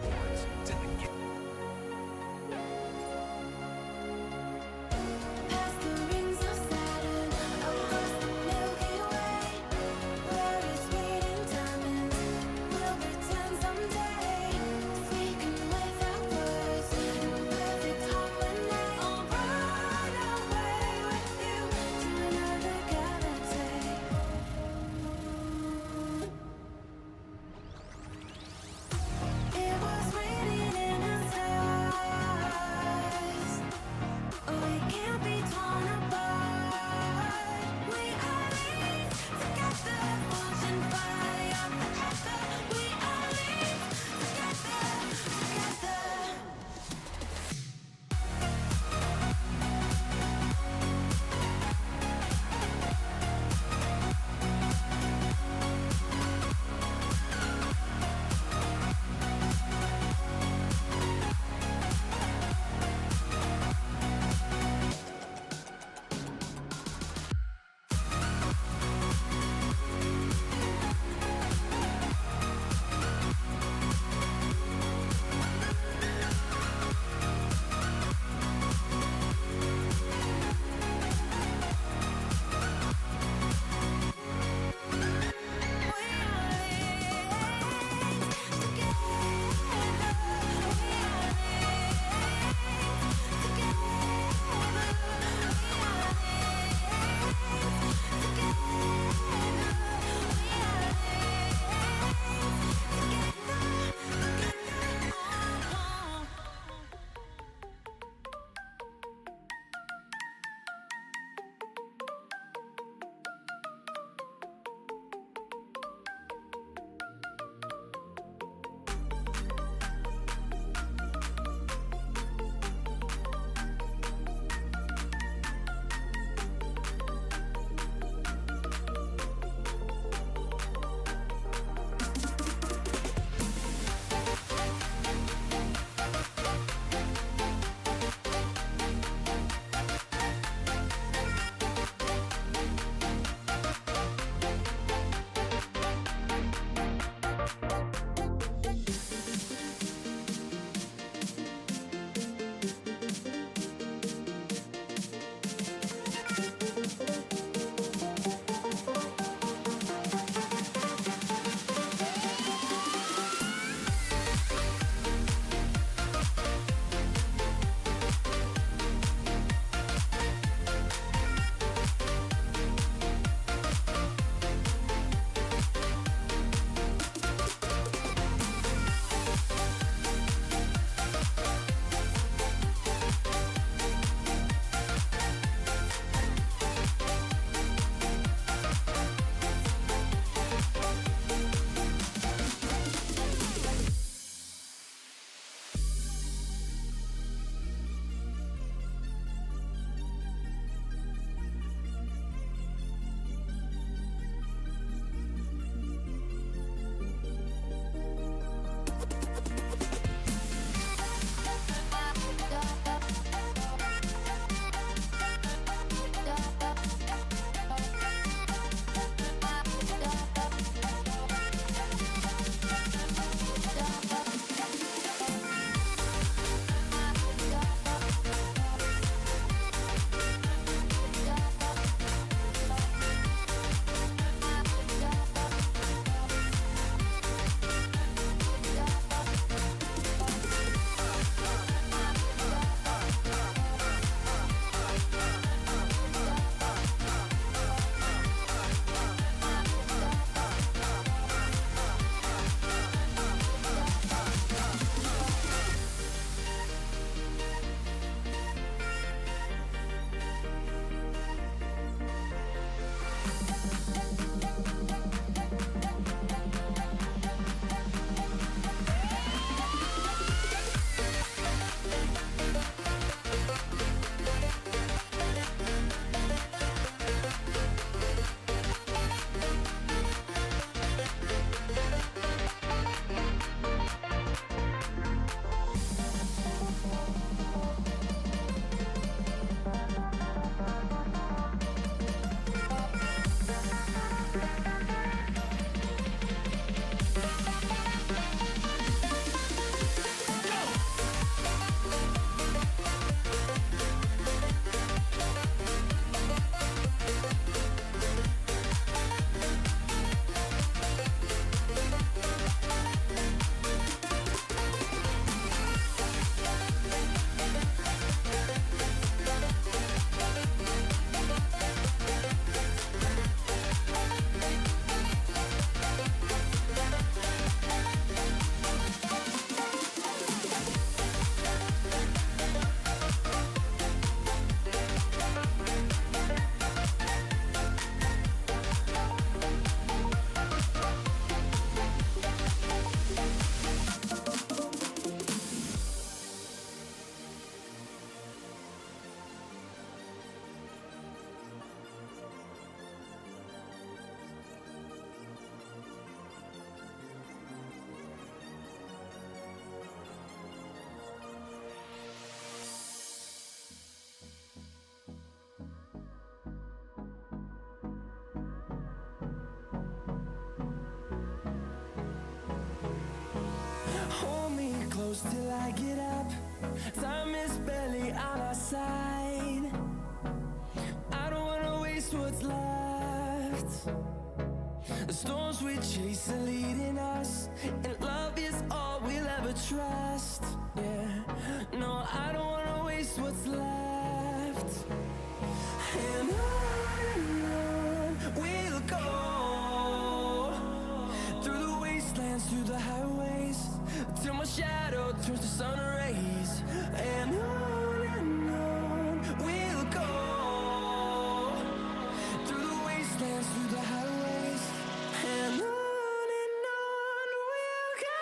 rewards to the game. Past the rings of Saturn, across the Milky Way, where it's waiting diamonds. We'll pretend someday, speaking without words, in perfect harmony. I'll run away with you to another galaxy. It was written till I get up. Time is barely on our side. I don't wanna waste what's left. The storms we chase are leading us, and love is all we'll ever trust. Yeah, no, I don't wanna waste what's left. And on we'll go, through the wastelands, through the highways, till my shadow turns to sun rays. And on we'll go, through the wastelands, through the highways, and on we'll go.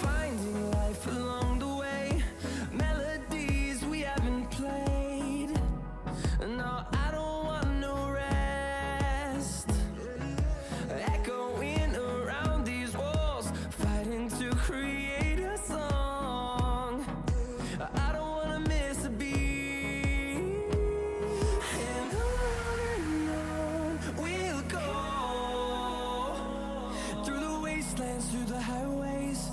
Finding life along the way, melodies we haven't played. No, I don't want no rest. Echoing around these walls, fighting to create a song. I don't wanna miss a beat. And on we'll go, through the wastelands, through the highways,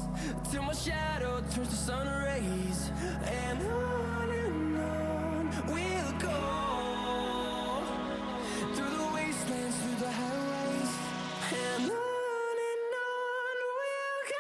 till my shadow turns to sun rays. And on we'll go, through the wastelands, through the highways, and on we'll go.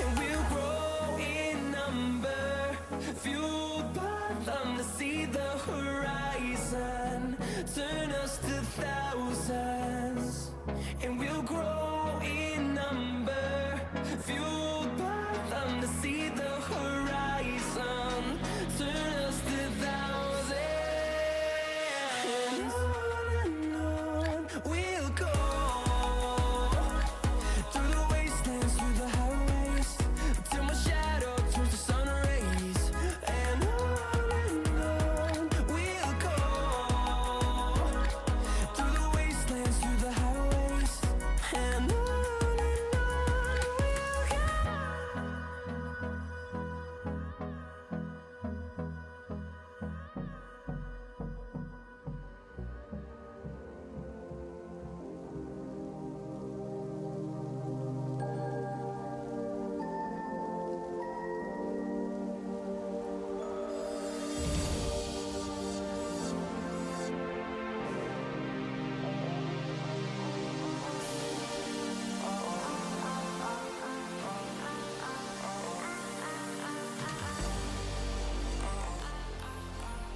And we'll grow in number, fueled by them to see the horizon, turn us to thousands. And we'll grow in number, fueled by them to see the horizon, turn us to thousands. And on we'll go, through the wastelands, through the highways, till my shadow turns to sun rays. And on we'll go, through the wastelands, through the highways, and on we'll go.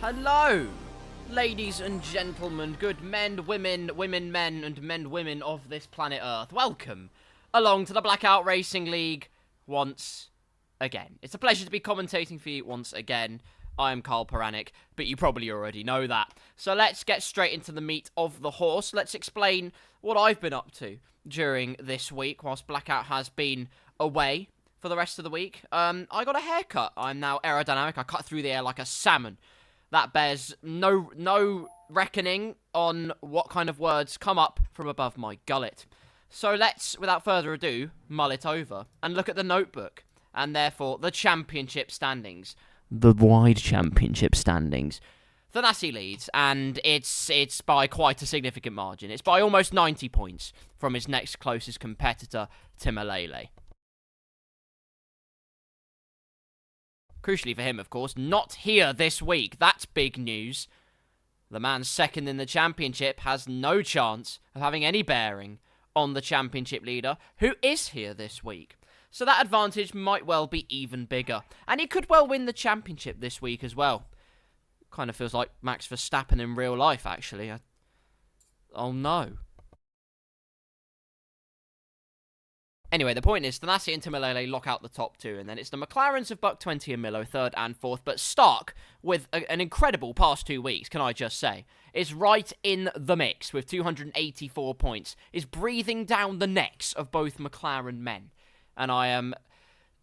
Hello, ladies and gentlemen, good men, women, men, and women of this planet Earth. Welcome along to the Blackout Racing League once again. It's a pleasure to be commentating for you once again. I am Karl Poranic, but you probably already know that. So let's get straight into the meat of the horse. Let's explain what I've been up to during this week whilst Blackout has been away for the rest of the week. I got a haircut. I'm now aerodynamic. I cut through the air like a salmon. That bears no reckoning on what kind of words come up from above my gullet. So let's, without further ado, mull it over and look at the notebook, and therefore the championship standings. The wide championship standings. Thanasi leads, and it's by quite a significant margin. It's by almost 90 points from his next closest competitor, Timalele. Crucially for him, of course, not here this week. That's big news. The man second in the championship has no chance of having any bearing on the championship leader, who is here this week. So that advantage might well be even bigger. And he could well win the championship this week as well. Kind of feels like Max Verstappen in real life, actually. Oh no. Anyway, the point is, Ganassi and Timolele lock out the top two, and then it's the McLarens of Buck 20 and Milo, third and fourth. But Stark, with an incredible past 2 weeks, can I just say, is right in the mix with 284 points, is breathing down the necks of both McLaren men. And I am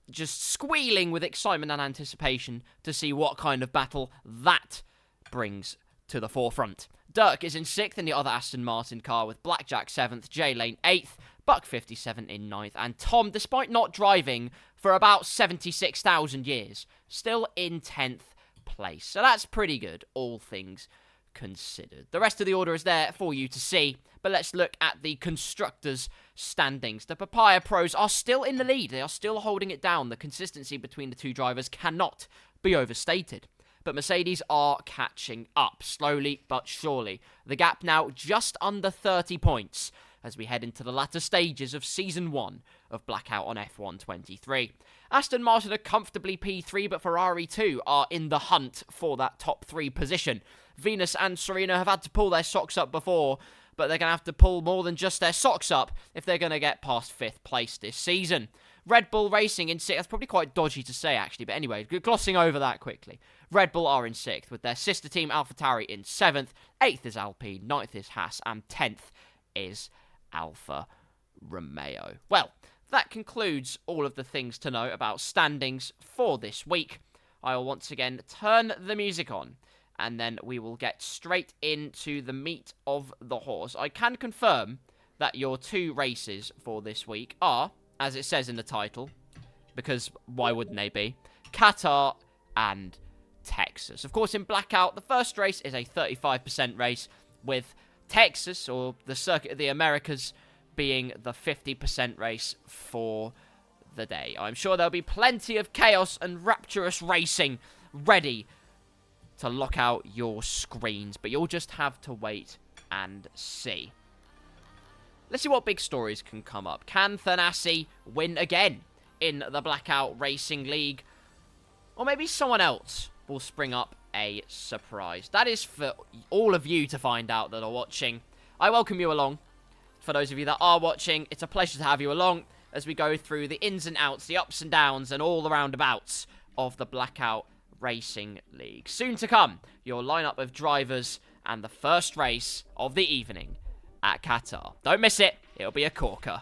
just squealing with excitement and anticipation to see what kind of battle that brings to the forefront. Dirk is in 6th in the other Aston Martin car with Blackjack 7th, Jay Lane 8th, Buck 57 in 9th, and Tom, despite not driving for about 76,000 years, still in 10th place. So that's pretty good, all things considered. The rest of the order is there for you to see, but let's look at the constructors' standings. The Papaya Pros are still in the lead. They are still holding it down. The consistency between the two drivers cannot be overstated. But Mercedes are catching up, slowly but surely. The gap now just under 30 points as we head into the latter stages of Season 1 of Blackout on F1 23. Aston Martin are comfortably P3, but Ferrari too are in the hunt for that top 3 position. Venus and Serena have had to pull their socks up before, but they're going to have to pull more than just their socks up if they're going to get past 5th place this season. Red Bull Racing in 6th. That's probably quite dodgy to say, actually, but anyway, glossing over that quickly. Red Bull are in 6th, with their sister team AlphaTauri in 7th. 8th is Alpine, 9th is Haas, and 10th is Alfa Romeo. Well, that concludes all of the things to know about standings for this week. I will once again turn the music on, and then we will get straight into the meat of the horse. I can confirm that your 2 races for this week are, as it says in the title, because why wouldn't they be, Qatar and Texas. Of course, in Blackout, the first race is a 35% race, with Texas, or the Circuit of the Americas, being the 50% race for the day. I'm sure there'll be plenty of chaos and rapturous racing ready to lock out your screens, but you'll just have to wait and see. Let's see what big stories can come up. Can Ganassi win again in the Blackout Racing League? Or maybe someone else will spring up a surprise. That is for all of you to find out that are watching. I welcome you along. For those of you that are watching, it's a pleasure to have you along as we go through the ins and outs, the ups and downs, and all the roundabouts of the Blackout Racing League. Soon to come, your lineup of drivers and the first race of the evening at Qatar. Don't miss it, it'll be a corker.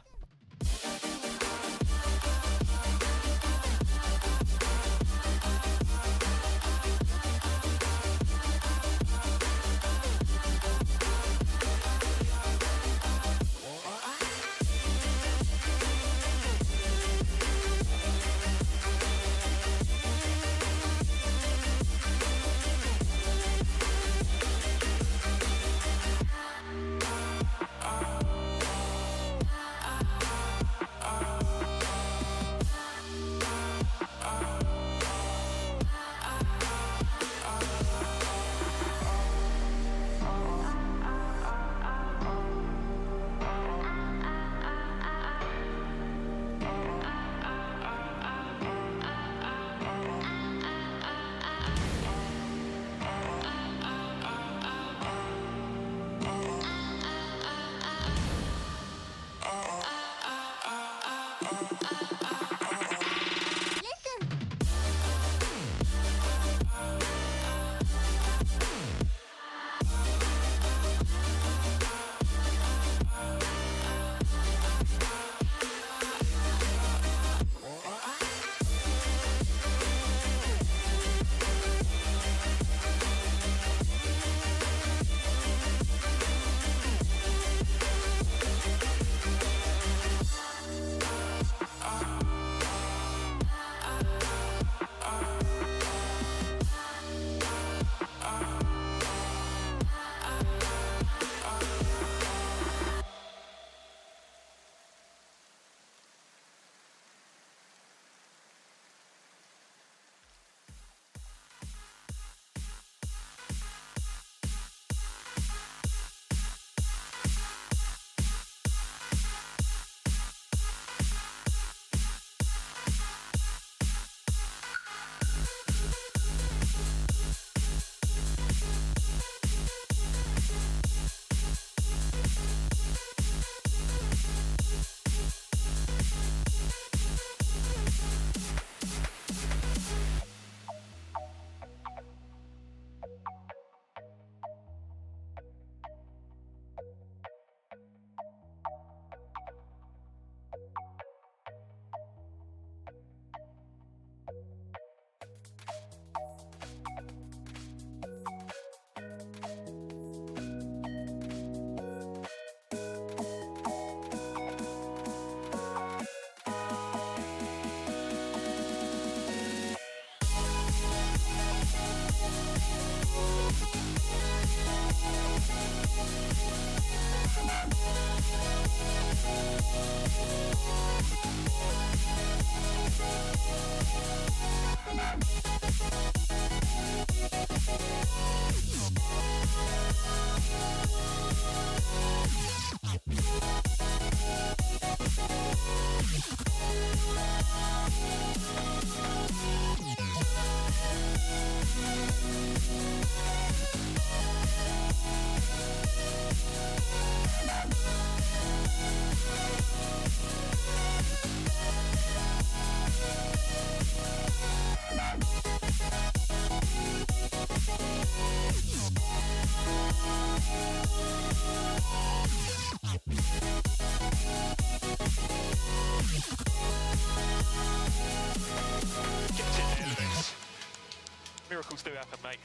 mate.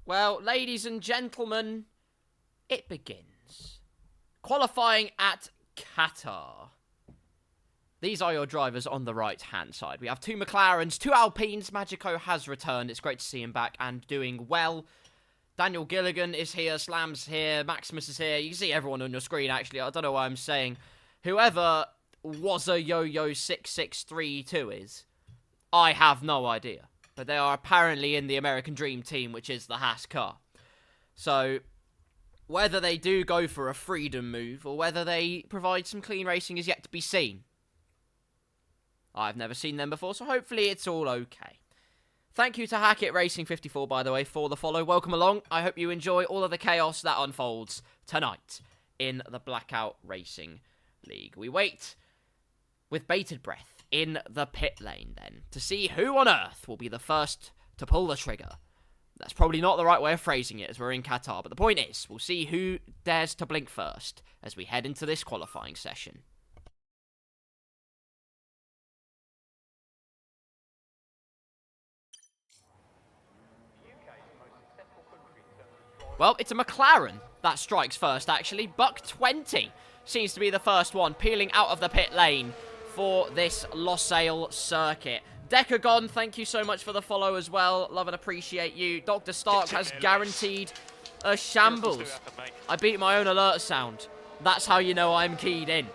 Well, ladies and gentlemen, it begins. Qualifying at Qatar. These are your drivers on the right-hand side. We have 2 McLarens, 2 Alpines. Magico has returned. It's great to see him back and doing well. Daniel Gilligan is here. Slam's here. Maximus is here. You can see everyone on your screen, actually. I don't know what I'm saying. Whoever was a Yo-Yo 6632 is, I have no idea. But they are apparently in the American Dream Team, which is the Haas car. So, whether they do go for a freedom move, or whether they provide some clean racing is yet to be seen. I've never seen them before, so hopefully it's all okay. Thank you to Hackett Racing 54, by the way, for the follow. Welcome along. I hope you enjoy all of the chaos that unfolds tonight in the Blackout Racing League. We wait with bated breath in the pit lane, then, to see who on earth will be the first to pull the trigger. That's probably not the right way of phrasing it, as we're in Qatar, but the point is, we'll see who dares to blink first as we head into this qualifying session. Well, it's a McLaren that strikes first, actually. Buck 20 seems to be the first one, peeling out of the pit lane for this Losail circuit. Decagon, thank you so much for the follow as well. Love and appreciate you. Dr. Stark has guaranteed a shambles. I beat my own alert sound. That's how you know I'm keyed in.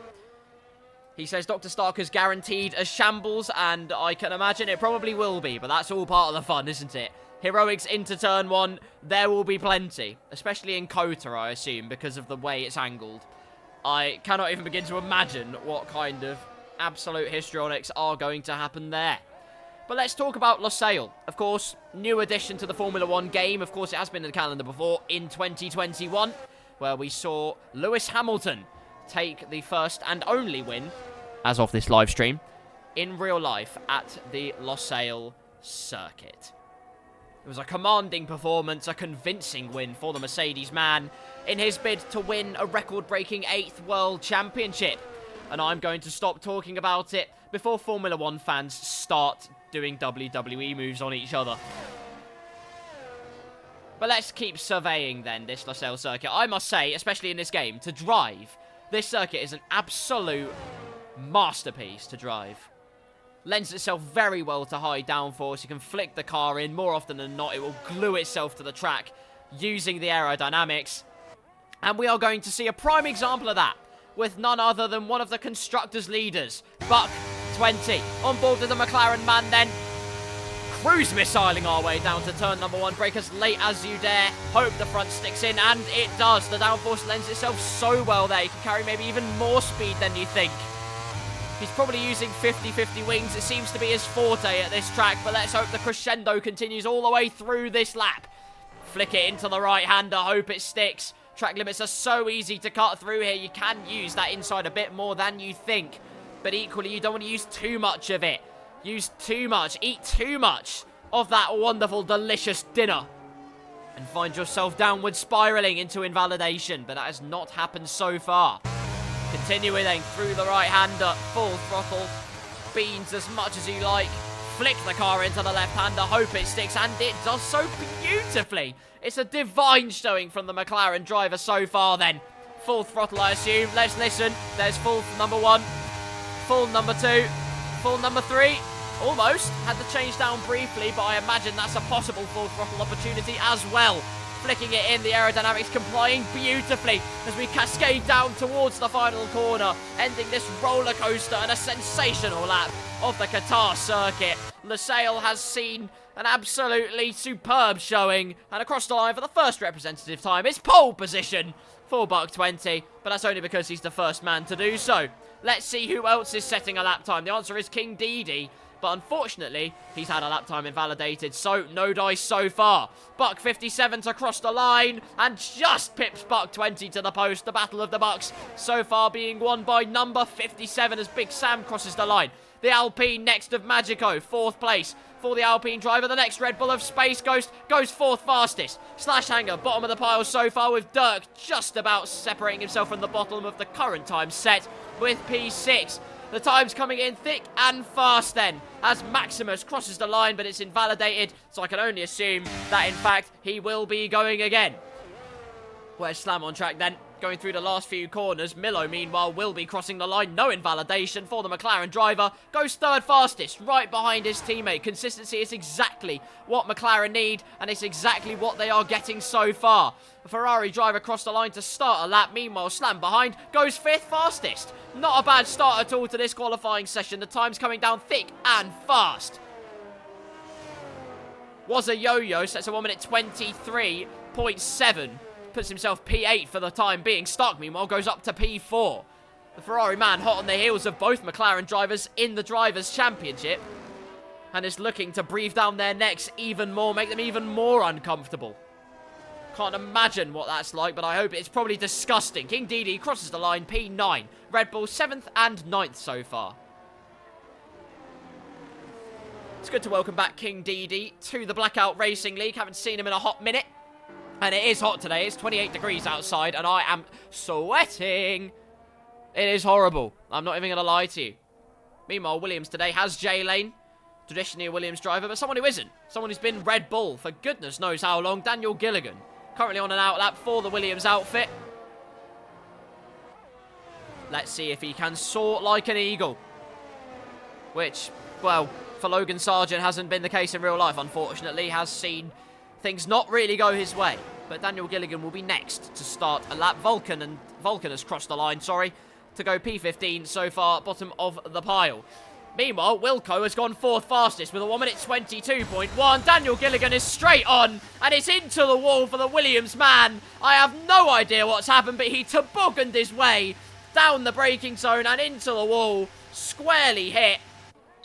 He says Dr. Stark has guaranteed a shambles, and I can imagine it probably will be, but that's all part of the fun, isn't it? Heroics into turn 1, there will be plenty. Especially in Qatar, I assume, because of the way it's angled. I cannot even begin to imagine what kind of absolute histrionics are going to happen there. But let's talk about Losail. Of course, new addition to the Formula 1 game. Of course, it has been in the calendar before in 2021, where we saw Lewis Hamilton take the first and only win, as of this live stream, in real life at the Losail circuit. It was a commanding performance, a convincing win for the Mercedes man in his bid to win a record-breaking 8th World Championship. And I'm going to stop talking about it before Formula 1 fans start doing WWE moves on each other. But let's keep surveying then this Losail circuit. I must say, especially in this game, to drive, this circuit is an absolute masterpiece to drive. Lends itself very well to high downforce. You can flick the car in. More often than not, it will glue itself to the track using the aerodynamics. And we are going to see a prime example of that with none other than one of the constructors' leaders, Buck 20. On board with the McLaren man then. Cruise missiling our way down to turn number 1. Brake as late as you dare. Hope the front sticks in, and it does. The downforce lends itself so well there. You can carry maybe even more speed than you think. He's probably using 50-50 wings. It seems to be his forte at this track, but let's hope the crescendo continues all the way through this lap. Flick it into the right-hander. Hope it sticks. Track limits are so easy to cut through here. You can use that inside a bit more than you think, but equally, you don't want to use too much of it. Use too much. Eat too much of that wonderful, delicious dinner. and find yourself downward spiraling into invalidation, but that has not happened so far. Continuing then through the right-hander, full throttle, beans as much as you like, flick the car into the left-hander, hope it sticks, and it does so beautifully. It's a divine showing from the McLaren driver so far then. Full throttle, I assume. Let's listen. There's full number 1, full number 2, full number 3. Almost. Had to change down briefly, but I imagine that's a possible full throttle opportunity as well. Flicking it in, the aerodynamics complying beautifully as we cascade down towards the final corner, ending this roller coaster and a sensational lap of the Qatar circuit. Losail has seen an absolutely superb showing, and across the line for the first representative time is pole position for Buck20, but that's only because he's the first man to do so. Let's see who else is setting a lap time. The answer is King Didi, but unfortunately, he's had a lap time invalidated, so no dice so far. Buck57 to cross the line, and just pips Buck20 to the post. The battle of the Bucks so far being won by number 57 as Big Sam crosses the line. The Alpine next of Magico, 4th place for the Alpine driver. The next Red Bull of Space Ghost goes 4th fastest. Slash Hanger, bottom of the pile so far, with Dirk just about separating himself from the bottom of the current time set with P6. The time's coming in thick and fast then, as Maximus crosses the line, but it's invalidated, so I can only assume that, in fact, he will be going again. Where's Slam on track then? Going through the last few corners. Milo, meanwhile, will be crossing the line. No invalidation for the McLaren driver. Goes 3rd fastest, right behind his teammate. Consistency is exactly what McLaren need, and it's exactly what they are getting so far. The Ferrari driver crossed the line to start a lap. Meanwhile, Slam behind goes 5th fastest. Not a bad start at all to this qualifying session. The time's coming down thick and fast. Was a yo-yo, sets a 1 minute 23.7. Puts himself P8 for the time being. Stark, meanwhile, goes up to P4. The Ferrari man hot on the heels of both McLaren drivers in the Drivers' Championship, and is looking to breathe down their necks even more, make them even more uncomfortable. Can't imagine what that's like, but I hope it's probably disgusting. King Didi crosses the line, P9. Red Bull 7th and 9th so far. It's good to welcome back King Didi to the Blackout Racing League. Haven't seen him in a hot minute. And it is hot today. It's 28 degrees outside, and I am sweating. It is horrible. I'm not even going to lie to you. Meanwhile, Williams today has J-Lane. Traditionally a Williams driver, but someone who isn't. Someone who's been Red Bull for goodness knows how long. Daniel Gilligan. Currently on an outlap for the Williams outfit. Let's see if he can soar like an eagle. Which, well, for Logan Sargent hasn't been the case in real life, unfortunately. Has seen things not really go his way. But Daniel Gilligan will be next to start a lap. Vulcan has crossed the line, to go P15 so far, bottom of the pile. Meanwhile, Wilco has gone 4th fastest with a 1 minute 22.1. Daniel Gilligan is straight on, and it's into the wall for the Williams man. I have no idea what's happened, but he tobogganed his way down the braking zone and into the wall. Squarely hit.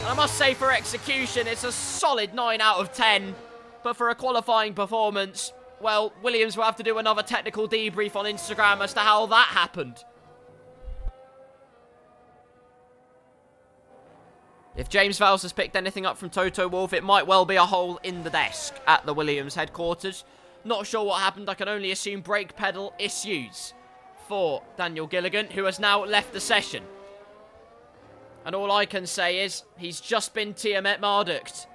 And I must say, for execution, it's a solid 9 out of 10. But for a qualifying performance, well, Williams will have to do another technical debrief on Instagram as to how that happened. If James Vowles has picked anything up from Toto Wolff, it might well be a hole in the desk at the Williams headquarters. Not sure what happened. I can only assume brake pedal issues for Daniel Gilligan, who has now left the session. And all I can say is, he's just been Tiamat Marduked.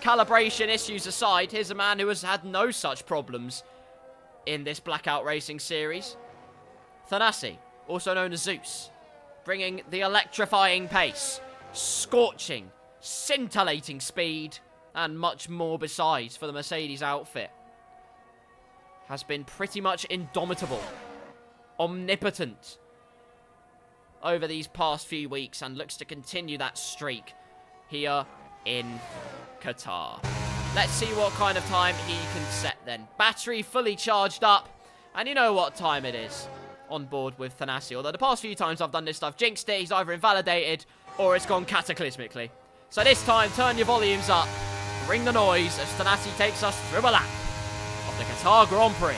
Calibration issues aside, here's a man who has had no such problems in this Blackout Racing series. Thanasi, also known as Zeus, bringing the electrifying pace, scorching, scintillating speed, and much more besides for the Mercedes outfit. Has been pretty much indomitable, omnipotent over these past few weeks, and looks to continue that streak here in Qatar. Let's see what kind of time he can set then. Battery fully charged up, and you know what time it is on board with Thanasi. Although the past few times I've done this stuff, jinxed it, he's either invalidated or it's gone cataclysmically. So this time, turn your volumes up, ring the noise as Thanasi takes us through a lap of the Qatar Grand Prix.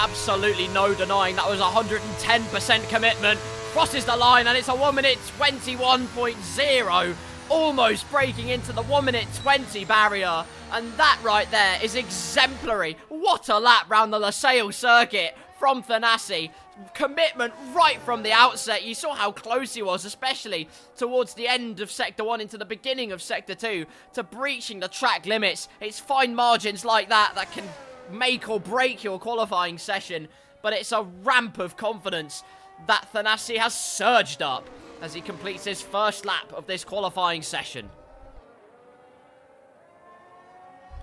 absolutely no denying that was 110% commitment. Crosses the line, and it's a 1 minute 21.0, almost breaking into the 1 minute 20 barrier. And that right there is exemplary. What a lap round the Losail circuit from Thanasi. Commitment right from the outset. You saw how close he was, especially towards the end of Sector 1 into the beginning of Sector 2, to breaching the track limits. It's fine margins like that can make or break your qualifying session, but it's a ramp of confidence that Thanasi has surged up as he completes his first lap of this qualifying session.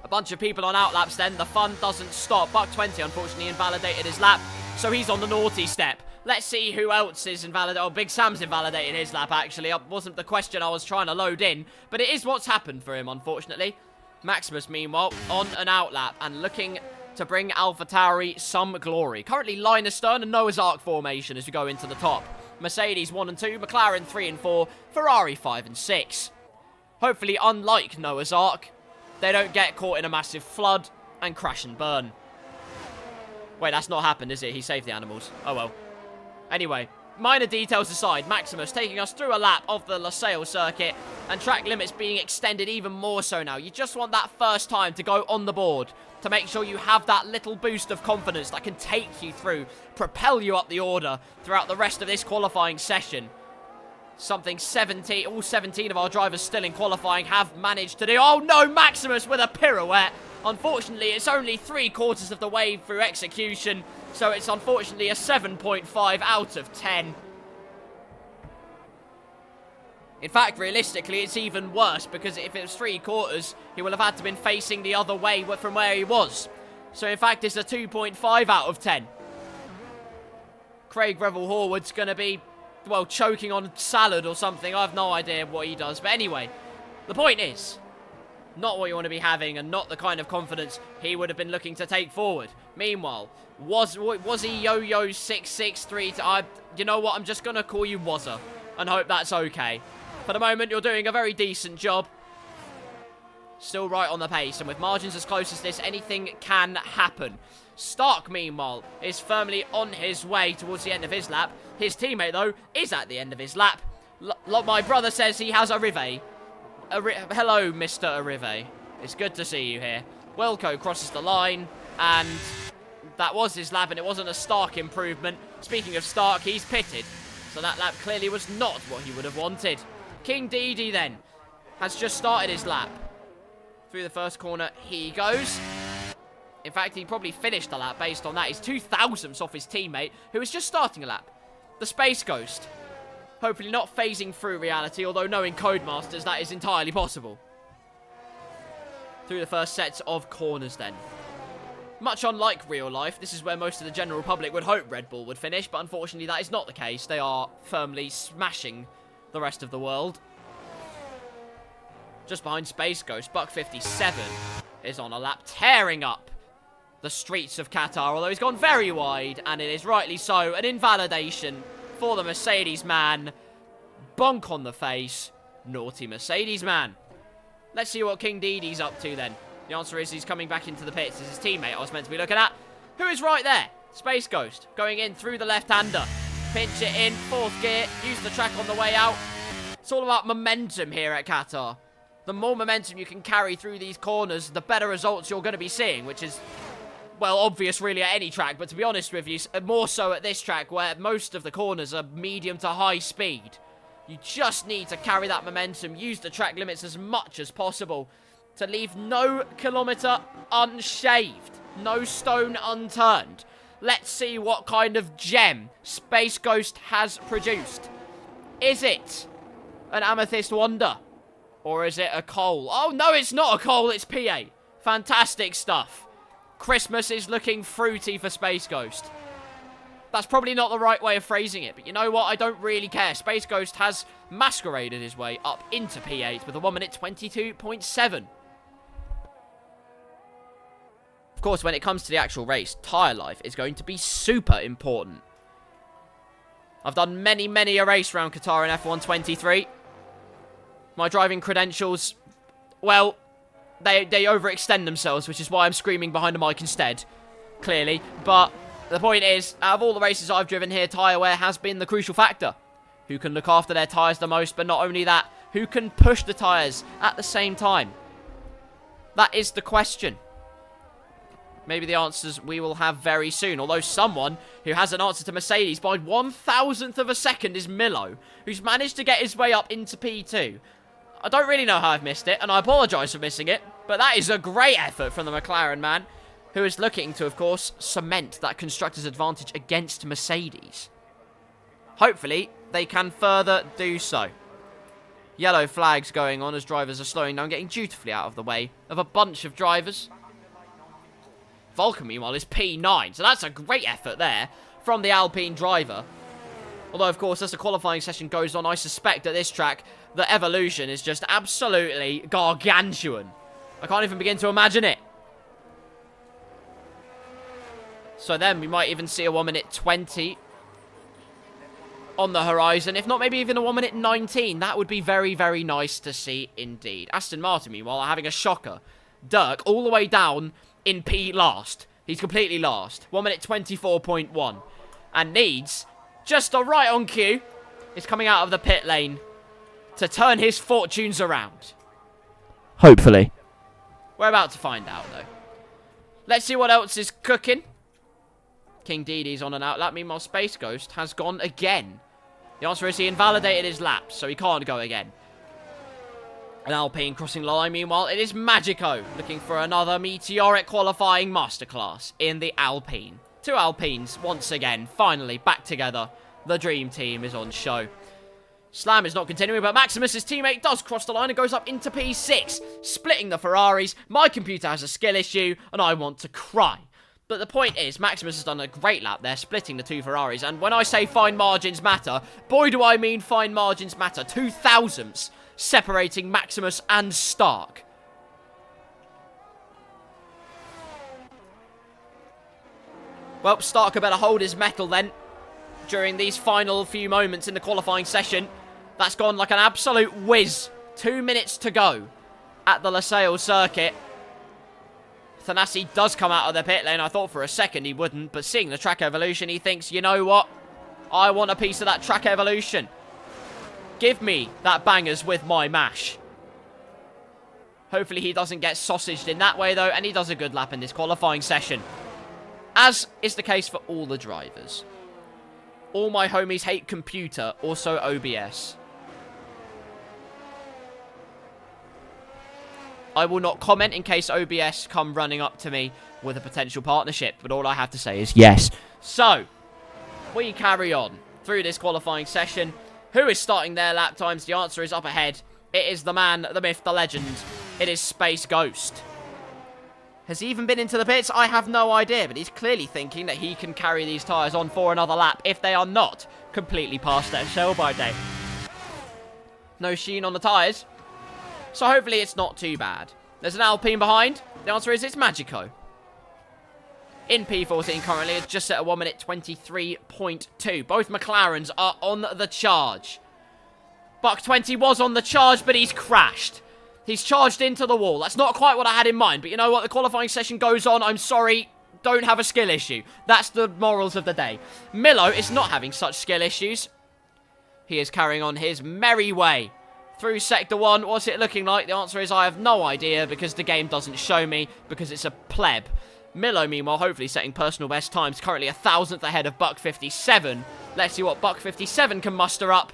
A bunch of people on outlaps then. The fun doesn't stop. Buck 20 unfortunately invalidated his lap, so he's on the naughty step. Let's see who else is invalidated. Oh, Big Sam's invalidated his lap, actually. That wasn't the question I was trying to load in, but it is what's happened for him, unfortunately. Maximus, meanwhile, on an outlap and looking to bring AlphaTauri some glory. Currently line astern and Noah's Ark formation as we go into the top. Mercedes 1 and 2, McLaren 3 and 4, Ferrari 5 and 6. Hopefully, unlike Noah's Ark, they don't get caught in a massive flood and crash and burn. Wait, that's not happened, is it? He saved the animals. Oh well. Anyway, minor details aside, Maximus taking us through a lap of the Losail circuit, and track limits being extended even more so now. You just want that first time to go on the board to make sure you have that little boost of confidence that can take you through, propel you up the order throughout the rest of this qualifying session. Something all 17 of our drivers still in qualifying have managed to do. Oh no, Maximus with a pirouette. Unfortunately, it's only 3/4 of the way through execution, so it's unfortunately a 7.5 out of 10. In fact, realistically, it's even worse, because if it was 3/4, he will have had to been facing the other way from where he was. So, in fact, it's a 2.5 out of 10. Craig Revel-Horwood's going to be, well, choking on salad or something. I have no idea what he does. But anyway, the point is, not what you want to be having and not the kind of confidence he would have been looking to take forward. Meanwhile, was he Yo-Yo 663? You know what? I'm just going to call you Wazza and hope that's okay. For the moment, you're doing a very decent job. Still right on the pace, and with margins as close as this, anything can happen. Stark, meanwhile, is firmly on his way towards the end of his lap. His teammate, though, is at the end of his lap. My brother says he has a Rive. Hello, Mr. Arrive. It's good to see you here. Wilco crosses the line, and that was his lap, and it wasn't a Stark improvement. Speaking of Stark, he's pitted, so that lap clearly was not what he would have wanted. King Didi, then, has just started his lap. Through the first corner, he goes. In fact, he probably finished the lap based on that. He's 2,000ths off his teammate, who was just starting a lap. The Space Ghost. Hopefully not phasing through reality, although knowing Codemasters, that is entirely possible. Through the first sets of corners, then. Much unlike real life, this is where most of the general public would hope Red Bull would finish, but unfortunately that is not the case. They are firmly smashing the rest of the world. Just behind Space Ghost, Buck 57 is on a lap, tearing up the streets of Qatar, although he's gone very wide, and it is rightly so, an invalidation for the Mercedes man. Bonk on the face. Naughty Mercedes man. Let's see what King Didi's up to then. The answer is he's coming back into the pits. It's his teammate I was meant to be looking at. Who is right there? Space Ghost going in through the left-hander. Pinch it in, fourth gear, use the track on the way out. It's all about momentum here at Qatar. The more momentum you can carry through these corners, the better results you're going to be seeing, which is, well, obvious really at any track, but to be honest with you, more so at this track where most of the corners are medium to high speed. You just need to carry that momentum, use the track limits as much as possible to leave no kilometre unshaved, no stone unturned. Let's see what kind of gem Space Ghost has produced. Is it an Amethyst Wonder? Or is it a coal? Oh, no, it's not a coal, it's PA. Fantastic stuff. Christmas is looking fruity for Space Ghost. That's probably not the right way of phrasing it, but you know what? I don't really care. Space Ghost has masqueraded his way up into P8 with a 1 minute 22.7. Of course, when it comes to the actual race, tyre life is going to be super important. I've done many a race around Qatar in F1 23. My driving credentials, well, they overextend themselves, which is why I'm screaming behind a mic instead, clearly. But The point is, out of all the races I've driven here, tyre wear has been the crucial factor. Who can look after their tyres the most, but not only that, who can push the tyres at the same time? That is the question. Maybe the answers we will have very soon. Although someone who has an answer to Mercedes by 1,000th of a second is Milo, who's managed to get his way up into P2. I don't really know how I've missed it, and I apologise for missing it, but that is a great effort from the McLaren man, who is looking to, of course, cement that constructor's advantage against Mercedes. Hopefully, they can further do so. Yellow flags going on as drivers are slowing down, getting dutifully out of the way of a bunch of drivers. Vulcan, meanwhile, is P9, so that's a great effort there from the Alpine driver. Although, of course, as the qualifying session goes on, I suspect at this track, the evolution is just absolutely gargantuan. I can't even begin to imagine it. So then we might even see a 1 minute 20 on the horizon. If not, maybe even a 1 minute 19. That would be very, very nice to see indeed. Aston Martin, meanwhile, are having a shocker. Dirk, all the way down in P last. He's completely last. 1 minute 24.1. And needs just a right on cue. Is coming out of the pit lane to turn his fortunes around. Hopefully. We're about to find out, though. Let's see what else is cooking. King Didi's on an out lap. Meanwhile, Space Ghost has gone again. The answer is he invalidated his laps, so he can't go again. An Alpine crossing the line. Meanwhile, it is Magico looking for another meteoric qualifying masterclass in the Alpine. Two Alpines, once again, finally back together. The dream team is on show. Slam is not continuing, but Maximus's teammate does cross the line and goes up into P6, splitting the Ferraris. My computer has a skill issue, and I want to cry. But the point is, Maximus has done a great lap there, splitting the two Ferraris. And when I say fine margins matter, boy do I mean fine margins matter. 2 thousandths separating Maximus and Stark. Well, Stark had better hold his mettle then during these final few moments in the qualifying session. That's gone like an absolute whiz. 2 minutes to go at the Losail circuit. Thanasi does come out of the pit lane. I thought for a second he wouldn't, but seeing the track evolution, he thinks, you know what? I want a piece of that track evolution. Give me that bangers with my mash. Hopefully he doesn't get sausaged in that way, though, and he does a good lap in this qualifying session. As is the case for all the drivers. All my homies hate computer, also OBS. I will not comment in case OBS come running up to me with a potential partnership, but all I have to say is yes. So, we carry on through this qualifying session. Who is starting their lap times? The answer is up ahead. It is the man, the myth, the legend. It is Space Ghost. Has he even been into the pits? I have no idea, but he's clearly thinking that he can carry these tyres on for another lap if they are not completely past their sell-by date. No sheen on the tyres, so hopefully it's not too bad. There's an Alpine behind. The answer is it's Magico. In P14 currently, it's just at a 1 minute 23.2. Both McLarens are on the charge. Buck 20 was on the charge, but he's crashed. He's charged into the wall. That's not quite what I had in mind, but you know what? The qualifying session goes on. I'm sorry. Don't have a skill issue. That's the morals of the day. Milo is not having such skill issues. He is carrying on his merry way through Sector 1. What's it looking like? The answer is I have no idea because the game doesn't show me because it's a pleb. Milo, meanwhile, hopefully setting personal best times. Currently a 1,000th ahead of Buck 57. Let's see what Buck 57 can muster up.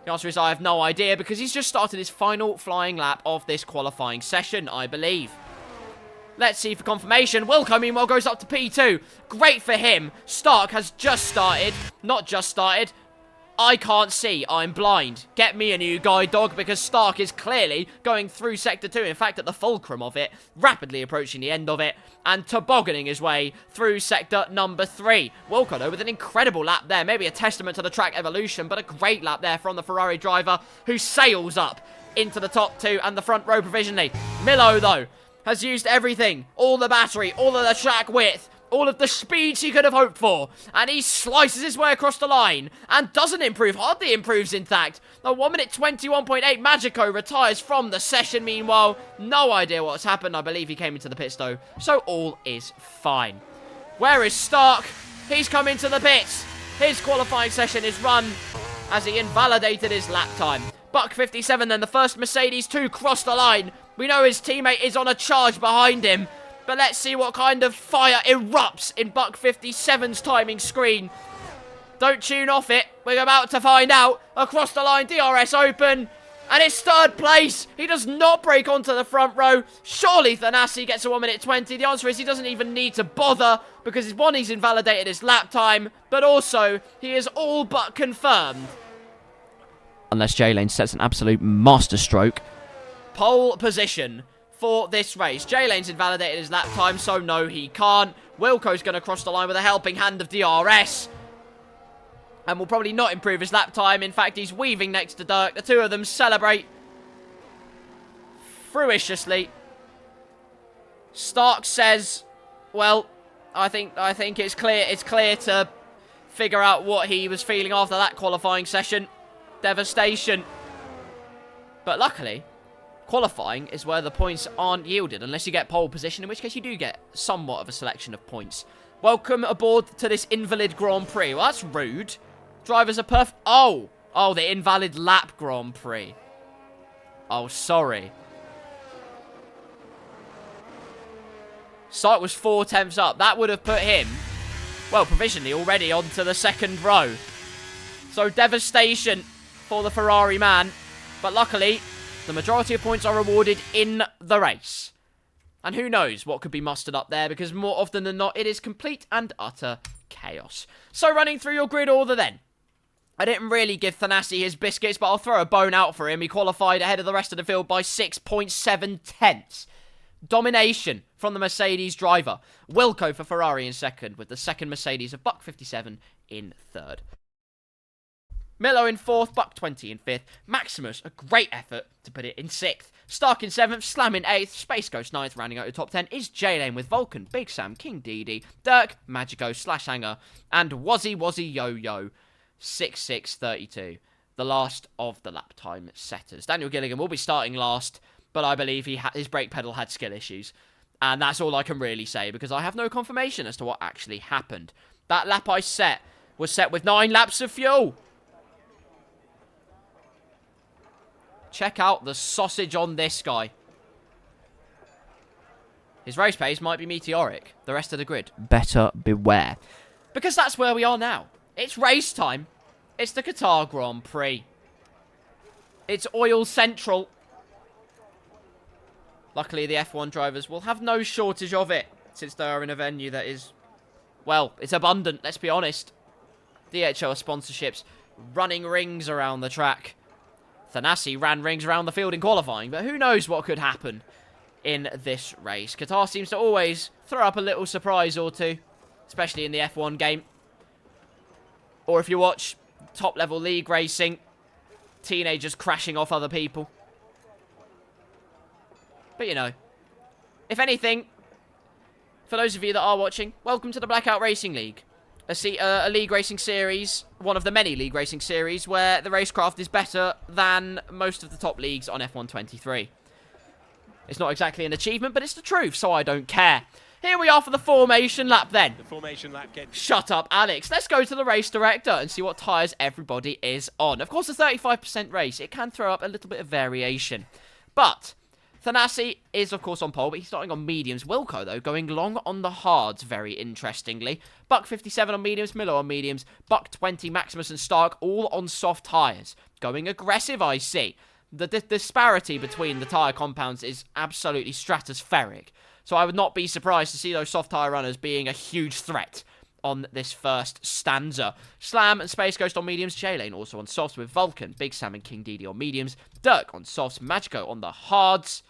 The answer is I have no idea because he's just started his final flying lap of this qualifying session, I believe. Let's see for confirmation. Wilco, meanwhile, goes up to P2. Great for him. Stark has just started. Not just started. I can't see. I'm blind. Get me a new guide dog because Stark is clearly going through Sector 2. In fact, at the fulcrum of it, rapidly approaching the end of it, and tobogganing his way through Sector number 3. Wilco, though, with an incredible lap there. Maybe a testament to the track evolution, but a great lap there from the Ferrari driver who sails up into the top 2 and the front row provisionally. Milo, though, has used everything. All the battery, all of the track width, all of the speeds he could have hoped for. And he slices his way across the line. And doesn't improve. Hardly improves, in fact. The 1 minute 21.8 Magico retires from the session. Meanwhile, no idea what's happened. I believe he came into the pits, though. So all is fine. Where is Stark? He's come into the pits. His qualifying session is run as he invalidated his lap time. Buck 57 then, the first Mercedes to cross the line. We know his teammate is on a charge behind him. But let's see what kind of fire erupts in Buck 57's timing screen. Don't tune off it. We're about to find out. Across the line, DRS open. And it's third place. He does not break onto the front row. Surely Thanasi gets a 1 minute 20. The answer is he doesn't even need to bother because one, he's invalidated his lap time, but also he is all but confirmed, unless J-Lane sets an absolute masterstroke, pole position for this race. J-Lane's invalidated his lap time, so no, he can't. Wilco's going to cross the line with a helping hand of DRS. And will probably not improve his lap time. In fact, he's weaving next to Dirk. The two of them celebrate fruitiously. Stark says, well, I think it's clear to figure out what he was feeling after that qualifying session. Devastation. But luckily, qualifying is where the points aren't yielded, unless you get pole position, in which case you do get somewhat of a selection of points. Welcome aboard to this Invalid Grand Prix. Well, that's rude. Drivers are perfect. Oh, the Invalid Lap Grand Prix. Oh, sorry. Stark was 4 tenths up. That would have put him, well, provisionally already onto the second row. So devastation for the Ferrari man. But luckily, the majority of points are awarded in the race. And who knows what could be mustered up there, because more often than not, it is complete and utter chaos. So running through your grid order then. I didn't really give Thanasi his biscuits, but I'll throw a bone out for him. He qualified ahead of the rest of the field by 6.7 tenths. Domination from the Mercedes driver. Wilco for Ferrari in second, with the second Mercedes of Buck 57 in third. Milo in fourth, Buck 20 in fifth. Maximus, a great effort to put it in sixth. Stark in seventh, Slam in eighth. Space Ghost ninth, rounding out the top 10 is J-Lane with Vulcan, Big Sam, King Didi, Dirk, Magico, Slashhanger, and Wazzy Yo-Yo, 6.6.32. The last of the lap time setters. Daniel Gilligan will be starting last, but I believe his brake pedal had skill issues. And that's all I can really say, because I have no confirmation as to what actually happened. That lap I set was set with 9 laps of fuel. Check out the sausage on this guy. His race pace might be meteoric. The rest of the grid, better beware. Because that's where we are now. It's race time. It's the Qatar Grand Prix. It's oil central. Luckily, the F1 drivers will have no shortage of it, since they are in a venue that is, well, it's abundant, let's be honest. DHL sponsorships, running rings around the track. Thanasi ran rings around the field in qualifying, but who knows what could happen in this race. Qatar seems to always throw up a little surprise or two, especially in the F1 game. Or if you watch top-level league racing, teenagers crashing off other people. But, you know, if anything, for those of you that are watching, welcome to the Blackout Racing League. A league racing series, one of the many league racing series, where the racecraft is better than most of the top leagues on F1 23. It's not exactly an achievement, but it's the truth, so I don't care. Here we are for the formation lap then. The formation lap gets... Shut up, Alex. Let's go to the race director and see what tyres everybody is on. Of course, a 35% race, it can throw up a little bit of variation. But Thanasi is, of course, on pole, but he's starting on mediums. Wilco, though, going long on the hards, very interestingly. Buck 57 on mediums, Miller on mediums. Buck 20, Maximus and Stark, all on soft tyres. Going aggressive, I see. The disparity between the tyre compounds is absolutely stratospheric. So I would not be surprised to see those soft tyre runners being a huge threat on this first stanza. Slam and Space Ghost on mediums. J-Lane also on softs with Vulcan, Big Sam and King Didi on mediums. Dirk on softs, Magico on the hards.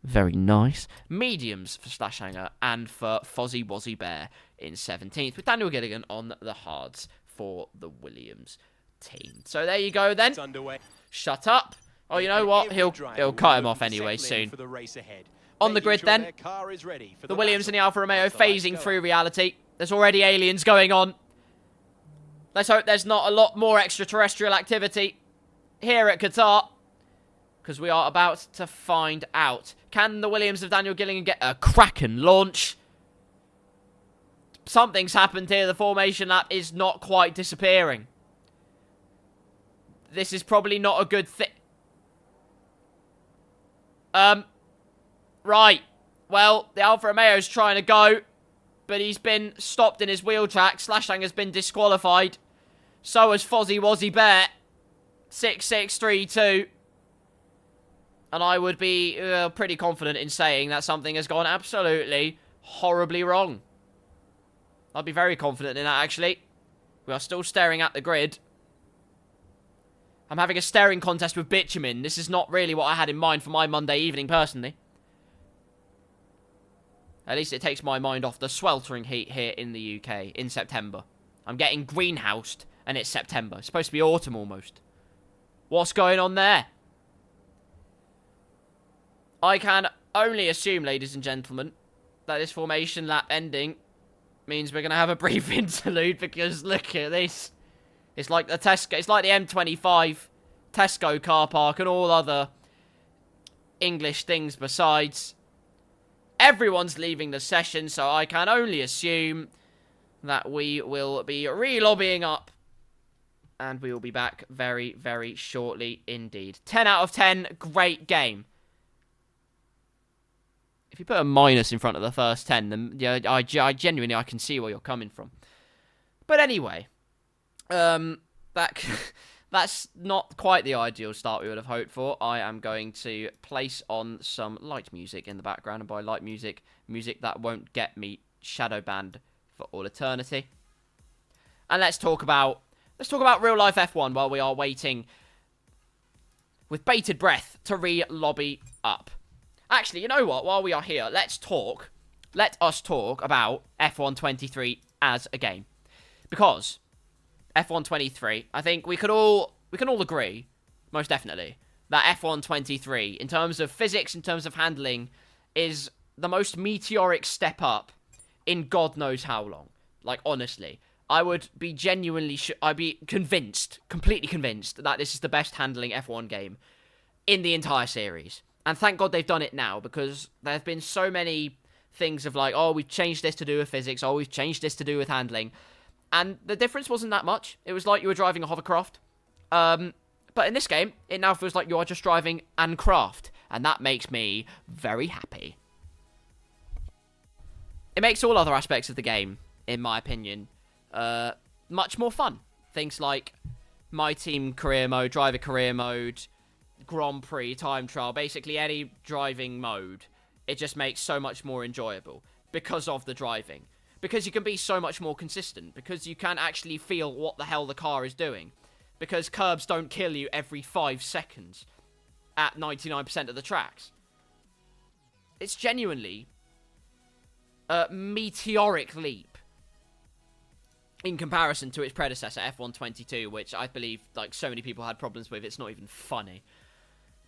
Very nice. Mediums for Slashhanger and for Fozzie Wozzie Bear in 17th, with Daniel Gilligan on the hards for the Williams team. So there you go then. It's underway. Shut up. Oh, you know what? He'll cut him off anyway soon. On the grid then, the Williams and the Alfa Romeo phasing through reality. There's already aliens going on. Let's hope there's not a lot more extraterrestrial activity here at Qatar, because we are about to find out. Can the Williams of Daniel Gilligan get a Kraken launch? Something's happened here. The formation lap is not quite disappearing. This is probably not a good thing. Right. Well, the Alfa Romeo's trying to go, but he's been stopped in his wheel track. Slashang has been disqualified. So has Fozzie Wozzie Bear. 6-6-3-2. And I would be pretty confident in saying that something has gone absolutely horribly wrong. I'd be very confident in that, actually. We are still staring at the grid. I'm having a staring contest with bitumen. This is not really what I had in mind for my Monday evening, personally. At least it takes my mind off the sweltering heat here in the UK in September. I'm getting greenhoused, and it's September. It's supposed to be autumn almost. What's going on there? I can only assume, ladies and gentlemen, that this formation lap ending means we're going to have a brief interlude, because look at this. It's like the Tesco, it's like the M25 Tesco car park and all other English things besides. Everyone's leaving the session, so I can only assume that we will be re-lobbying up. And we will be back very, very shortly indeed. 10 out of 10, great game. If you put a minus in front of the first 10, then yeah, I genuinely, I can see where you're coming from. But anyway, that's not quite the ideal start we would have hoped for. I am going to place on some light music in the background, and by light music, music that won't get me shadow banned for all eternity. And let's talk about real life F1 while we are waiting with bated breath to re-lobby up. Actually, you know what? While we are here, let us talk about F1 23 as a game. Because F1 23, I think we can all agree, most definitely, that F1 23, in terms of physics, in terms of handling, is the most meteoric step up in God knows how long. Like, honestly, I would be genuinely, I'd be convinced, completely convinced, that this is the best handling F1 game in the entire series. And thank God they've done it now, because there have been so many things of like, oh, we've changed this to do with physics, oh, we've changed this to do with handling. And the difference wasn't that much. It was like you were driving a hovercraft. But in this game, it now feels like you are just driving an craft. And that makes me very happy. It makes all other aspects of the game, in my opinion, much more fun. Things like My Team career mode, driver career mode, Grand Prix, time trial, basically any driving mode, it just makes so much more enjoyable because of the driving. Because you can be so much more consistent, because you can actually feel what the hell the car is doing. Because curbs don't kill you every 5 seconds at 99% of the tracks. It's genuinely a meteoric leap in comparison to its predecessor, F1 22, which I believe like so many people had problems with. It's not even funny.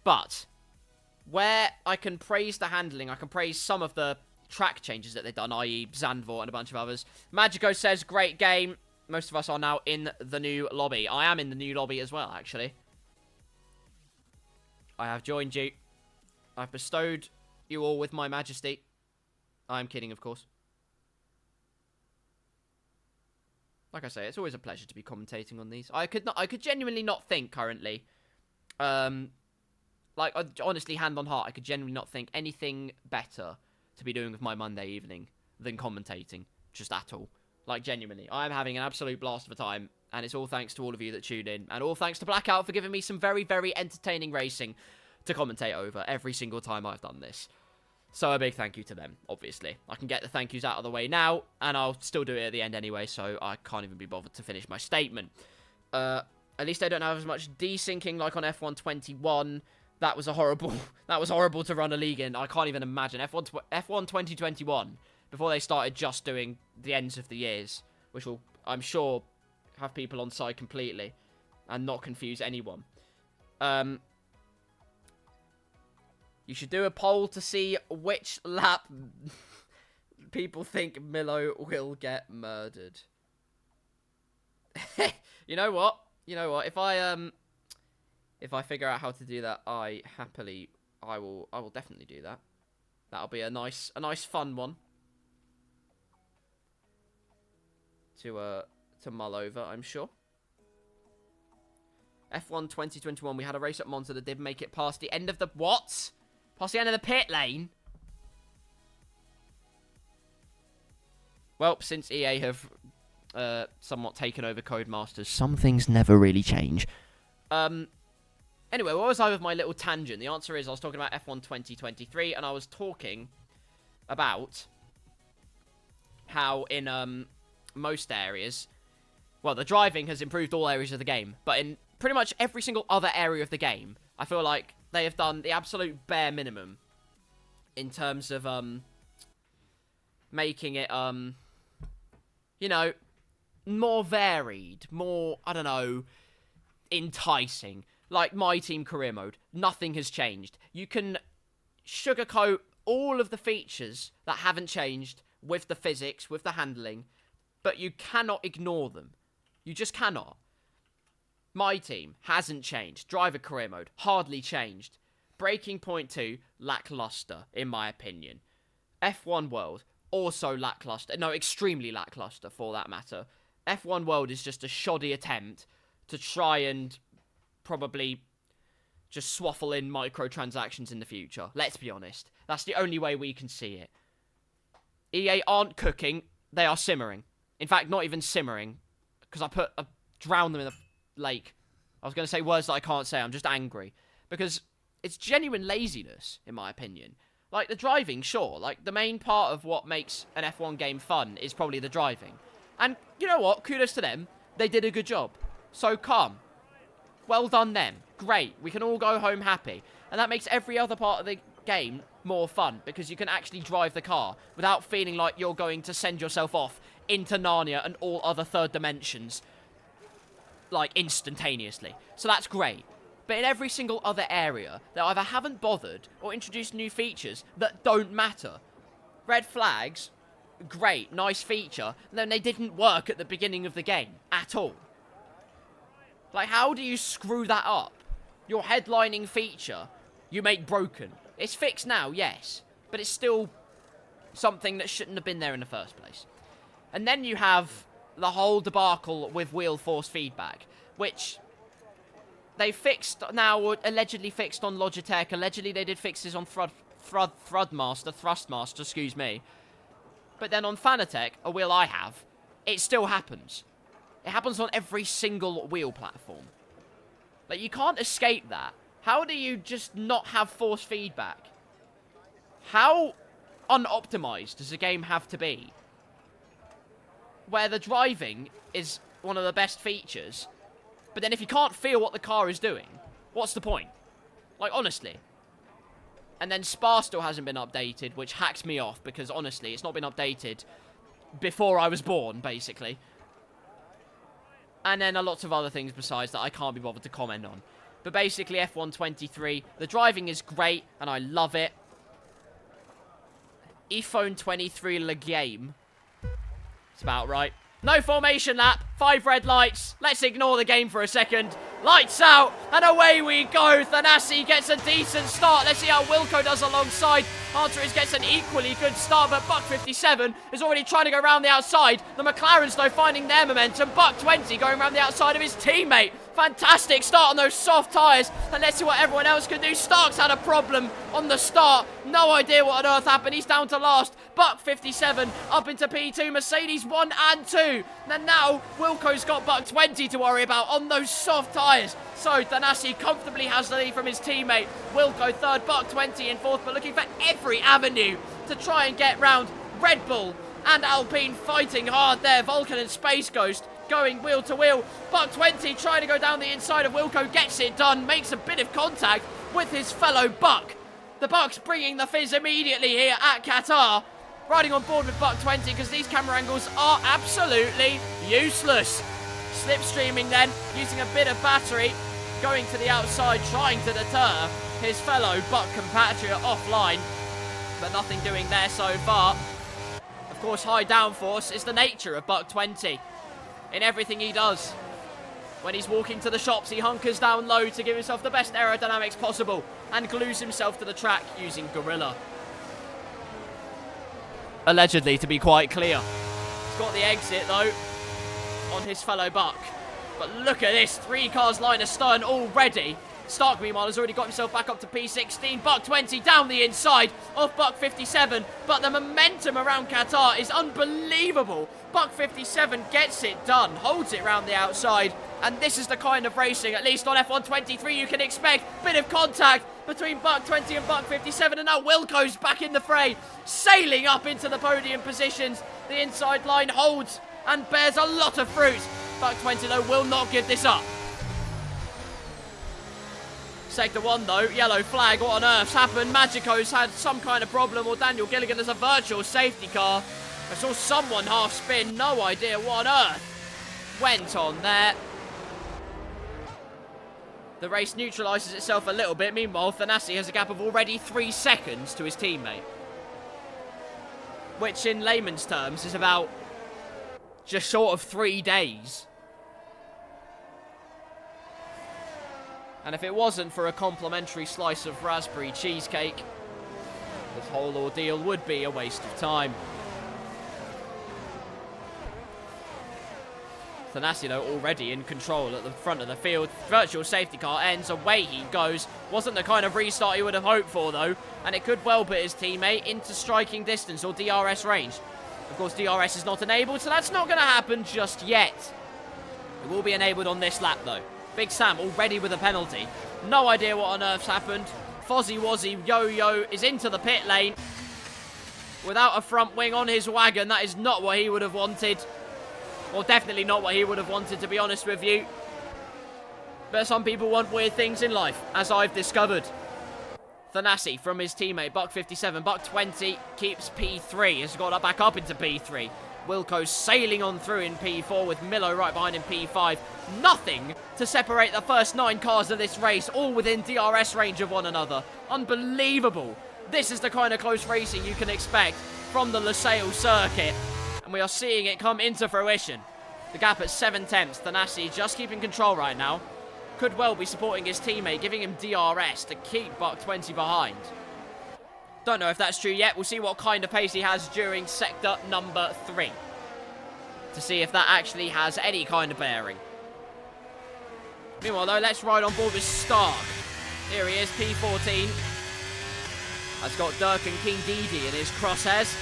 But where I can praise the handling, I can praise some of the track changes that they've done, i.e. Zandvoort and a bunch of others. Magico says, great game. Most of us are now in the new lobby. I am in the new lobby as well, actually. I have joined you. I've bestowed you all with my majesty. I'm kidding, of course. Like I say, it's always a pleasure to be commentating on these. I could genuinely not think currently. Like, honestly, hand on heart, I could genuinely not think anything better to be doing with my Monday evening than commentating, just at all. Like, genuinely, I am having an absolute blast of a time, and it's all thanks to all of you that tuned in, and all thanks to Blackout for giving me some very, very entertaining racing to commentate over every single time I've done this. So a big thank you to them, obviously. I can get the thank yous out of the way now, and I'll still do it at the end anyway, so I can't even be bothered to finish my statement. At least I don't have as much desyncing like on F1 21. That was horrible to run a league in. I can't even imagine. F1 2021, before they started just doing the ends of the years, which will, I'm sure, have people on side completely and not confuse anyone. You should do a poll to see which lap people think Milo will get murdered. You know what? If I figure out how to do that, I will definitely do that. That'll be a nice fun one. to mull over, I'm sure. F1 2021, we had a race at Monza that did make it past the end of the... What? Past the end of the pit lane? Well, since EA have somewhat taken over Codemasters, some things never really change. Anyway, where was I with my little tangent? The answer is I was talking about F1 2023, and I was talking about how in most areas, well, the driving has improved all areas of the game, but in pretty much every single other area of the game, I feel like they have done the absolute bare minimum in terms of making it, you know, more varied, more, I don't know, enticing. Like My Team Career Mode, nothing has changed. You can sugarcoat all of the features that haven't changed with the physics, with the handling, but you cannot ignore them. You just cannot. My Team hasn't changed. Driver Career Mode, hardly changed. Breaking Point 2, lackluster, in my opinion. F1 World, also lackluster. No, extremely lackluster, for that matter. F1 World is just a shoddy attempt to try and probably just swaffle in microtransactions in the future. Let's be honest. That's the only way we can see it. EA aren't cooking, they are simmering. In fact, not even simmering, because I drowned them in the lake. I was going to say words that I can't say, I'm just angry. Because it's genuine laziness, in my opinion. Like, the driving, sure. Like, the main part of what makes an F1 game fun is probably the driving. And, you know what? Kudos to them. They did a good job. So calm. Well done them. Great. We can all go home happy. And that makes every other part of the game more fun, because you can actually drive the car without feeling like you're going to send yourself off into Narnia and all other third dimensions, like, instantaneously. So that's great. But in every single other area, they either haven't bothered or introduced new features that don't matter. Red flags, great, nice feature, and then they didn't work at the beginning of the game at all. Like, how do you screw that up? Your headlining feature, you make broken. It's fixed now, yes, but it's still something that shouldn't have been there in the first place. And then you have the whole debacle with wheel force feedback, which they fixed now, or allegedly fixed on Logitech. Allegedly they did fixes on Thrustmaster, excuse me. But then on Fanatec, a wheel I have, it still happens. It happens on every single wheel platform. Like, you can't escape that. How do you just not have force feedback? How unoptimized does a game have to be? Where the driving is one of the best features, but then if you can't feel what the car is doing, what's the point? Like, honestly. And then Spa still hasn't been updated, which hacks me off, because honestly, it's not been updated before I was born, basically. And then lots of other things besides that I can't be bothered to comment on. But basically, F1 23, the driving is great, and I love it. iPhone 23 Le Game. It's about right. No formation lap, 5 red lights. Let's ignore the game for a second. Lights out, and away we go. Thanasi gets a decent start. Let's see how Wilco does alongside. Answer is gets an equally good start, but Buck 57 is already trying to go around the outside. The McLarens, though, finding their momentum. Buck 20 going around the outside of his teammate. Fantastic start on those soft tyres. And let's see what everyone else can do. Starks had a problem on the start. No idea what on earth happened. He's down to last. Buck 57 up into P2. Mercedes 1 and 2. And now Wilco's got Buck 20 to worry about on those soft tyres. So Thanasi comfortably has the lead from his teammate. Wilco third, Buck 20 in fourth, but looking for every avenue to try and get round Red Bull and Alpine fighting hard there. Vulcan and Space Ghost going wheel to wheel. Buck 20 trying to go down the inside of Wilco, gets it done, makes a bit of contact with his fellow Buck. The Bucks bringing the fizz immediately here at Qatar. Riding on board with Buck 20 because these camera angles are absolutely useless. Slipstreaming then, using a bit of battery, going to the outside, trying to deter his fellow Buck compatriot offline, but nothing doing there so far. Of course, high downforce is the nature of Buck 20 in everything he does. When he's walking to the shops, he hunkers down low to give himself the best aerodynamics possible and glues himself to the track using Gorilla. Allegedly, to be quite clear. He's got the exit though. on his fellow Buck. But look at this, 3 cars line astern already. Stark, meanwhile, has already got himself back up to P16. Buck 20 down the inside of Buck 57. But the momentum around Qatar is unbelievable. Buck 57 gets it done, holds it round the outside. And this is the kind of racing, at least on F123, you can expect. Bit of contact between Buck 20 and Buck 57. And now Wilco's back in the fray, sailing up into the podium positions. The inside line holds and bears a lot of fruit. Buck 20, though, will not give this up. Sector 1, though, yellow flag. What on earth's happened? Magico's had some kind of problem, or Daniel Gilligan has a virtual safety car. I saw someone half spin. No idea what on earth went on there. The race neutralises itself a little bit. Meanwhile, Thanasi has a gap of already 3 seconds to his teammate. Which, in layman's terms, is about just short of 3 days. And if it wasn't for a complimentary slice of raspberry cheesecake, this whole ordeal would be a waste of time. Thanasi, though, already in control at the front of the field. Virtual safety car ends, away he goes. Wasn't the kind of restart he would have hoped for, though. And it could well put his teammate into striking distance or DRS range. Of course, DRS is not enabled, so that's not going to happen just yet. It will be enabled on this lap, though. Big Sam already with a penalty. No idea what on earth's happened. Fozzie Wozzie Yo-Yo is into the pit lane. Without a front wing on his wagon, that is not what he would have wanted. Well, definitely not what he would have wanted, to be honest with you. But some people want weird things in life, as I've discovered. Thanasi from his teammate, Buck 57. Buck 20 keeps P3. Has got back up into P3. Wilco sailing on through in P4 with Milo right behind in P5. Nothing to separate the first 9 cars of this race, all within DRS range of one another. Unbelievable. This is the kind of close racing you can expect from the Lusail circuit. And we are seeing it come into fruition. The gap at 7/10. Thanasi just keeping control right now. Could well be supporting his teammate, giving him DRS to keep Buck 20 behind. Don't know if that's true yet. We'll see what kind of pace he has during sector number 3. To see if that actually has any kind of bearing. Meanwhile, though, let's ride on board with Stark. Here he is, P14. Has got Dirk and King Didi in his crosshairs.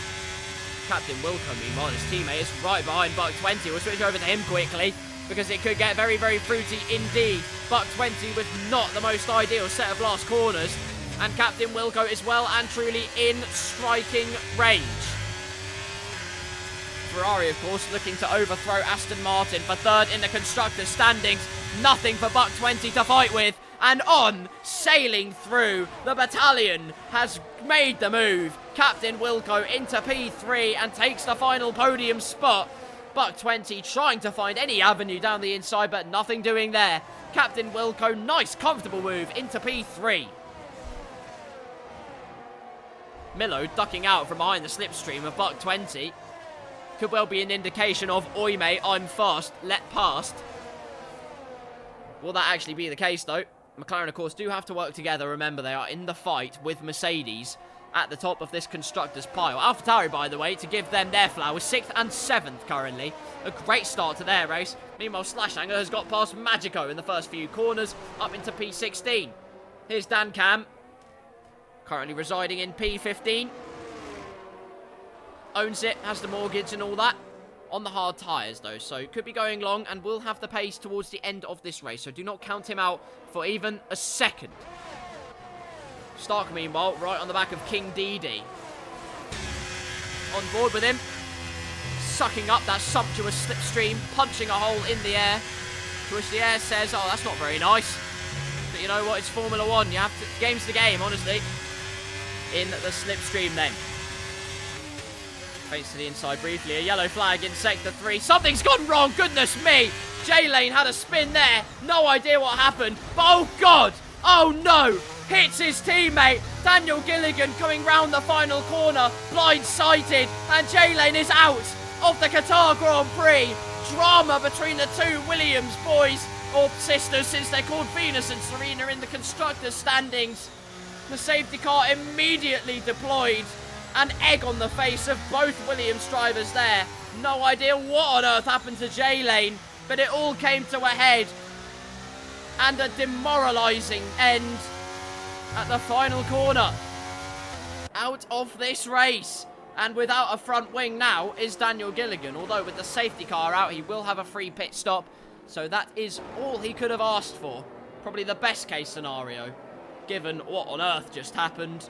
Captain Wilco, meanwhile, his teammate is right behind Buck 20. We'll switch over to him quickly, because it could get very, very fruity indeed. Buck 20 with not the most ideal set of last corners. And Captain Wilco is well and truly in striking range. Ferrari, of course, looking to overthrow Aston Martin for 3rd in the constructors' standings. Nothing for Buck 20 to fight with. And on, sailing through, the battalion has made the move. Captain Wilco into P3 and takes the final podium spot. Buck 20 trying to find any avenue down the inside, but nothing doing there. Captain Wilco, nice, comfortable move into P3. Milo ducking out from behind the slipstream of Buck 20. Could well be an indication of, oi mate, I'm fast, let past. Will that actually be the case, though? McLaren, of course, do have to work together. Remember, they are in the fight with Mercedes at the top of this constructors' pile. AlphaTauri, by the way, to give them their flowers, 6th and 7th currently. A great start to their race. Meanwhile, Slashhanger has got past Magico in the first few corners, up into P16. Here's Dan Cam, currently residing in P15. Owns it, has the mortgage and all that. On the hard tyres, though, so could be going long and will have the pace towards the end of this race, so do not count him out for even a second. Stark, meanwhile, right on the back of King Didi. On board with him. Sucking up that sumptuous slipstream, punching a hole in the air. To which the air says, oh, that's not very nice. But you know what, it's Formula 1. You have to, game's the game, honestly. In the slipstream then. Fades to the inside briefly. A yellow flag in sector 3. Something's gone wrong, goodness me. J-Lane had a spin there. No idea what happened. But oh God, oh no. Hits his teammate. Daniel Gilligan coming round the final corner. Blindsided. And J-Lane is out of the Qatar Grand Prix. Drama between the two Williams boys. Or sisters, since they're called Venus and Serena in the constructors' standings. The safety car immediately deployed. An egg on the face of both Williams drivers there. No idea what on earth happened to J-Lane, but it all came to a head. And a demoralising end at the final corner. Out of this race. And without a front wing now is Daniel Gilligan. Although with the safety car out, he will have a free pit stop. So that is all he could have asked for. Probably the best case scenario, given what on earth just happened.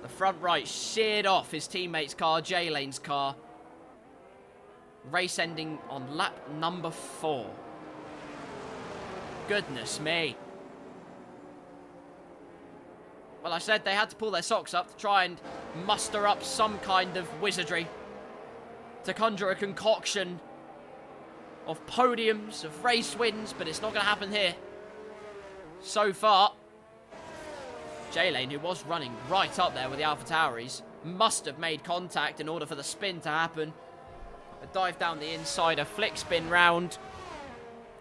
The front right sheared off his teammate's car, J-Lane's car. Race ending on lap number 4. Goodness me. Well, I said they had to pull their socks up to try and muster up some kind of wizardry. To conjure a concoction of podiums, of race wins, but it's not going to happen here. So far, J-Lane, who was running right up there with the AlphaTauris, must have made contact in order for the spin to happen. A dive down the inside, a flick spin round.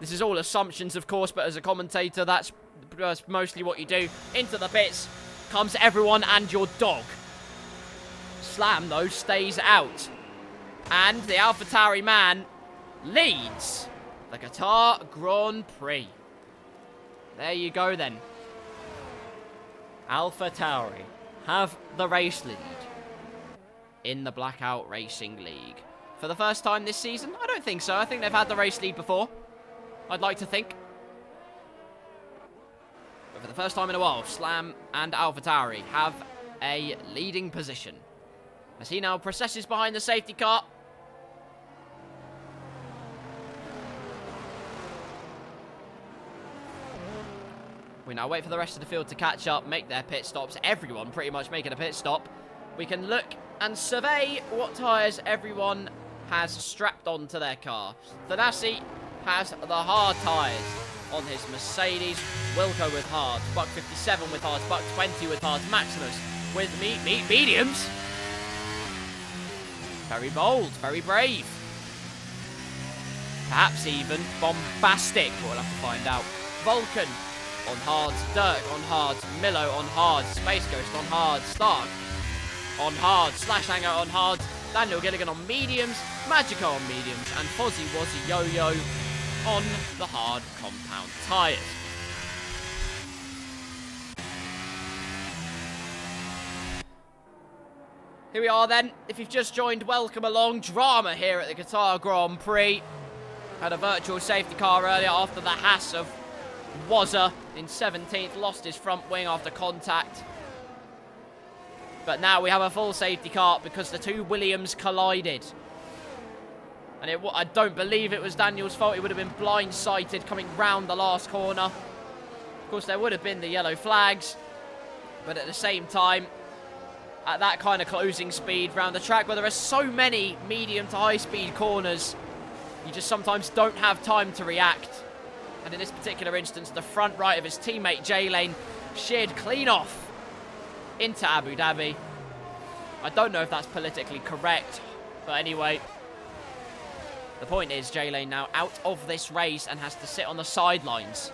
This is all assumptions, of course, but as a commentator, that's mostly what you do. Into the pits comes everyone and your dog. Slam, though, stays out. And the AlphaTauri man leads the Qatar Grand Prix. There you go, then. AlphaTauri have the race lead in the Blackout Racing League. For the first time this season? I don't think so. I think they've had the race lead before. I'd like to think. But for the first time in a while, Slam and AlphaTauri have a leading position. As he now processes behind the safety car. We now wait for the rest of the field to catch up, make their pit stops. Everyone pretty much making a pit stop. We can look and survey what tyres everyone has strapped onto their car. Thanasi has the hard tyres on his Mercedes. Wilco with hards. Buck 57 with hards. Buck 20 with hards. Maximus with mediums. Very bold. Very brave. Perhaps even bombastic. We'll have to find out. Vulcan on hards. Dirk on hards. Milo on hards. Space Ghost on hards. Stark on hards. Slash Hanger on hards. Daniel Gilligan on mediums. Magico on mediums. And Fozzie Wozzie Yo-Yo on the hard compound tyres. Here we are then. If you've just joined, welcome along. Drama here at the Qatar Grand Prix. Had a virtual safety car earlier after the Haas of Wazza in 17th. Lost his front wing after contact. But now we have a full safety car because the two Williams collided. And I don't believe it was Daniel's fault. He would have been blindsided coming round the last corner. Of course, there would have been the yellow flags. But at the same time, at that kind of closing speed round the track where there are so many medium to high speed corners, you just sometimes don't have time to react. And in this particular instance, the front right of his teammate J-Lane sheared clean off into Abu Dhabi. I don't know if that's politically correct, but anyway, the point is J-Lane now out of this race and has to sit on the sidelines.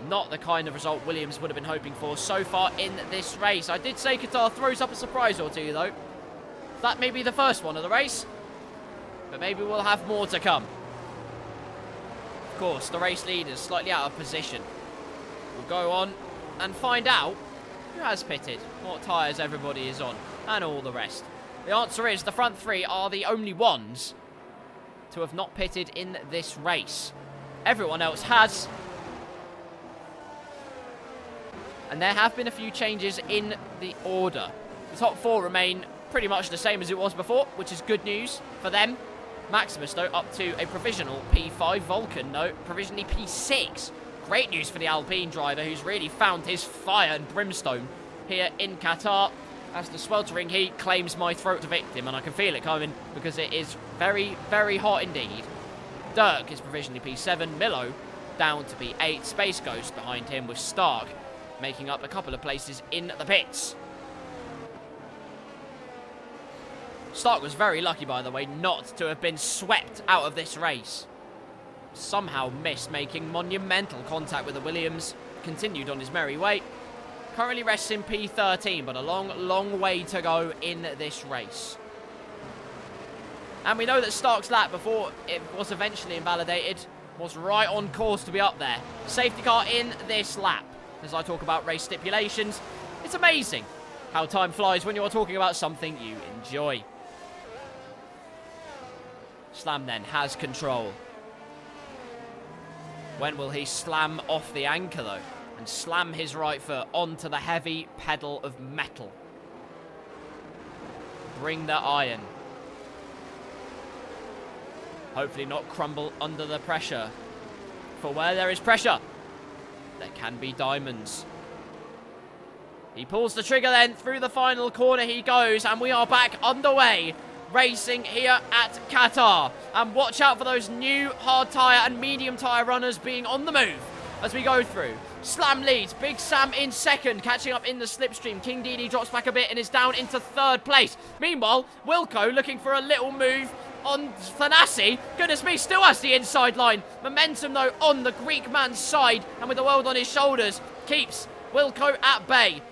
Not the kind of result Williams would have been hoping for so far in this race. I did say Qatar throws up a surprise or two, though. That may be the first one of the race, but maybe we'll have more to come. Of course, the race leader is slightly out of position. We'll go on and find out who has pitted, what tyres everybody is on, and all the rest. The answer is the front three are the only ones to have not pitted in this race. Everyone else has. And there have been a few changes in the order. The top four remain pretty much the same as it was before, which is good news for them. Maximus, though, up to a provisional P5. Vulcan, though, provisionally P6. Great news for the Alpine driver, who's really found his fire and brimstone here in Qatar, as the sweltering heat claims my throat to victim, and I can feel it coming because it is very, very hot indeed. Dirk is provisionally P7. Milo down to P8. Space Ghost behind him with Stark, making up a couple of places in the pits. Stark was very lucky, by the way, not to have been swept out of this race. Somehow missed making monumental contact with the Williams. Continued on his merry way. Currently rests in P13, but a long, long way to go in this race. And we know that Stark's lap, before it was eventually invalidated, was right on course to be up there. Safety car in this lap. As I talk about race stipulations, it's amazing how time flies when you are talking about something you enjoy. Slam then has control. When will he slam off the anchor, though? And slam his right foot onto the heavy pedal of metal. Bring the iron. Hopefully not crumble under the pressure. For where there is pressure, there can be diamonds. He pulls the trigger then, through the final corner he goes, and we are back underway. Racing here at Qatar. And watch out for those new hard tyre and medium tyre runners being on the move as we go through. Slam leads, Big Sam in second, catching up in the slipstream. King Didi drops back a bit and is down into third place. Meanwhile, Wilco looking for a little move on Thanasi. Goodness me, still has the inside line. Momentum, though, on the Greek man's side, and with the world on his shoulders, keeps Wilco at bay.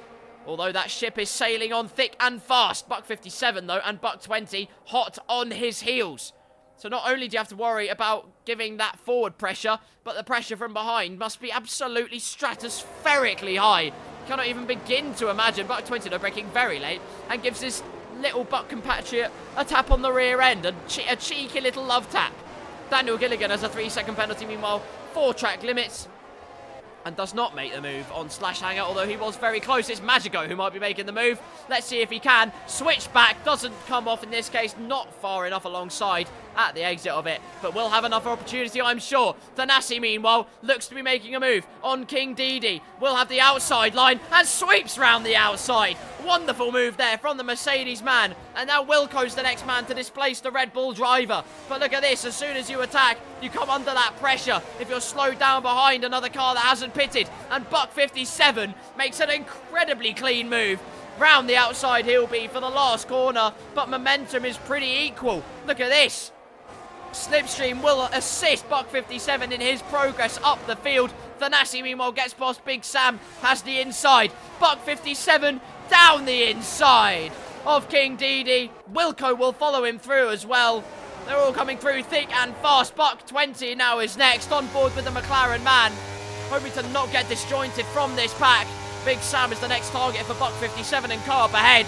Although that ship is sailing on thick and fast. Buck 57, though, and Buck 20 hot on his heels. So not only do you have to worry about giving that forward pressure, but the pressure from behind must be absolutely stratospherically high. Cannot even begin to imagine. Buck 20, though, braking very late, and gives his little Buck compatriot a tap on the rear end, a cheeky little love tap. Daniel Gilligan has a 3-second penalty, meanwhile 4 track limits, and does not make the move on Slash Hanger, although he was very close. It's Magico who might be making the move. Let's see if he can. Switch back, doesn't come off in this case, not far enough alongside at the exit of it, but will have another opportunity, I'm sure. Thanasi, meanwhile, looks to be making a move on King Didi. Will have the outside line and sweeps round the outside. Wonderful move there from the Mercedes man, and now Wilco's the next man to displace the Red Bull driver. But look at this, as soon as you attack, you come under that pressure if you're slowed down behind another car that hasn't pitted, and Buck 57 makes an incredibly clean move. Round the outside he'll be for the last corner, but momentum is pretty equal. Look at this. Slipstream will assist Buck 57 in his progress up the field. Thanasi, meanwhile, gets past Big Sam, has the inside. Buck 57 down the inside of King Didi. Wilco will follow him through as well. They're all coming through thick and fast. Buck 20 now is next, on board with the McLaren man, hoping to not get disjointed from this pack. Big Sam is the next target for Buck 57 and Carp ahead,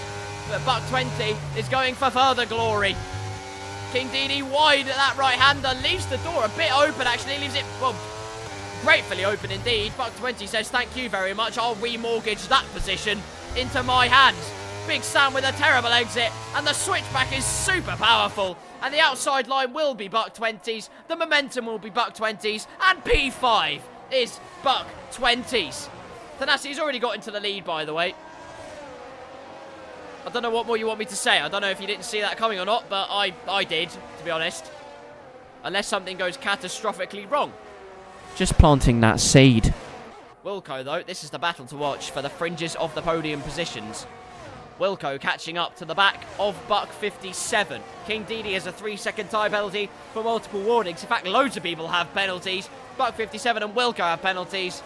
but Buck 20 is going for further glory. King Didi wide at that right-hander, leaves the door a bit open, actually, leaves it, well, gratefully open indeed. Buck 20 says, thank you very much, I'll remortgage that position into my hands. Big Sam with a terrible exit, and the switchback is super powerful, and the outside line will be Buck 20's, the momentum will be Buck 20's, and P5 is Buck 20's. Thanasi's already got into the lead, by the way. I don't know what more you want me to say. I don't know if you didn't see that coming or not, but I did, to be honest. Unless something goes catastrophically wrong. Just planting that seed. Wilco, though, this is the battle to watch for the fringes of the podium positions. Wilco catching up to the back of Buck 57. King Didi has a 3-second tyre penalty for multiple warnings. In fact, loads of people have penalties. Buck 57 and Wilco have penalties.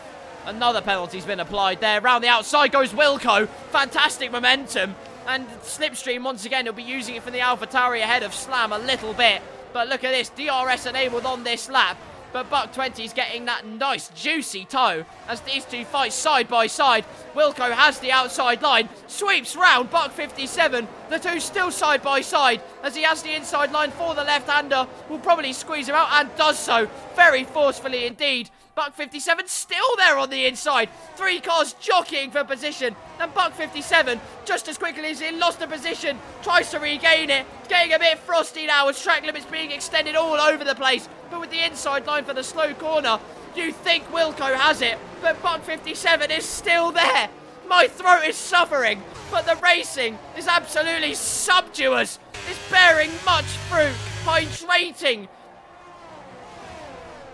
Another penalty's been applied there. Round the outside goes Wilco. Fantastic momentum. And Slipstream, once again, he'll be using it from the AlphaTauri ahead of Slam a little bit. But look at this, DRS enabled on this lap. But Buck 20's getting that nice, juicy toe as these two fight side by side. Wilco has the outside line, sweeps round Buck 57. The two still side by side as he has the inside line for the left-hander. Will probably squeeze him out and does so very forcefully indeed. Buck 57 still there on the inside. 3 cars jockeying for position. And Buck 57, just as quickly as he lost the position, tries to regain it. Getting a bit frosty now as track limits being extended all over the place. But with the inside line for the slow corner, you think Wilco has it. But Buck 57 is still there. My throat is suffering. But the racing is absolutely sumptuous. It's bearing much fruit. Hydrating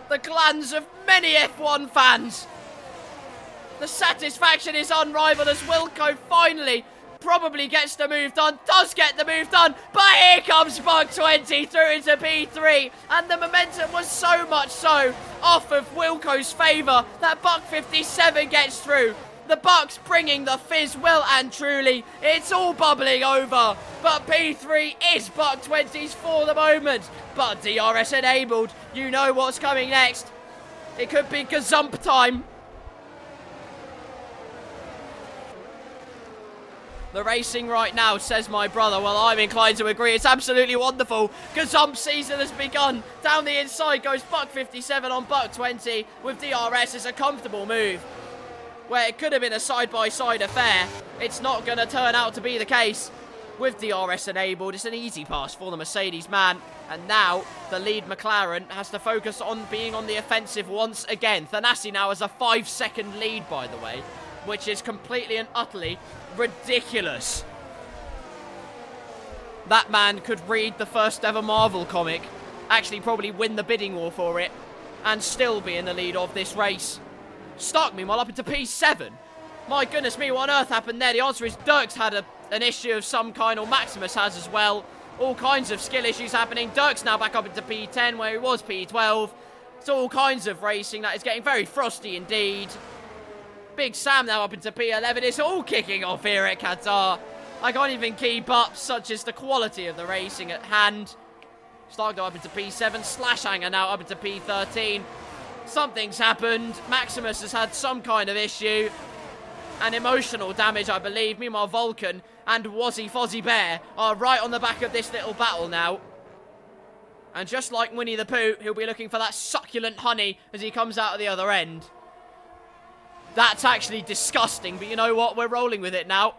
the glands of many F1 fans. The satisfaction is unrivaled as Wilco finally probably gets the move done, does get the move done, but here comes Buck 20 through into P3, and the momentum was so much so off of Wilco's favour that Buck 57 gets through. The Bucks bringing the fizz well and truly. It's all bubbling over. But P3 is Buck 20s for the moment. But DRS enabled. You know what's coming next. It could be gazump time. The racing right now, says my brother. Well, I'm inclined to agree. It's absolutely wonderful. Gazump season has begun. Down the inside goes Buck 57 on Buck 20 with DRS. It's a comfortable move. Where it could have been a side-by-side affair, it's not going to turn out to be the case. With DRS enabled, it's an easy pass for the Mercedes man. And now, the lead McLaren has to focus on being on the offensive once again. Thanasi now has a 5-second lead, by the way, which is completely and utterly ridiculous. That man could read the first ever Marvel comic, actually probably win the bidding war for it, and still be in the lead of this race. Stark, meanwhile, up into P7. My goodness me, what on earth happened there? The answer is Dirk's had an issue of some kind, or Maximus has as well. All kinds of skill issues happening. Dirk's now back up into P10, where he was P12. It's all kinds of racing that is getting very frosty indeed. Big Sam now up into P11. It's all kicking off here at Qatar. I can't even keep up, such is the quality of the racing at hand. Stark up into P7. Slashhanger now up into P13. Something's happened. Maximus has had some kind of issue. And emotional damage, I believe. Meanwhile, Vulcan and Wazzy Fozzie Bear are right on the back of this little battle now. And just like Winnie the Pooh, he'll be looking for that succulent honey as he comes out of the other end. That's actually disgusting, but you know what? We're rolling with it now.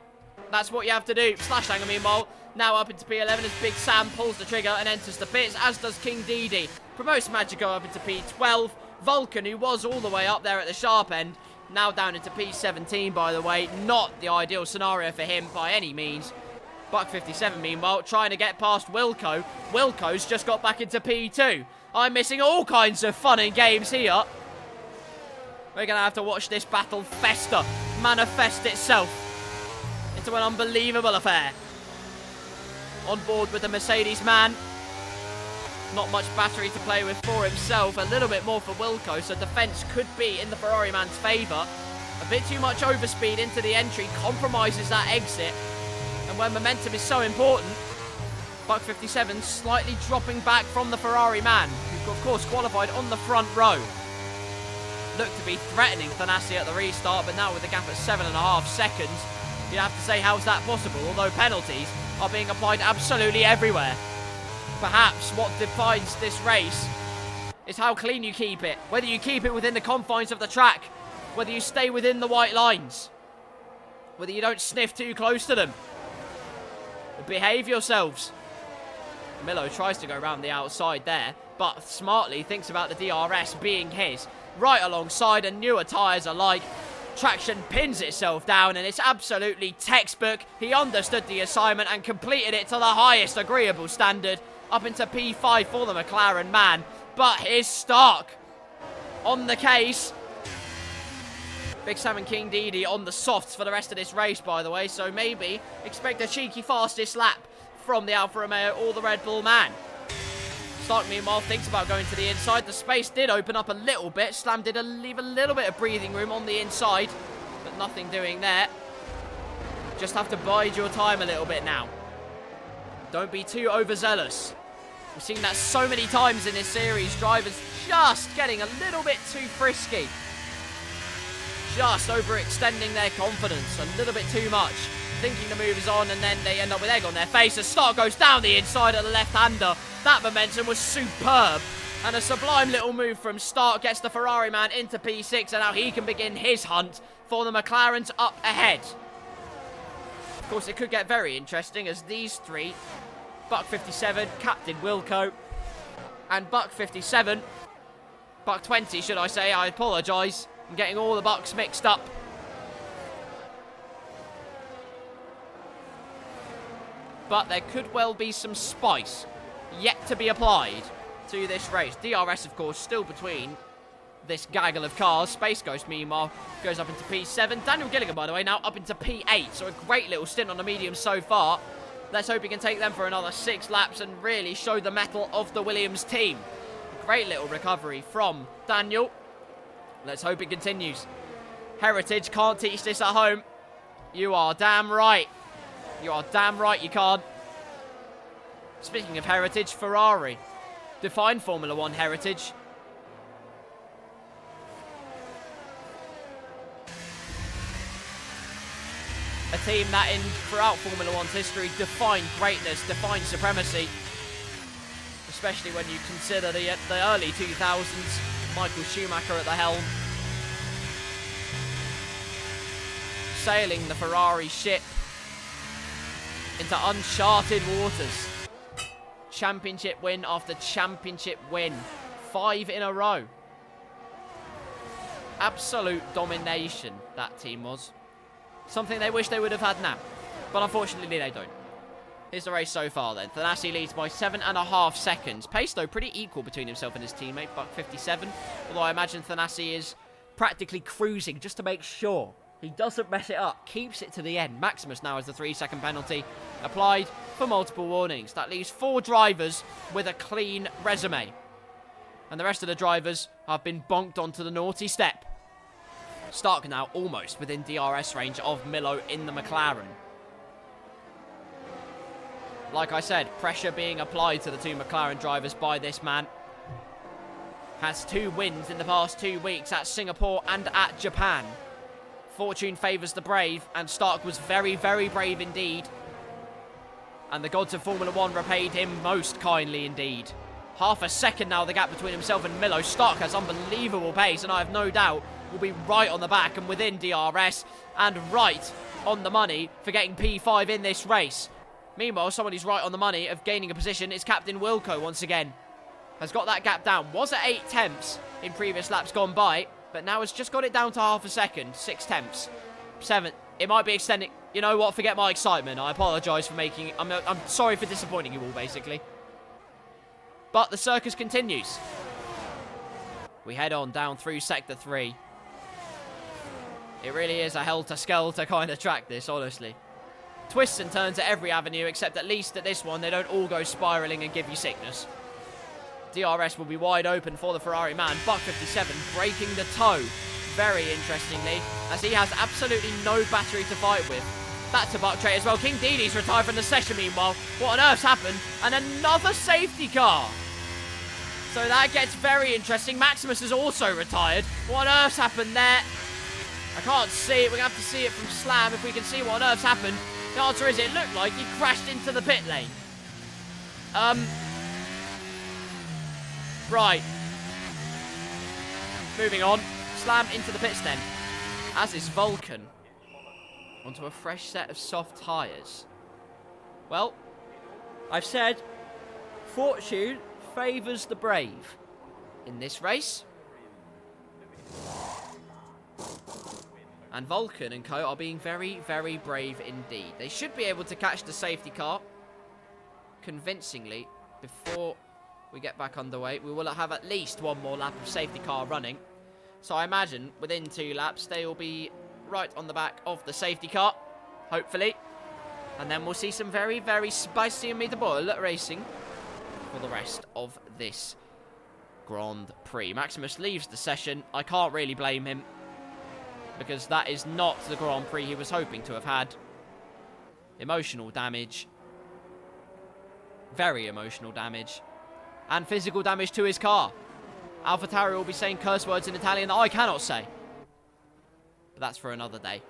That's what you have to do. Slashhanger, meanwhile, now up into P11 as Big Sam pulls the trigger and enters the pits, as does King Didi. Promotes Magico up into P12. Vulcan, who was all the way up there at the sharp end, now down into P17, by the way. Not the ideal scenario for him by any means. Buck 57, meanwhile, trying to get past Wilco. Wilco's just got back into P2. I'm missing all kinds of fun and games here. We're going to have to watch this battle fester, manifest itself into an unbelievable affair. On board with the Mercedes man. Not much battery to play with for himself. A little bit more for Wilco, so defence could be in the Ferrari man's favour. A bit too much overspeed into the entry compromises that exit. And when momentum is so important, Buck 57 slightly dropping back from the Ferrari man, who of course qualified on the front row. Looked to be threatening Thanasi at the restart, but now with a gap at 7.5 seconds, you have to say, how's that possible? Although penalties are being applied absolutely everywhere. Perhaps what defines this race is how clean you keep it. Whether you keep it within the confines of the track, whether you stay within the white lines, whether you don't sniff too close to them. Behave yourselves. Milo tries to go around the outside there, but smartly thinks about the DRS being his. Right alongside, and newer tyres alike. Traction pins itself down, and it's absolutely textbook. He understood the assignment and completed it to the highest agreeable standard. Up into P5 for the McLaren man. But here's Stark on the case. Big Sam and King Didi on the softs for the rest of this race, by the way. So maybe expect a cheeky fastest lap from the Alfa Romeo or the Red Bull man. Stark, meanwhile, thinks about going to the inside. The space did open up a little bit. Slam did leave a little bit of breathing room on the inside, but nothing doing there. Just have to bide your time a little bit now. Don't be too overzealous. We've seen that so many times in this series. Drivers just getting a little bit too frisky. Just overextending their confidence a little bit too much. Thinking the move is on, and then they end up with egg on their face as Stark goes down the inside of the left-hander. That momentum was superb. And a sublime little move from Stark gets the Ferrari man into P6, and now he can begin his hunt for the McLarens up ahead. Of course, it could get very interesting as these three, Buck 57, Captain Wilco, and Buck 57, Buck 20, should I say, I apologise. I'm getting all the Bucks mixed up. But there could well be some spice yet to be applied to this race. DRS, of course, still between this gaggle of cars. Space Ghost, meanwhile, goes up into P7. Daniel Gilligan, by the way, now up into P8. So a great little stint on the medium so far. Let's hope he can take them for another 6 laps and really show the mettle of the Williams team. A great little recovery from Daniel. Let's hope it continues. Heritage can't teach this at home. You are damn right. You are damn right you can't. Speaking of heritage, Ferrari. Define Formula 1 heritage. A team that throughout Formula 1's history defined greatness, defined supremacy. Especially when you consider the early 2000s, Michael Schumacher at the helm. Sailing the Ferrari ship into uncharted waters. Championship win after championship win. 5 in a row. Absolute domination, that team was. Something they wish they would have had now. But unfortunately they don't. Here's the race so far then. Thanasi leads by 7.5 seconds. Pace though pretty equal between himself and his teammate, Buck 57. Although I imagine Thanasi is practically cruising just to make sure he doesn't mess it up. Keeps it to the end. Maximus now has the 3-second penalty applied for multiple warnings. That leaves 4 drivers with a clean resume. And the rest of the drivers have been bonked onto the naughty step. Stark now almost within DRS range of Milo in the McLaren. Like I said, pressure being applied to the 2 McLaren drivers by this man. Has 2 wins in the past 2 weeks at Singapore and at Japan. Fortune favours the brave, and Stark was very, very brave indeed. And the gods of Formula 1 repaid him most kindly indeed. Half a second now the gap between himself and Milo. Stark has unbelievable pace, and I have no doubt will be right on the back and within DRS, and right on the money for getting P5 in this race. Meanwhile, someone who's right on the money of gaining a position is Captain Wilco once again. Has got that gap down. Was at 8 tenths in previous laps gone by, but now has just got it down to half a second. 6 tenths. 7. It might be extending. You know what? Forget my excitement. I apologise for making... I'm sorry for disappointing you all, basically. But the circus continues. We head on down through Sector 3. It really is a helter-skelter kind of track, this, honestly. Twists and turns at every avenue, except at least at this one, they don't all go spiralling and give you sickness. DRS will be wide open for the Ferrari man. Buck 57 breaking the toe, very interestingly, as he has absolutely no battery to fight with. That's a Buck trait as well. King Didi's retired from the session meanwhile. What on earth's happened? And another safety car. So that gets very interesting. Maximus has also retired. What on earth's happened there? I can't see it. We're going to have to see it from Slam if we can see what on earth's happened. The answer is it looked like he crashed into the pit lane. Right. Moving on. Slam into the pits then. As is Vulcan. Onto a fresh set of soft tyres. Well, I've said fortune favours the brave in this race. And Vulcan and co are being very, very brave indeed. They should be able to catch the safety car convincingly before we get back underway. We will have at least one more lap of safety car running. So I imagine within 2 laps they will be right on the back of the safety car, hopefully. And then we'll see some very, very spicy and meatball racing for the rest of this Grand Prix. Maximus leaves the session. I can't really blame him, because that is not the Grand Prix he was hoping to have had. Emotional damage. Very emotional damage. And physical damage to his car. AlphaTauri will be saying curse words in Italian that I cannot say. But that's for another day.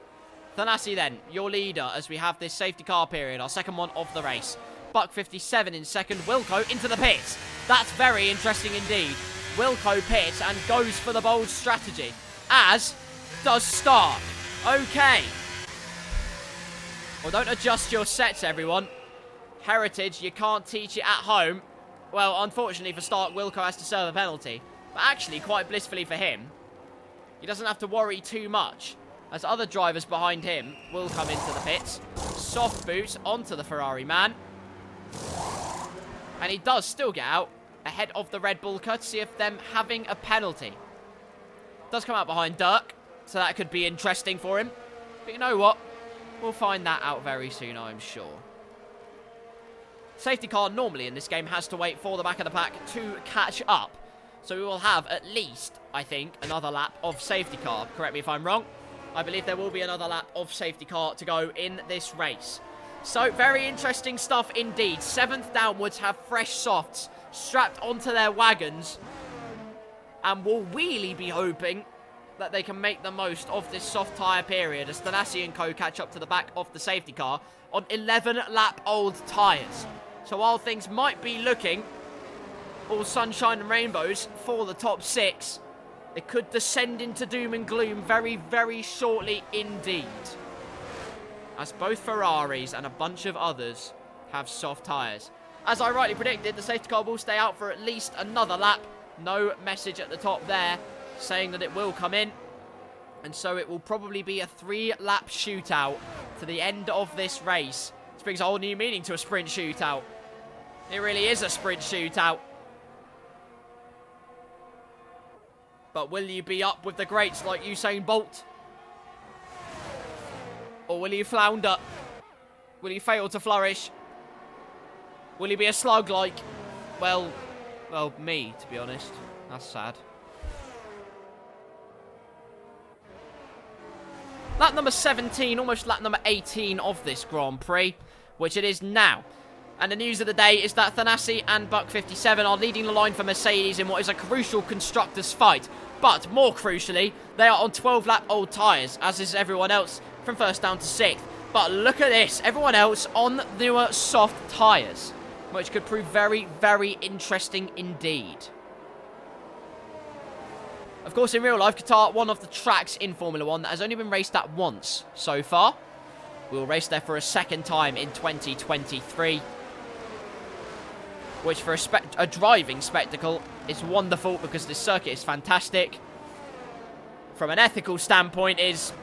Thanasi then, your leader as we have this safety car period. Our second one of the race. Buck 57 in second. Wilco into the pits. That's very interesting indeed. Wilco pits and goes for the bold strategy. As does Stark. Okay. Well, don't adjust your sets, everyone. Heritage, you can't teach it at home. Well, unfortunately for Stark, Wilco has to serve a penalty. But actually, quite blissfully for him, he doesn't have to worry too much, as other drivers behind him will come into the pits. Soft boots onto the Ferrari man. And he does still get out ahead of the Red Bull, courtesy of them having a penalty. Does come out behind Dirk, so that could be interesting for him. But you know what? We'll find that out very soon, I'm sure. Safety car normally in this game has to wait for the back of the pack to catch up. So we will have at least, I think, another lap of safety car. Correct me if I'm wrong. I believe there will be another lap of safety car to go in this race. So, very interesting stuff indeed. 7th downwards have fresh softs strapped onto their wagons. And will really be hoping that they can make the most of this soft tyre period as Thanasi and co catch up to the back of the safety car on 11-lap-old tyres. So while things might be looking all sunshine and rainbows for the top 6, it could descend into doom and gloom very, very shortly indeed. As both Ferraris and a bunch of others have soft tyres. As I rightly predicted, the safety car will stay out for at least another lap. No message at the top there saying that it will come in. And so it will probably be a 3-lap shootout to the end of this race. This brings a whole new meaning to a sprint shootout. It really is a sprint shootout. But will you be up with the greats like Usain Bolt? Or will you flounder? Will you fail to flourish? Will you be a slug like, well, me, to be honest. That's sad. Lap number 17, almost lap number 18 of this Grand Prix, which it is now. And the news of the day is that Thanasi and Buck 57 are leading the line for Mercedes in what is a crucial constructors fight. But more crucially, they are on 12-lap-old tyres, as is everyone else from 1st down to 6th. But look at this, everyone else on newer soft tyres, which could prove very, very interesting indeed. Of course, in real life, Qatar, one of the tracks in Formula 1 that has only been raced at once so far. We'll race there for a second time in 2023. Which for a driving spectacle is wonderful because this circuit is fantastic. From an ethical standpoint is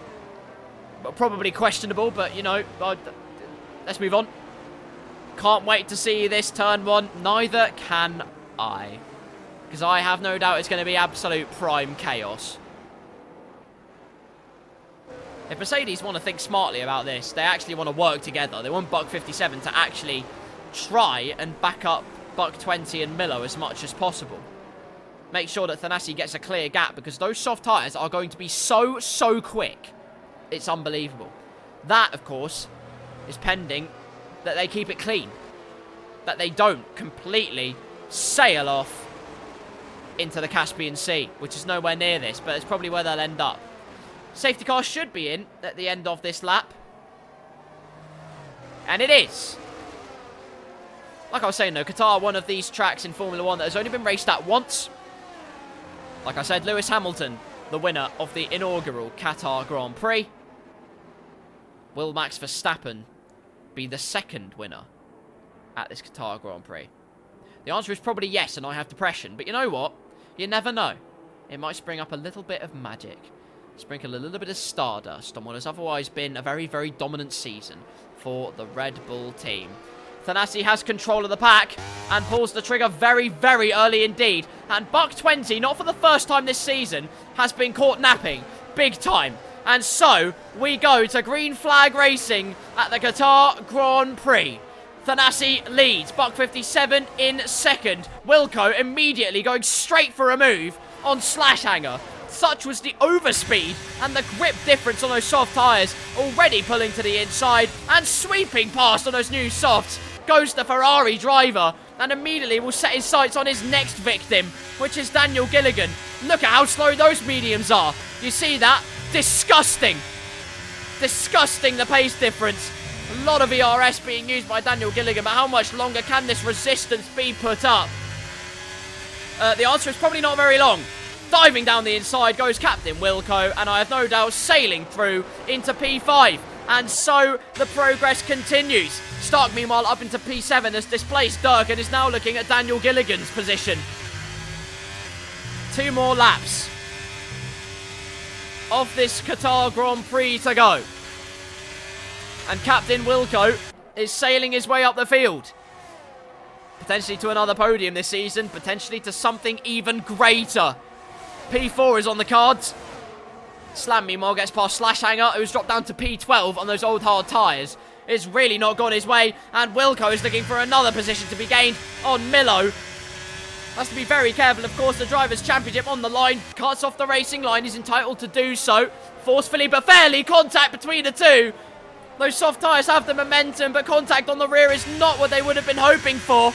probably questionable, but you know, let's move on. Can't wait to see this turn 1. Neither can I. Because I have no doubt it's going to be absolute prime chaos. If Mercedes want to think smartly about this, they actually want to work together. They want Buck 57 to actually try and back up Buck 20 and Milo as much as possible. Make sure that Thanasi gets a clear gap because those soft tyres are going to be so quick. It's unbelievable. That, of course, is pending that they keep it clean. That they don't completely sail off into the Caspian Sea, which is nowhere near this, but it's probably where they'll end up. Safety car should be in at the end of this lap. And it is. Like I was saying though, Qatar, one of these tracks in Formula 1 that has only been raced at once. Like I said, Lewis Hamilton, the winner of the inaugural Qatar Grand Prix. Will Max Verstappen be the second winner at this Qatar Grand Prix? The answer is probably yes, and I have depression. But you know what? You never know. It might spring up a little bit of magic. Sprinkle a little bit of stardust on what has otherwise been a very, very dominant season for the Red Bull team. Thanasi has control of the pack and pulls the trigger very, very early indeed. And Buck 20, not for the first time this season, has been caught napping. Big time. And so, we go to green flag racing at the Qatar Grand Prix. Thanasi leads. Buck 57 in second. Wilco immediately going straight for a move on Slash Hanger. Such was the overspeed and the grip difference on those soft tyres. Already pulling to the inside and sweeping past on those new softs. Goes the Ferrari driver and immediately will set his sights on his next victim, which is Daniel Gilligan. Look at how slow those mediums are. You see that? Disgusting. Disgusting, the pace difference. A lot of ERS being used by Daniel Gilligan, but how much longer can this resistance be put up? The answer is probably not very long. Diving down the inside goes Captain Wilco, and I have no doubt sailing through into P5. And so the progress continues. Stark, meanwhile, up into P7 has displaced Dirk and is now looking at Daniel Gilligan's position. 2 more laps of this Qatar Grand Prix to go. And Captain Wilco is sailing his way up the field. Potentially to another podium this season. Potentially to something even greater. P4 is on the cards. Slam, meanwhile, gets past Slash Hanger, who's dropped down to P12 on those old hard tyres. It's really not gone his way. And Wilco is looking for another position to be gained on Milo. Has to be very careful, of course. The Drivers' Championship on the line. Cuts off the racing line. He's entitled to do so. Forcefully but fairly, contact between the two. Those soft tyres have the momentum, but contact on the rear is not what they would have been hoping for.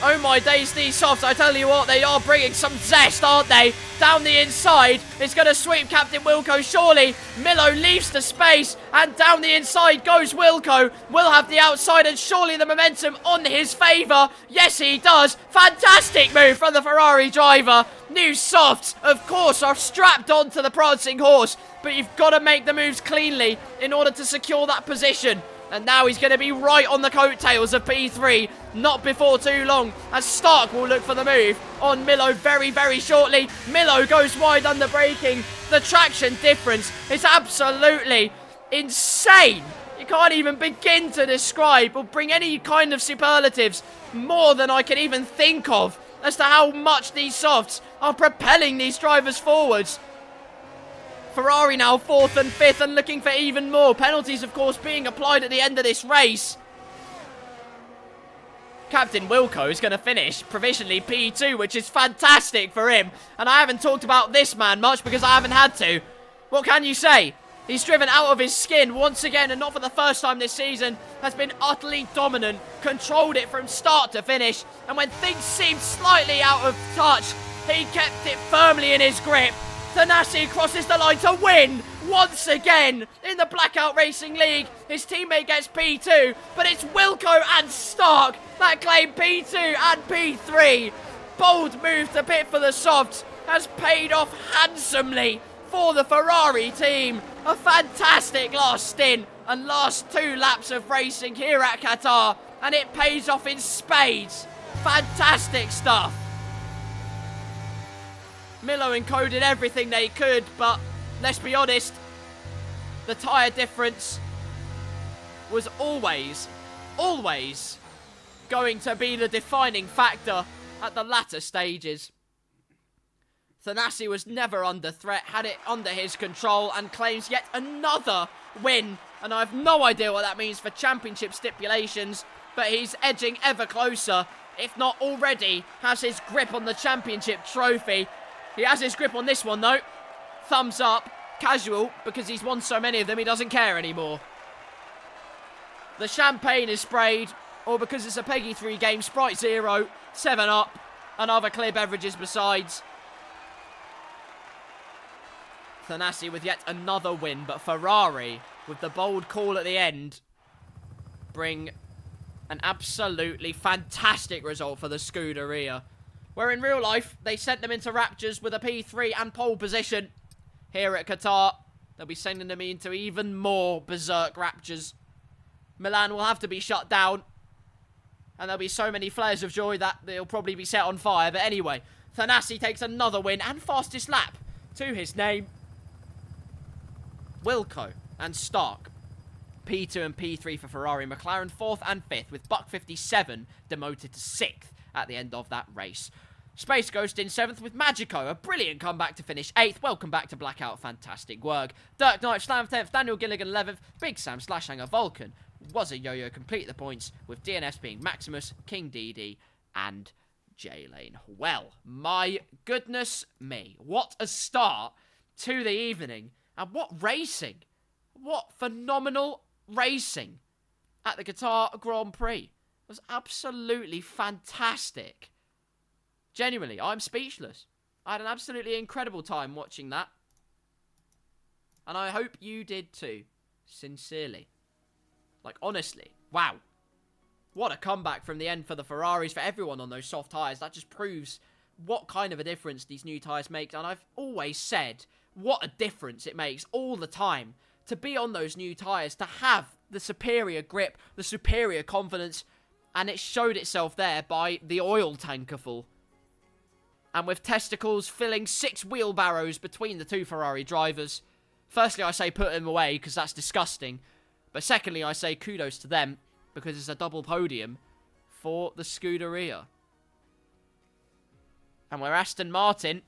Oh my days, these softs, I tell you what, they are bringing some zest, aren't they? Down the inside, it's going to sweep Captain Wilco, surely. Milo leaves the space, and down the inside goes Wilco. Will have the outside, and surely the momentum on his favour. Yes, he does. Fantastic move from the Ferrari driver. New softs, of course, are strapped onto the prancing horse, but you've got to make the moves cleanly in order to secure that position. And now he's going to be right on the coattails of P3, not before too long, as Stark will look for the move on Milo very, very shortly. Milo goes wide under braking. The traction difference is absolutely insane. You can't even begin to describe or bring any kind of superlatives more than I can even think of as to how much these softs are propelling these drivers forwards. Ferrari now 4th and 5th and looking for even more. Penalties, of course, being applied at the end of this race. Captain Wilco is going to finish provisionally P2, which is fantastic for him. And I haven't talked about this man much because I haven't had to. What can you say? He's driven out of his skin once again, and not for the first time this season. Has been utterly dominant, controlled it from start to finish. And when things seemed slightly out of touch, he kept it firmly in his grip. Thanasi crosses the line to win once again in the Blackout Racing League. His teammate gets P2, but it's Wilco and Stark that claim P2 and P3. Bold move to pit for the softs has paid off handsomely for the Ferrari team. A fantastic last stint and last 2 laps of racing here at Qatar, and it pays off in spades. Fantastic stuff. Milo encoded everything they could, but let's be honest, the tyre difference was always going to be the defining factor at the latter stages. Thanasi was never under threat, had it under his control, and claims yet another win. And I have no idea what that means for championship stipulations, but he's edging ever closer, if not already has his grip on the championship trophy. He has his grip on this one, though. Thumbs up. Casual, because he's won so many of them, he doesn't care anymore. The champagne is sprayed, or because it's a Peggy 3 game, Sprite 0, 7 Up, and other clear beverages besides. Thanasi with yet another win, but Ferrari, with the bold call at the end, bring an absolutely fantastic result for the Scuderia. Where in real life, they sent them into raptures with a P3 and pole position. Here at Qatar, they'll be sending them into even more berserk raptures. Milan will have to be shut down. And there'll be so many flares of joy that they'll probably be set on fire. But anyway, Thanasi takes another win and fastest lap to his name. Wilco and Stark, P2 and P3 for Ferrari. McLaren 4th and 5th, with Buck 57 demoted to 6th at the end of that race. Space Ghost in 7th with Magico. A brilliant comeback to finish 8th. Welcome back to Blackout. Fantastic work. Dirk Knight Slam 10th. Daniel Gilligan 11th. Big Sam Slashhanger Vulcan was a yo-yo. Complete the points with DNS being Maximus, King DD, and J-Lane. Well, my goodness me. What a start to the evening. And what racing. What phenomenal racing at the Qatar Grand Prix. It was absolutely fantastic. Genuinely, I'm speechless. I had an absolutely incredible time watching that. And I hope you did too. Sincerely. Like, honestly. Wow. What a comeback from the end for the Ferraris, for everyone on those soft tyres. That just proves what kind of a difference these new tyres make. And I've always said what a difference it makes all the time to be on those new tyres, to have the superior grip, the superior confidence. And it showed itself there by the oil tanker full. And with testicles filling 6 wheelbarrows between the 2 Ferrari drivers. Firstly, I say put them away because that's disgusting. But secondly, I say kudos to them because it's a double podium for the Scuderia. And where Aston Martin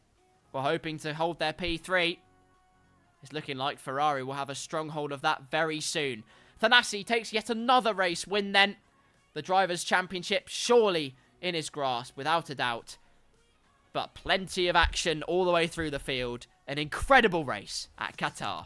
were hoping to hold their P3, it's looking like Ferrari will have a stronghold of that very soon. Thanasi takes yet another race win then. The Drivers' Championship surely in his grasp, without a doubt. but plenty of action all the way through the field. An incredible race at Qatar.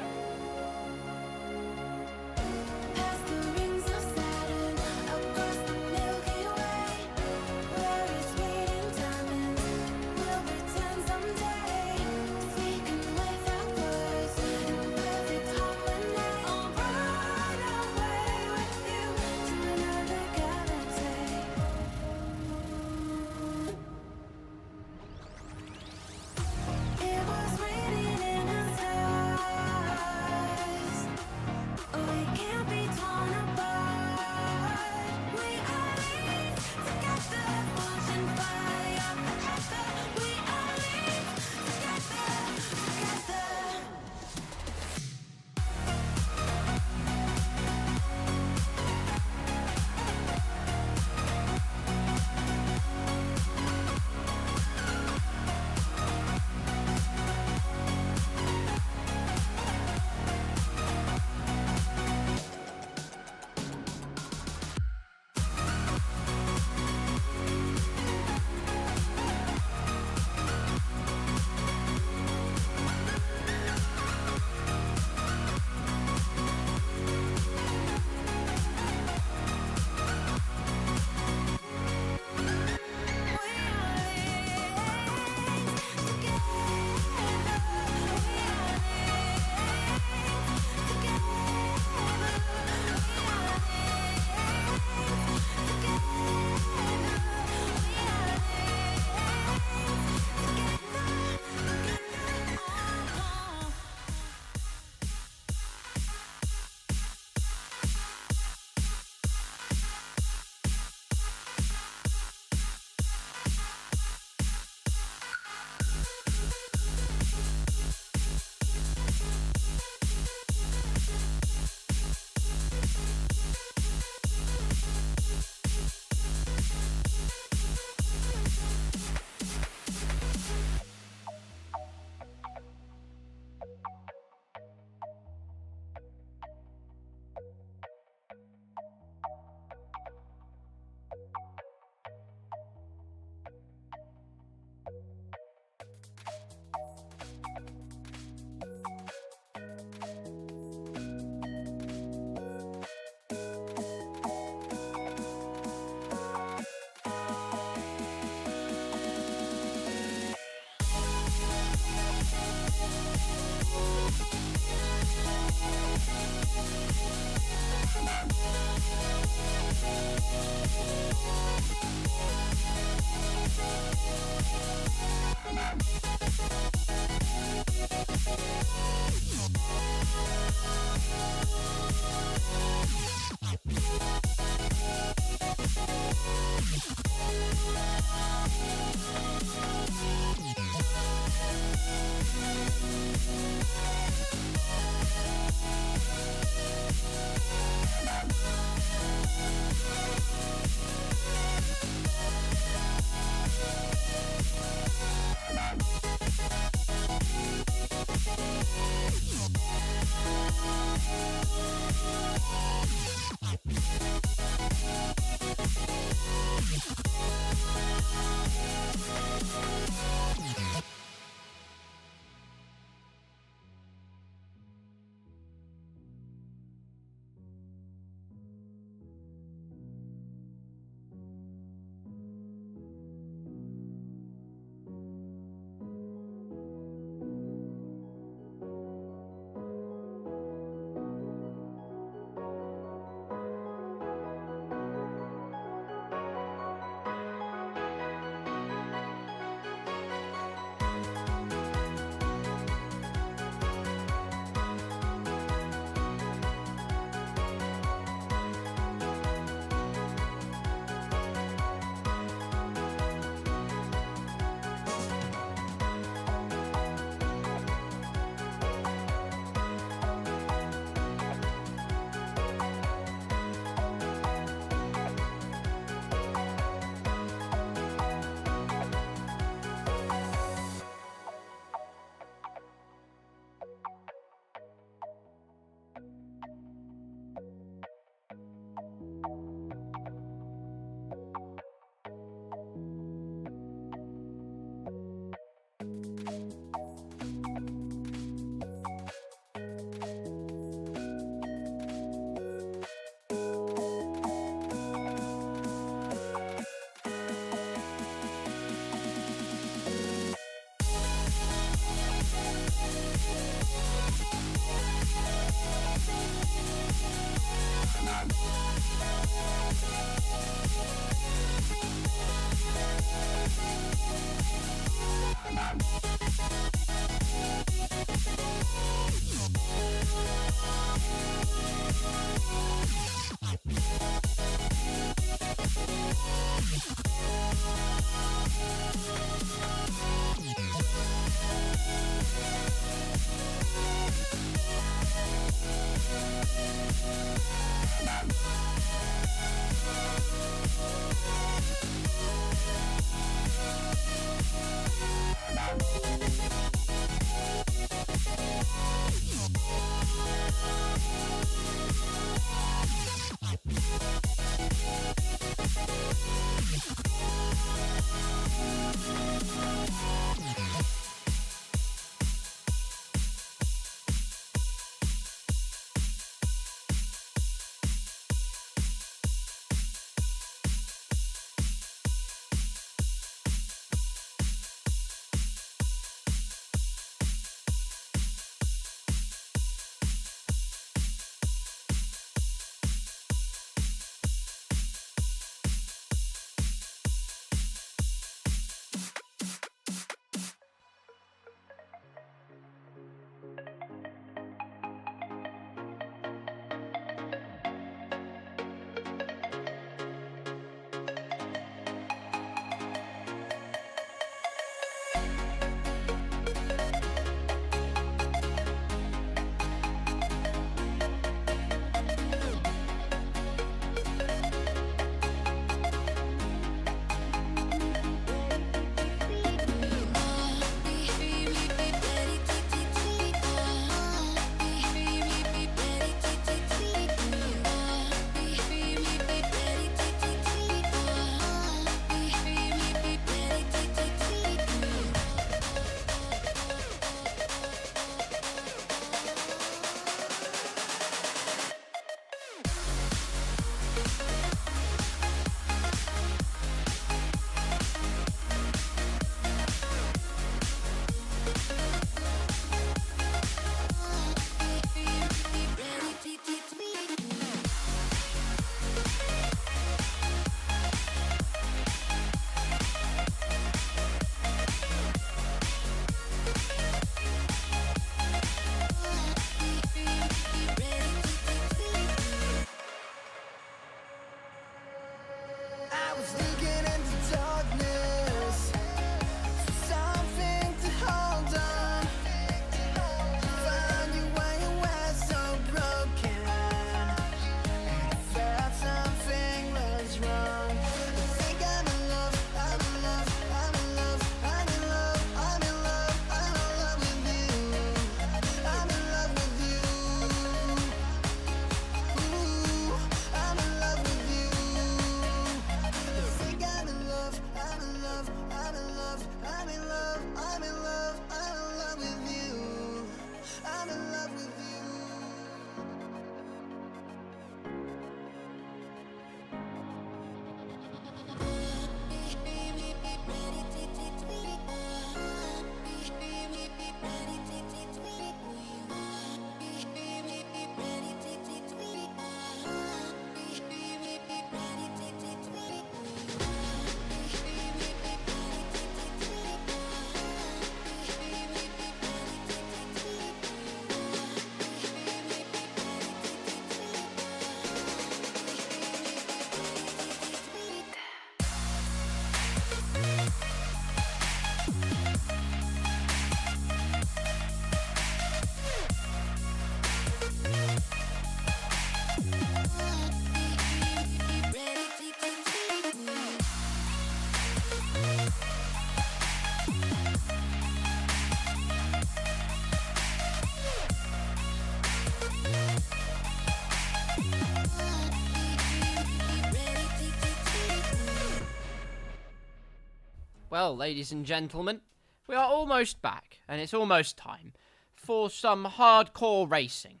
Well, ladies and gentlemen, we are almost back, and it's almost time for some hardcore racing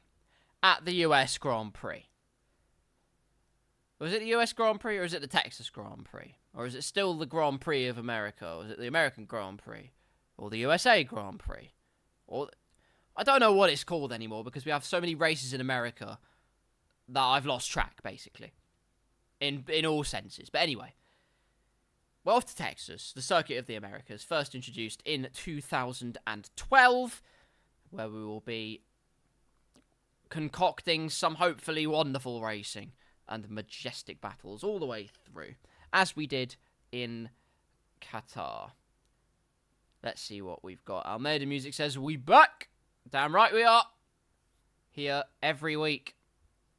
at the US Grand Prix. Was it the US Grand Prix, or is it the Texas Grand Prix? Or is it still the Grand Prix of America? Or is it the American Grand Prix? Or the USA Grand Prix? Or I don't know what it's called anymore, because we have so many races in America that I've lost track, basically. In all senses. But anyway. We're off to Texas, the Circuit of the Americas, first introduced in 2012, where we will be concocting some hopefully wonderful racing and majestic battles all the way through, as we did in Qatar. Let's see what we've got. Almeida Music says, we back! Damn right we are! Here every week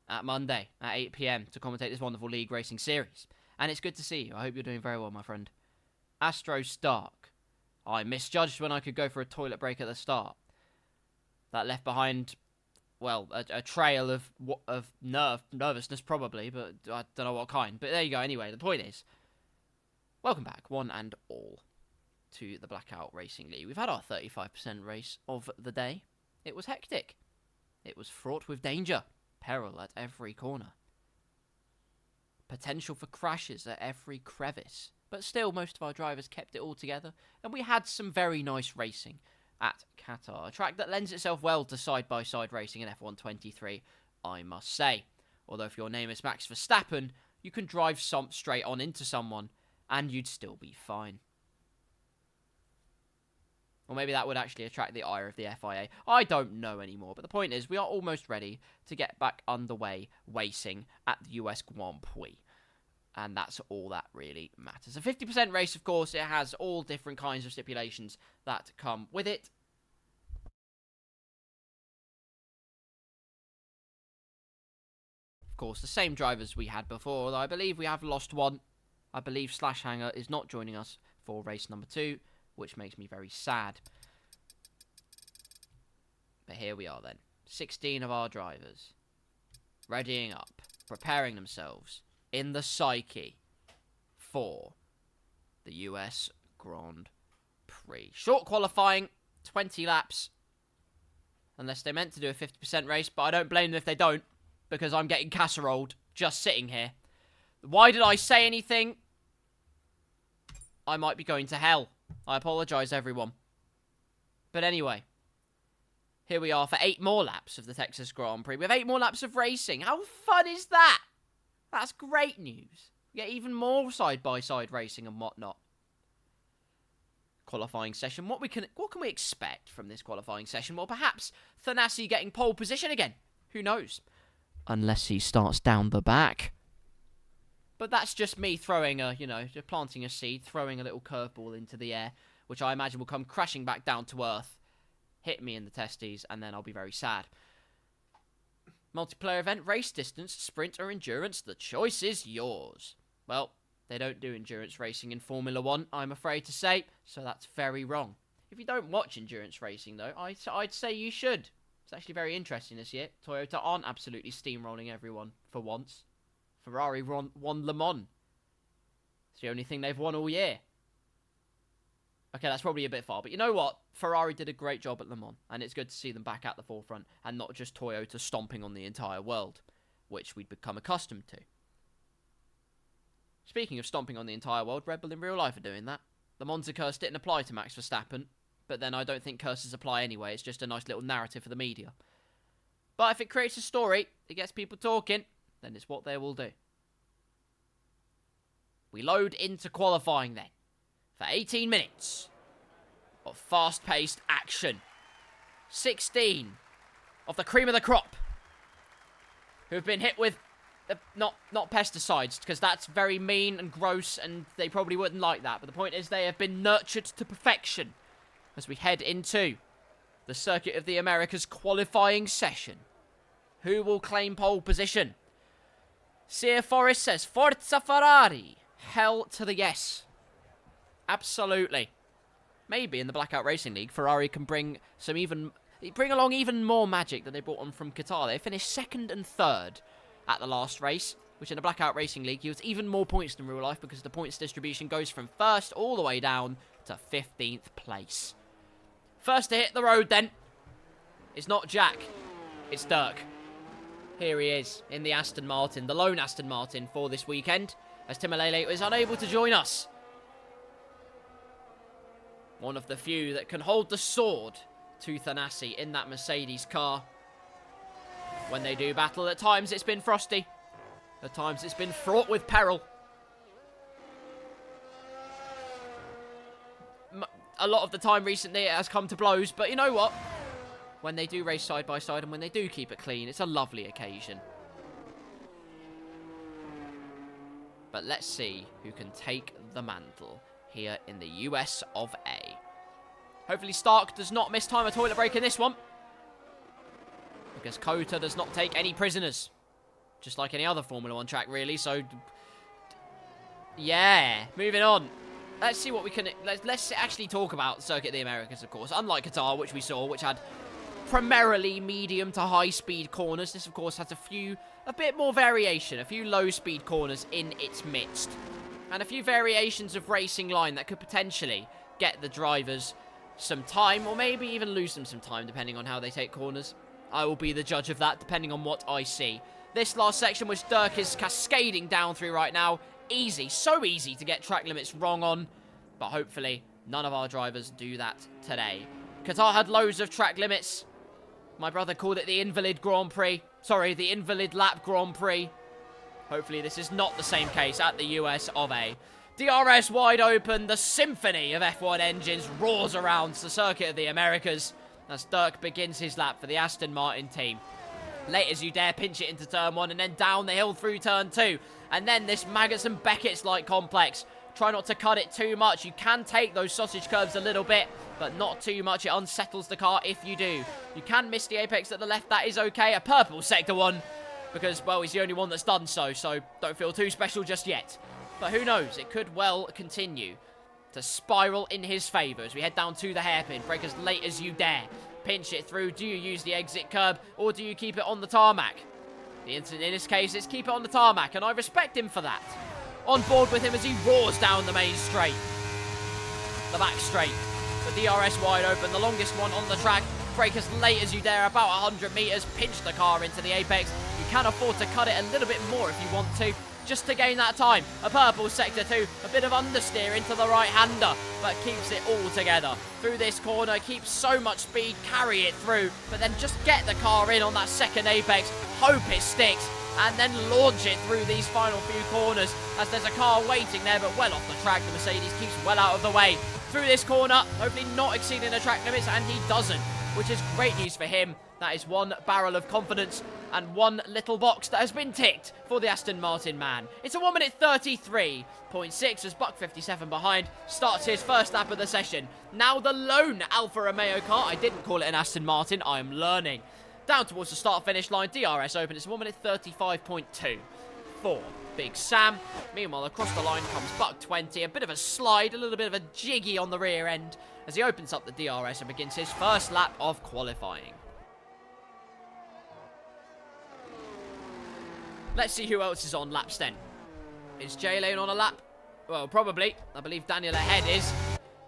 at Monday at 8 PM to commentate this wonderful league racing series. And it's good to see you. I hope you're doing very well, my friend. Astro Stark. I misjudged when I could go for a toilet break at the start. That left behind, well, a trail of nervousness probably, but I don't know what kind. But there you go. Anyway, the point is, welcome back, one and all, to the Blackout Racing League. We've had our 35% race of the day. It was hectic. It was fraught with danger, peril at every corner. Potential for crashes at every crevice. But still, most of our drivers kept it all together, and we had some very nice racing at Qatar. A track that lends itself well to side-by-side racing in F1 23, I must say. Although if your name is Max Verstappen, you can drive straight on into someone, and you'd still be fine. Or maybe that would actually attract the ire of the FIA. I don't know anymore, but the point is, we are almost ready to get back underway racing at the US Grand Prix. And that's all that really matters. A 50% race, of course, it has all different kinds of stipulations that come with it. Of course, the same drivers we had before, although I believe we have lost one. I believe Slashhanger is not joining us for race number 2. Which makes me very sad. But here we are then. 16 of our drivers. Readying up. Preparing themselves. In the psyche. For the US Grand Prix. Short qualifying. 20 laps. Unless they meant to do a 50% race. But I don't blame them if they don't. Because I'm getting casseroled. Just sitting here. Why did I say anything? I might be going to hell. I apologise, everyone. But anyway, here we are for 8 more laps of the Texas Grand Prix. We have 8 more laps of racing. How fun is that? That's great news. We get even more side-by-side racing and whatnot. Qualifying session. What can we expect from this qualifying session? Well, perhaps Thanasi getting pole position again. Who knows? Unless he starts down the back. But that's just me throwing just planting a seed, throwing a little curveball into the air, which I imagine will come crashing back down to earth, hit me in the testes, and then I'll be very sad. Multiplayer event, race distance, sprint or endurance, the choice is yours. Well, they don't do endurance racing in Formula 1, I'm afraid to say, so that's very wrong. If you don't watch endurance racing, though, I'd say you should. It's actually very interesting this year. Toyota aren't absolutely steamrolling everyone for once. Ferrari won Le Mans. It's the only thing they've won all year. Okay, that's probably a bit far. But you know what? Ferrari did a great job at Le Mans. And it's good to see them back at the forefront. And not just Toyota stomping on the entire world. Which we'd become accustomed to. Speaking of stomping on the entire world, Red Bull in real life are doing that. The Monza curse didn't apply to Max Verstappen. But then I don't think curses apply anyway. It's just a nice little narrative for the media. But if it creates a story, it gets people talking, then it's what they will do. We load into qualifying then. For 18 minutes of fast-paced action. 16 of the cream of the crop who have been hit with not pesticides, because that's very mean and gross and they probably wouldn't like that. But the point is they have been nurtured to perfection as we head into the Circuit of the Americas qualifying session. Who will claim pole position? Sir Forrest says, Forza Ferrari. Hell to the yes. Absolutely. Maybe in the Blackout Racing League, Ferrari can bring along even more magic than they brought on from Qatar. They finished 2nd and 3rd at the last race. which in the Blackout Racing League yields even more points than real life because the points distribution goes from 1st all the way down to 15th place. First to hit the road then. It's not Jack, it's Dirk. Here he is in the Aston Martin, the lone Aston Martin for this weekend, as Timalele is unable to join us. One of the few that can hold the sword to Thanasi in that Mercedes car. When they do battle, at times it's been frosty. At times it's been fraught with peril. A lot of the time recently it has come to blows, but you know what? When they do race side by side and when they do keep it clean, it's a lovely occasion. But let's see who can take the mantle here in the US of A. Hopefully Stark does not miss time a toilet break in this one, because Kota does not take any prisoners. Just like any other Formula 1 track, really. So, yeah, moving on. Let's see what we can... Let's actually talk about Circuit of the Americas, of course. Unlike Qatar, which we saw, which had primarily medium to high-speed corners. This, of course, has a bit more variation. A few low-speed corners in its midst. And a few variations of racing line that could potentially get the drivers some time, or maybe even lose them some time, depending on how they take corners. I will be the judge of that, depending on what I see. This last section, which Dirk is cascading down through right now, easy, so easy to get track limits wrong on, but hopefully none of our drivers do that today. Qatar had loads of track limits. My brother called it the Invalid Grand Prix. Sorry, the Invalid Lap Grand Prix. Hopefully this is not the same case at the US of A. DRS wide open, the symphony of F1 engines roars around the Circuit of the Americas as Dirk begins his lap for the Aston Martin team. Late as you dare, pinch it into turn 1 and then down the hill through turn 2. And then this Maggots and Beckett's-like complex. Try not to cut it too much. You can take those sausage curves a little bit, but not too much. It unsettles the car if you do. You can miss the apex at the left. That is okay. A purple sector one because, well, he's the only one that's done so don't feel too special just yet. But who knows? It could well continue to spiral in his favour as we head down to the hairpin. Brake as late as you dare. Pinch it through. Do you use the exit curb or do you keep it on the tarmac? The incident in this case is keep it on the tarmac, and I respect him for that. On board with him as he roars down the main straight. The back straight. The DRS wide open, the longest one on the track. Brake as late as you dare, about 100 metres. Pinch the car into the apex. You can afford to cut it a little bit more if you want to, just to gain that time. A purple sector 2, a bit of understeer into the right-hander, but keeps it all together. Through this corner, keeps so much speed, carry it through, but then just get the car in on that second apex, hope it sticks, and then launch it through these final few corners as there's a car waiting there, but well off the track. The Mercedes keeps well out of the way. Through this corner, hopefully not exceeding the track limits, and he doesn't, which is great news for him. That is one barrel of confidence and one little box that has been ticked for the Aston Martin man. It's a 1 minute 33.6 as Buck 57 behind starts his first lap of the session. Now the lone Alfa Romeo car. I didn't call it an Aston Martin. I am learning. Down towards the start-finish line. DRS open. It's 1 minute 35.2 for Big Sam. Meanwhile, across the line comes Buck 20. A bit of a slide, a little bit of a jiggy on the rear end as he opens up the DRS and begins his first lap of qualifying. Let's see who else is on laps then. Is J Lane on a lap? Well, probably. I believe Daniel ahead is.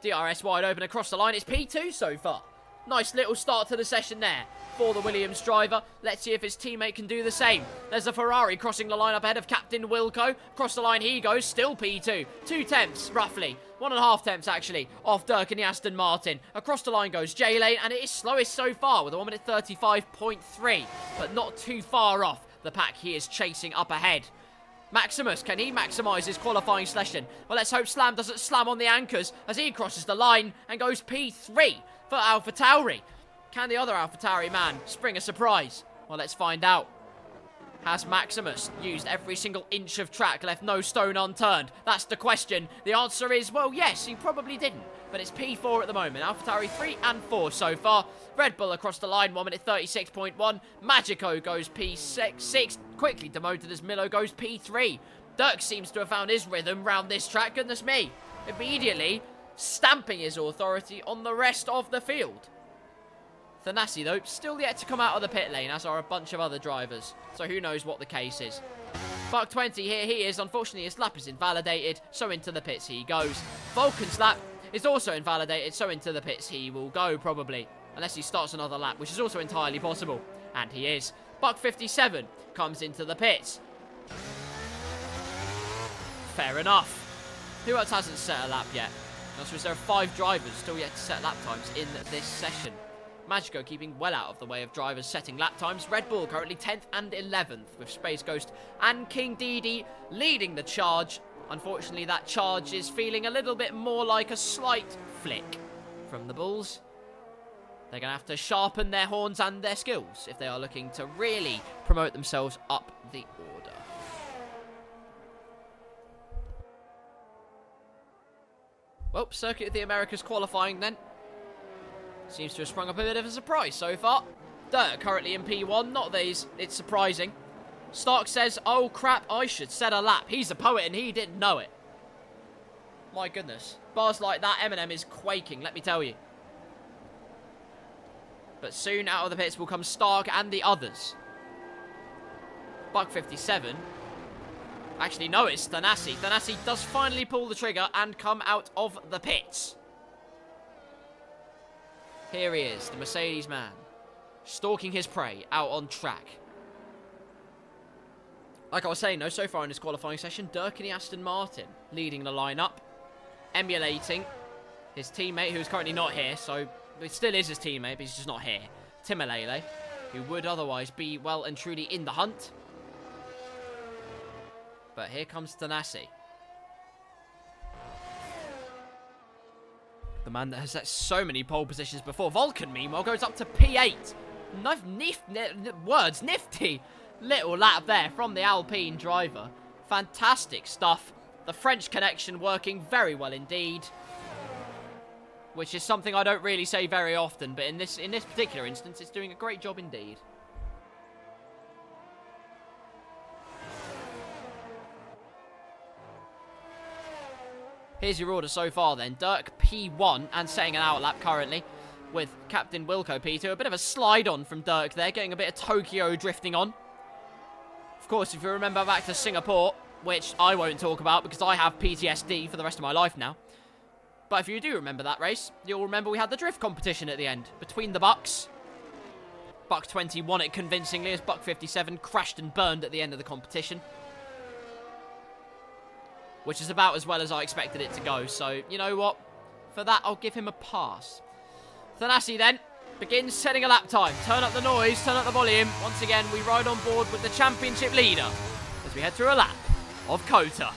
DRS wide open across the line. It's P2 so far. Nice little start to the session there for the Williams driver. Let's see if his teammate can do the same. There's a Ferrari crossing the line up ahead of Captain Wilco. Across the line he goes, still P2. 2 tenths, roughly. 1.5 tenths, actually, off Dirk and the Aston Martin. Across the line goes J Lane, and it is slowest so far with a 1 minute 35.3, but not too far off the pack he is chasing up ahead. Maximus, can he maximise his qualifying session? Well, let's hope Slam doesn't slam on the anchors as he crosses the line and goes P3 for AlphaTauri. Can the other AlphaTauri man spring a surprise? Well, let's find out. Has Maximus used every single inch of track, left no stone unturned? That's the question. The answer is, well, yes, he probably didn't. But it's P4 at the moment. AlphaTauri 3 and 4 so far. Red Bull across the line, 1 minute 36.1. Magico goes P6, quickly demoted as Milo goes P3. Dirk seems to have found his rhythm round this track, goodness me. Immediately stamping his authority on the rest of the field. Thanasi, though, still yet to come out of the pit lane, as are a bunch of other drivers. So who knows what the case is. Buck 20, here he is. Unfortunately, his lap is invalidated, so into the pits he goes. Vulcan's lap is also invalidated, so into the pits he will go, probably. Unless he starts another lap, which is also entirely possible. And he is. Buck 57 comes into the pits. Fair enough. Who else hasn't set a lap yet? Also, there are 5 drivers still yet to set lap times in this session. Magico keeping well out of the way of drivers setting lap times. Red Bull currently 10th and 11th, with Space Ghost and King Didi leading the charge. Unfortunately, that charge is feeling a little bit more like a slight flick from the Bulls. They're going to have to sharpen their horns and their skills if they are looking to really promote themselves up the order. Well, Circuit of the Americas qualifying then. Seems to have sprung up a bit of a surprise so far. Dirt currently in P1, not that it's surprising. Stark says, oh crap, I should set a lap. He's a poet and he didn't know it. My goodness. Bars like that, Eminem is quaking, let me tell you. But soon out of the pits will come Stark and the others. Buck 57. Actually, no, it's Thanasi. Thanasi does finally pull the trigger and come out of the pits. Here he is, the Mercedes man, stalking his prey out on track. Like I was saying, though, so far in this qualifying session, Dirk and the Aston Martin leading the lineup, emulating his teammate, who's currently not here, so it still is his teammate, but he's just not here. Timalele, who would otherwise be well and truly in the hunt. But here comes Thanasi. The man that has set so many pole positions before. Vulcan, meanwhile, goes up to P8. Nifty little lap there from the Alpine driver. Fantastic stuff. The French connection working very well indeed. Which is something I don't really say very often, but in this particular instance, it's doing a great job indeed. Here's your order so far then. Dirk P1 and setting an outlap currently with Captain Wilco P2. A bit of a slide on from Dirk there, getting a bit of Tokyo drifting on. Of course, if you remember back to Singapore, which I won't talk about because I have PTSD for the rest of my life now. But if you do remember that race, you'll remember we had the drift competition at the end between the Bucks. Buck 20 won it convincingly as Buck 57 crashed and burned at the end of the competition. Which is about as well as I expected it to go. So, you know what? For that, I'll give him a pass. Thanasi then begins setting a lap time. Turn up the noise, turn up the volume. Once again, we ride on board with the championship leader as we head through a lap of Qatar.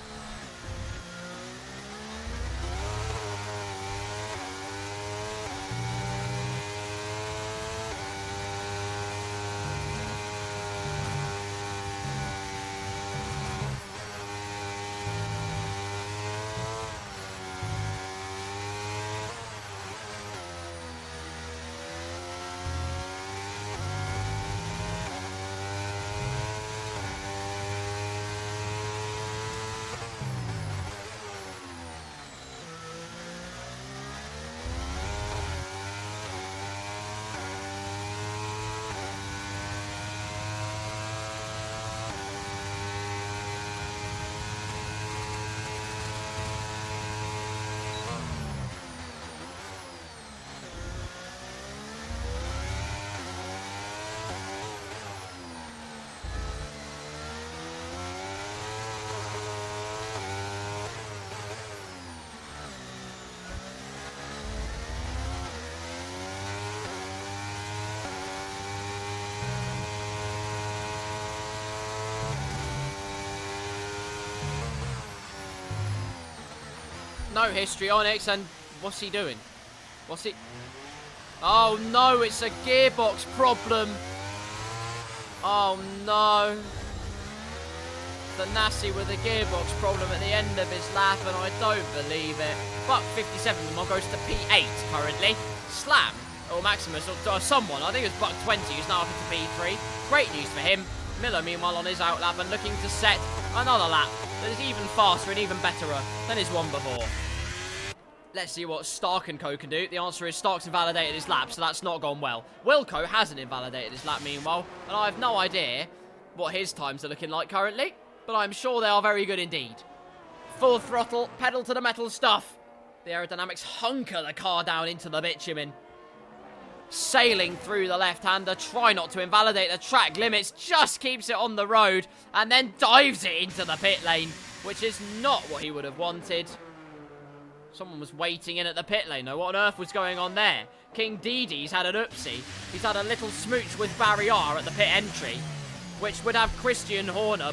No histrionics, and what's he doing? What's he... Oh no, it's a gearbox problem. Oh no. Thanasi with a gearbox problem at the end of his lap, and I don't believe it. Buck 57 goes to P8 currently. Slam, or Maximus, or someone, I think it was Buck 20 who's now up into P3. Great news for him. Miller, meanwhile, on his out lap and looking to set another lap that is even faster and even betterer than his one before. Let's see what Stark and Co can do. The answer is Stark's invalidated his lap, so that's not gone well. Wilco hasn't invalidated his lap, meanwhile, and I have no idea what his times are looking like currently. but I'm sure they are very good indeed. Full throttle, pedal to the metal stuff. The aerodynamics hunker the car down into the bitumen. Sailing through the left-hander, try not to invalidate the track limits, just keeps it on the road, and then dives it into the pit lane, which is not what he would have wanted. Someone was waiting in at the pit lane, though. What on earth was going on there? King Didi's had an oopsie. He's had a little smooch with Barry R at the pit entry, which would have Christian Horner.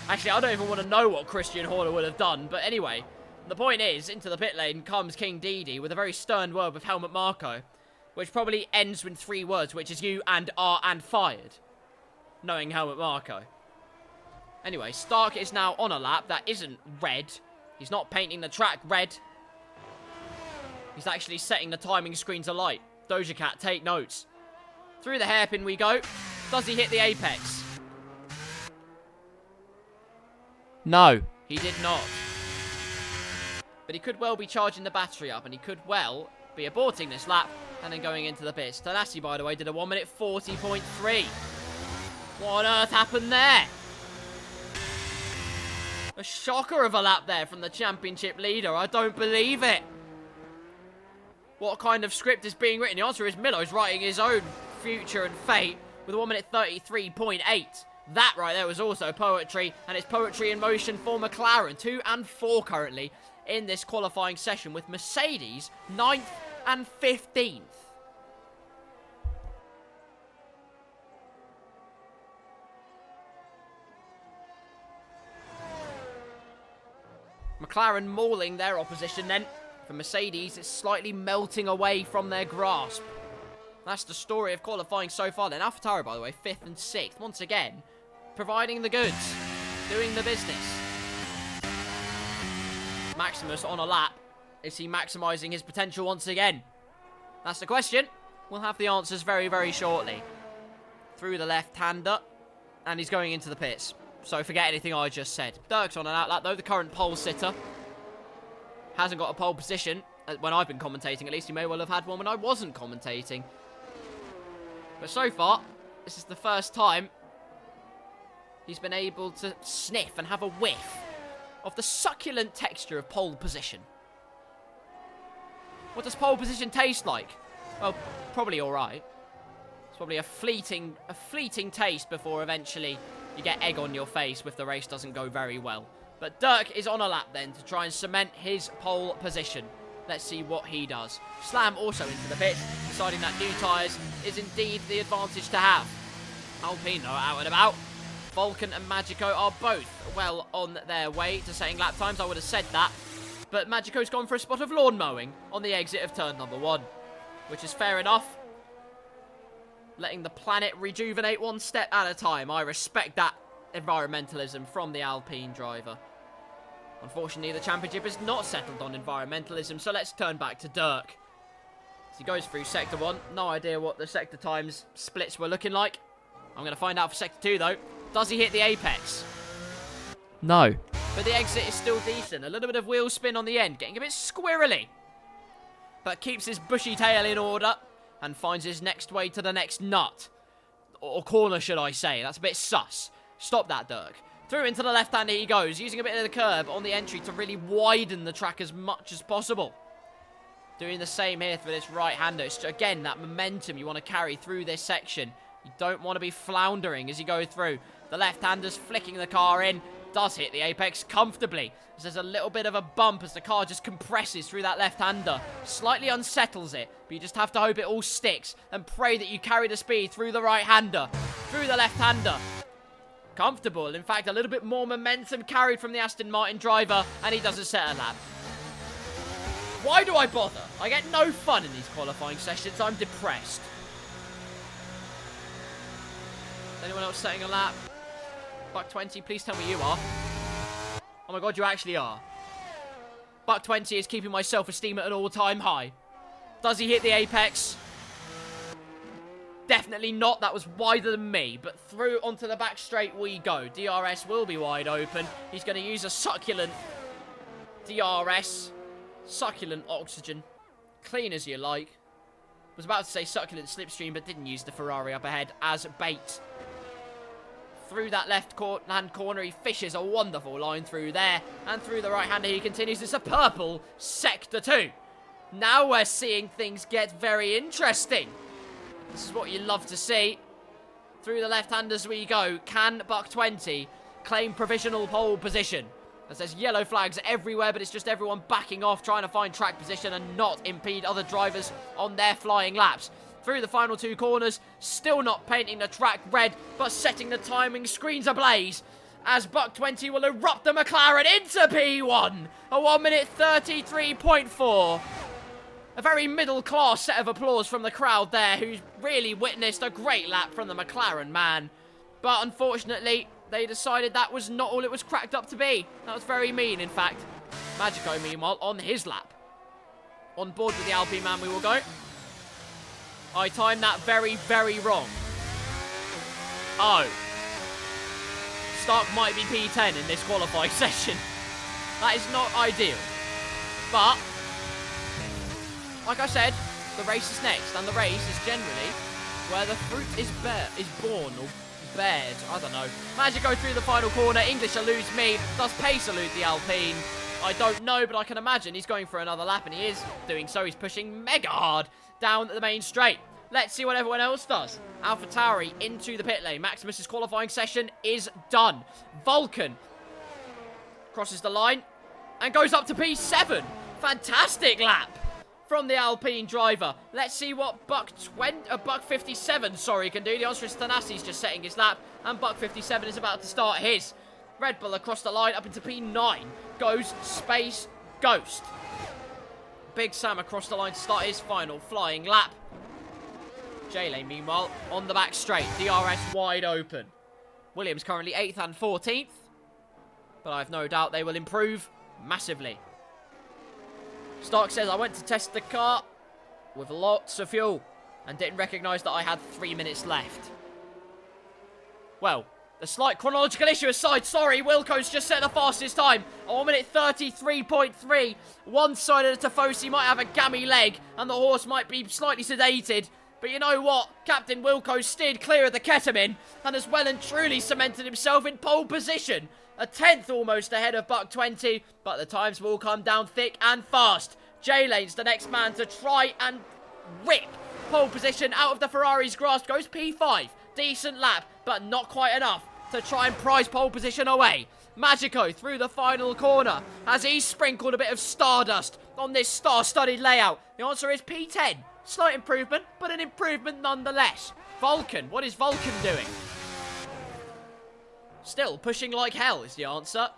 Actually, I don't even want to know what Christian Horner would have done, but anyway. The point is, into the pit lane comes King Didi with a very stern word with Helmut Marko, which probably ends with 3 words, which is you and are and fired, knowing Helmut Marko. Anyway, Stark is now on a lap that isn't red. He's not painting the track red. He's actually setting the timing screens alight. Doja Cat, take notes. Through the hairpin we go. Does he hit the apex? No, he did not. But he could well be charging the battery up, and he could well be aborting this lap and then going into the pits. Tanasi, by the way, did a 1 minute 40.3. What on earth happened there? A shocker of a lap there from the championship leader. I don't believe it. What kind of script is being written? The answer is Millo's writing his own future and fate with a 1 minute 33.8. That right there was also poetry, and it's poetry in motion for McLaren. 2 and 4 currently in this qualifying session, with Mercedes 9th and 15th. McLaren mauling their opposition then. For Mercedes, it's slightly melting away from their grasp. That's the story of qualifying so far then. AlphaTauri, by the way, 5th and 6th. Once again, providing the goods, doing the business. Maximus on a lap. Is he maximising his potential once again? That's the question. We'll have the answers very, very shortly. Through the left-hander. And he's going into the pits. So forget anything I just said. Dirk's on an outlap though, the current pole sitter. Hasn't got a pole position. When I've been commentating, at least. He may well have had one when I wasn't commentating. But so far, this is the first time he's been able to sniff and have a whiff of the succulent texture of pole position. What does pole position taste like? Well, probably alright. It's probably a fleeting taste before eventually you get egg on your face if the race doesn't go very well. But Dirk is on a lap then to try and cement his pole position. Let's see what he does. Slam also into the pit, deciding that new tyres is indeed the advantage to have. Alpine are out and about. Vulcan and Magico are both well on their way to setting lap times. I would have said that. But Magico's gone for a spot of lawn mowing on the exit of turn number 1. Which is fair enough. Letting the planet rejuvenate one step at a time. I respect that environmentalism from the Alpine driver. Unfortunately, the championship is not settled on environmentalism, so let's turn back to Dirk. As he goes through Sector 1, no idea what the sector times splits were looking like. I'm going to find out for Sector 2, though. Does he hit the apex? No. But the exit is still decent. A little bit of wheel spin on the end, getting a bit squirrely. But keeps his bushy tail in order and finds his next way to the next nut. Or corner, should I say. That's a bit sus. Stop that, Dirk. Through into the left-hander he goes, using a bit of the curb on the entry to really widen the track as much as possible. Doing the same here for this right-hander. It's, again, that momentum you want to carry through this section. You don't want to be floundering as you go through. The left-hander's flicking the car in. Does hit the apex comfortably. There's a little bit of a bump as the car just compresses through that left-hander. Slightly unsettles it, but you just have to hope it all sticks and pray that you carry the speed through the right-hander. Through the left-hander. Comfortable. In fact, a little bit more momentum carried from the Aston Martin driver, and he doesn't set a lap. Why do I bother? I get no fun in these qualifying sessions. I'm depressed. Is anyone else setting a lap? Buck 20, please tell me you are. Oh my god, you actually are. Buck 20 is keeping my self-esteem at an all-time high. Does he hit the apex? Definitely not. That was wider than me. But through onto the back straight we go. DRS will be wide open. He's going to use a succulent DRS. Succulent oxygen. Clean as you like. Was about to say succulent slipstream, but didn't use the Ferrari up ahead as bait. through that left-hand corner. He fishes a wonderful line through there. And through the right-hander, he continues. It's a purple Sector 2. Now we're seeing things get very interesting. This is what you love to see. Through the left-handers we go. Can Buck 20 claim provisional pole position? As there's yellow flags everywhere, but it's just everyone backing off, trying to find track position and not impede other drivers on their flying laps. Through the final two corners, still not painting the track red, but setting the timing screens ablaze. As Buck 20 will erupt the McLaren into P1. A 1 minute 33.4. A very middle-class set of applause from the crowd there, who's really witnessed a great lap from the McLaren man. But unfortunately, they decided that was not all it was cracked up to be. That was very mean, in fact. Magico, meanwhile, on his lap. On board with the Alpine man we will go. I timed that very, very wrong. Oh. Stark might be P10 in this qualifying session. That is not ideal. But, like I said, the race is next. And the race is generally where the fruit is born, or bared. I don't know. Magico through the final corner. English eludes me. Does Pace elude the Alpine? I don't know, but I can imagine he's going for another lap, and he is doing so. He's pushing mega hard down the main straight. Let's see what everyone else does. AlphaTauri into the pit lane. Maximus's qualifying session is done. Vulcan crosses the line and goes up to P7. Fantastic lap from the Alpine driver. Let's see what Buck 57, can do. The answer is Thanasi's just setting his lap, and Buck 57 is about to start his. Red Bull across the line up into P9 goes Space Ghost. Big Sam across the line to start his final flying lap. J-Lane, meanwhile, on the back straight. DRS wide open. Williams currently 8th and 14th. But I have no doubt they will improve massively. Stark says, I went to test the car with lots of fuel and didn't recognise that I had 3 minutes left. Well, the slight chronological issue aside, sorry, Wilco's just set the fastest time. A 1 minute 33.3. One side of the Tifosi might have a gammy leg and the horse might be slightly sedated. But you know what? Captain Wilco steered clear of the ketamine and has well and truly cemented himself in pole position. A 10th almost ahead of Buck 20, but the times will come down thick and fast. J-Lane's the next man to try and rip pole position out of the Ferrari's grasp. Goes P5. Decent lap, but not quite enough to try and prize pole position away. Magico through the final corner as he sprinkled a bit of stardust on this star-studded layout. The answer is P10. Slight improvement, but an improvement nonetheless. Vulcan, what is Vulcan doing? Still pushing like hell is the answer,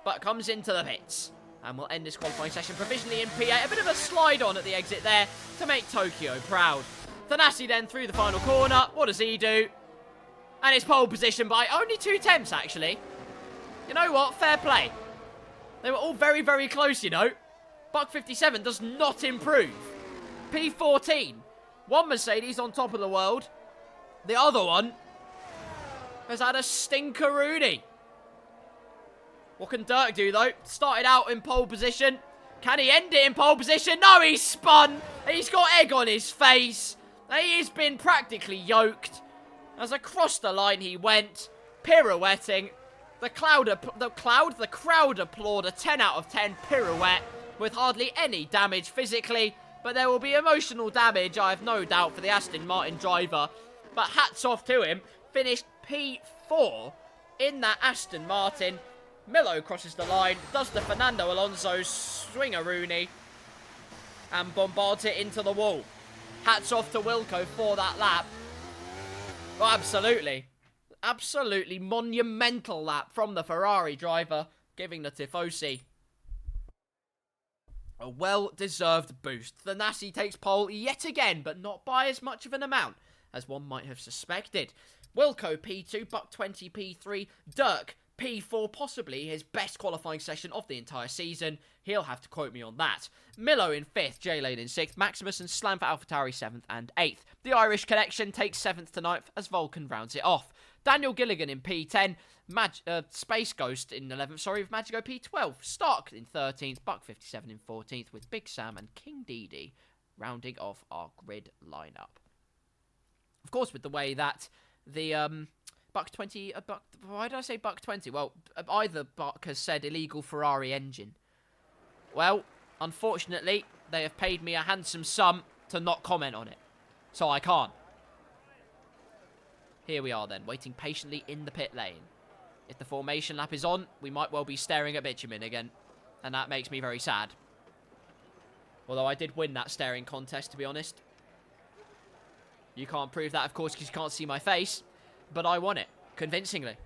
but comes into the pits. And we'll end this qualifying session provisionally in P8. A bit of a slide on at the exit there to make Tokyo proud. Thanasi then through the final corner. What does he do? And it's pole position by only 2 attempts, actually. You know what? Fair play. They were all very, very close, you know. Buck 57 does not improve. P14. One Mercedes on top of the world. The other one has had a stinkeroonie. What can Dirk do, though? Started out in pole position. Can he end it in pole position? No, he's spun. He's got egg on his face. He has been practically yoked. As across the line he went, pirouetting. The crowd applaud a 10 out of 10 pirouette with hardly any damage physically. But there will be emotional damage, I have no doubt, for the Aston Martin driver. But hats off to him. Finished P4 in that Aston Martin. Milo crosses the line, does the Fernando Alonso swingaroony, and bombards it into the wall. Hats off to Wilco for that lap. Oh, absolutely. Absolutely monumental lap from the Ferrari driver, giving the Tifosi a well-deserved boost. Thanasi takes pole yet again, but not by as much of an amount as one might have suspected. Wilco P2, Buck 20 P3, Dirk P4, possibly his best qualifying session of the entire season. He'll have to quote me on that. Milo in 5th, J-Lane in 6th, Maximus and Slam for AlphaTauri 7th and 8th. The Irish connection takes 7th to 9th as Vulcan rounds it off. Daniel Gilligan in P10, Space Ghost in 11th, with Magico P12, Stark in 13th, Buck 57 in 14th, with Big Sam and King Dede rounding off our grid lineup. Of course, with the way that the Buck 20, a buck... Why did I say buck 20? Well, either buck has said illegal Ferrari engine. Well, unfortunately, they have paid me a handsome sum to not comment on it. So I can't. Here we are then, waiting patiently in the pit lane. If the formation lap is on, we might well be staring at bitumen again. And that makes me very sad. Although I did win that staring contest, to be honest. You can't prove that, of course, because you can't see my face. But I won it, convincingly.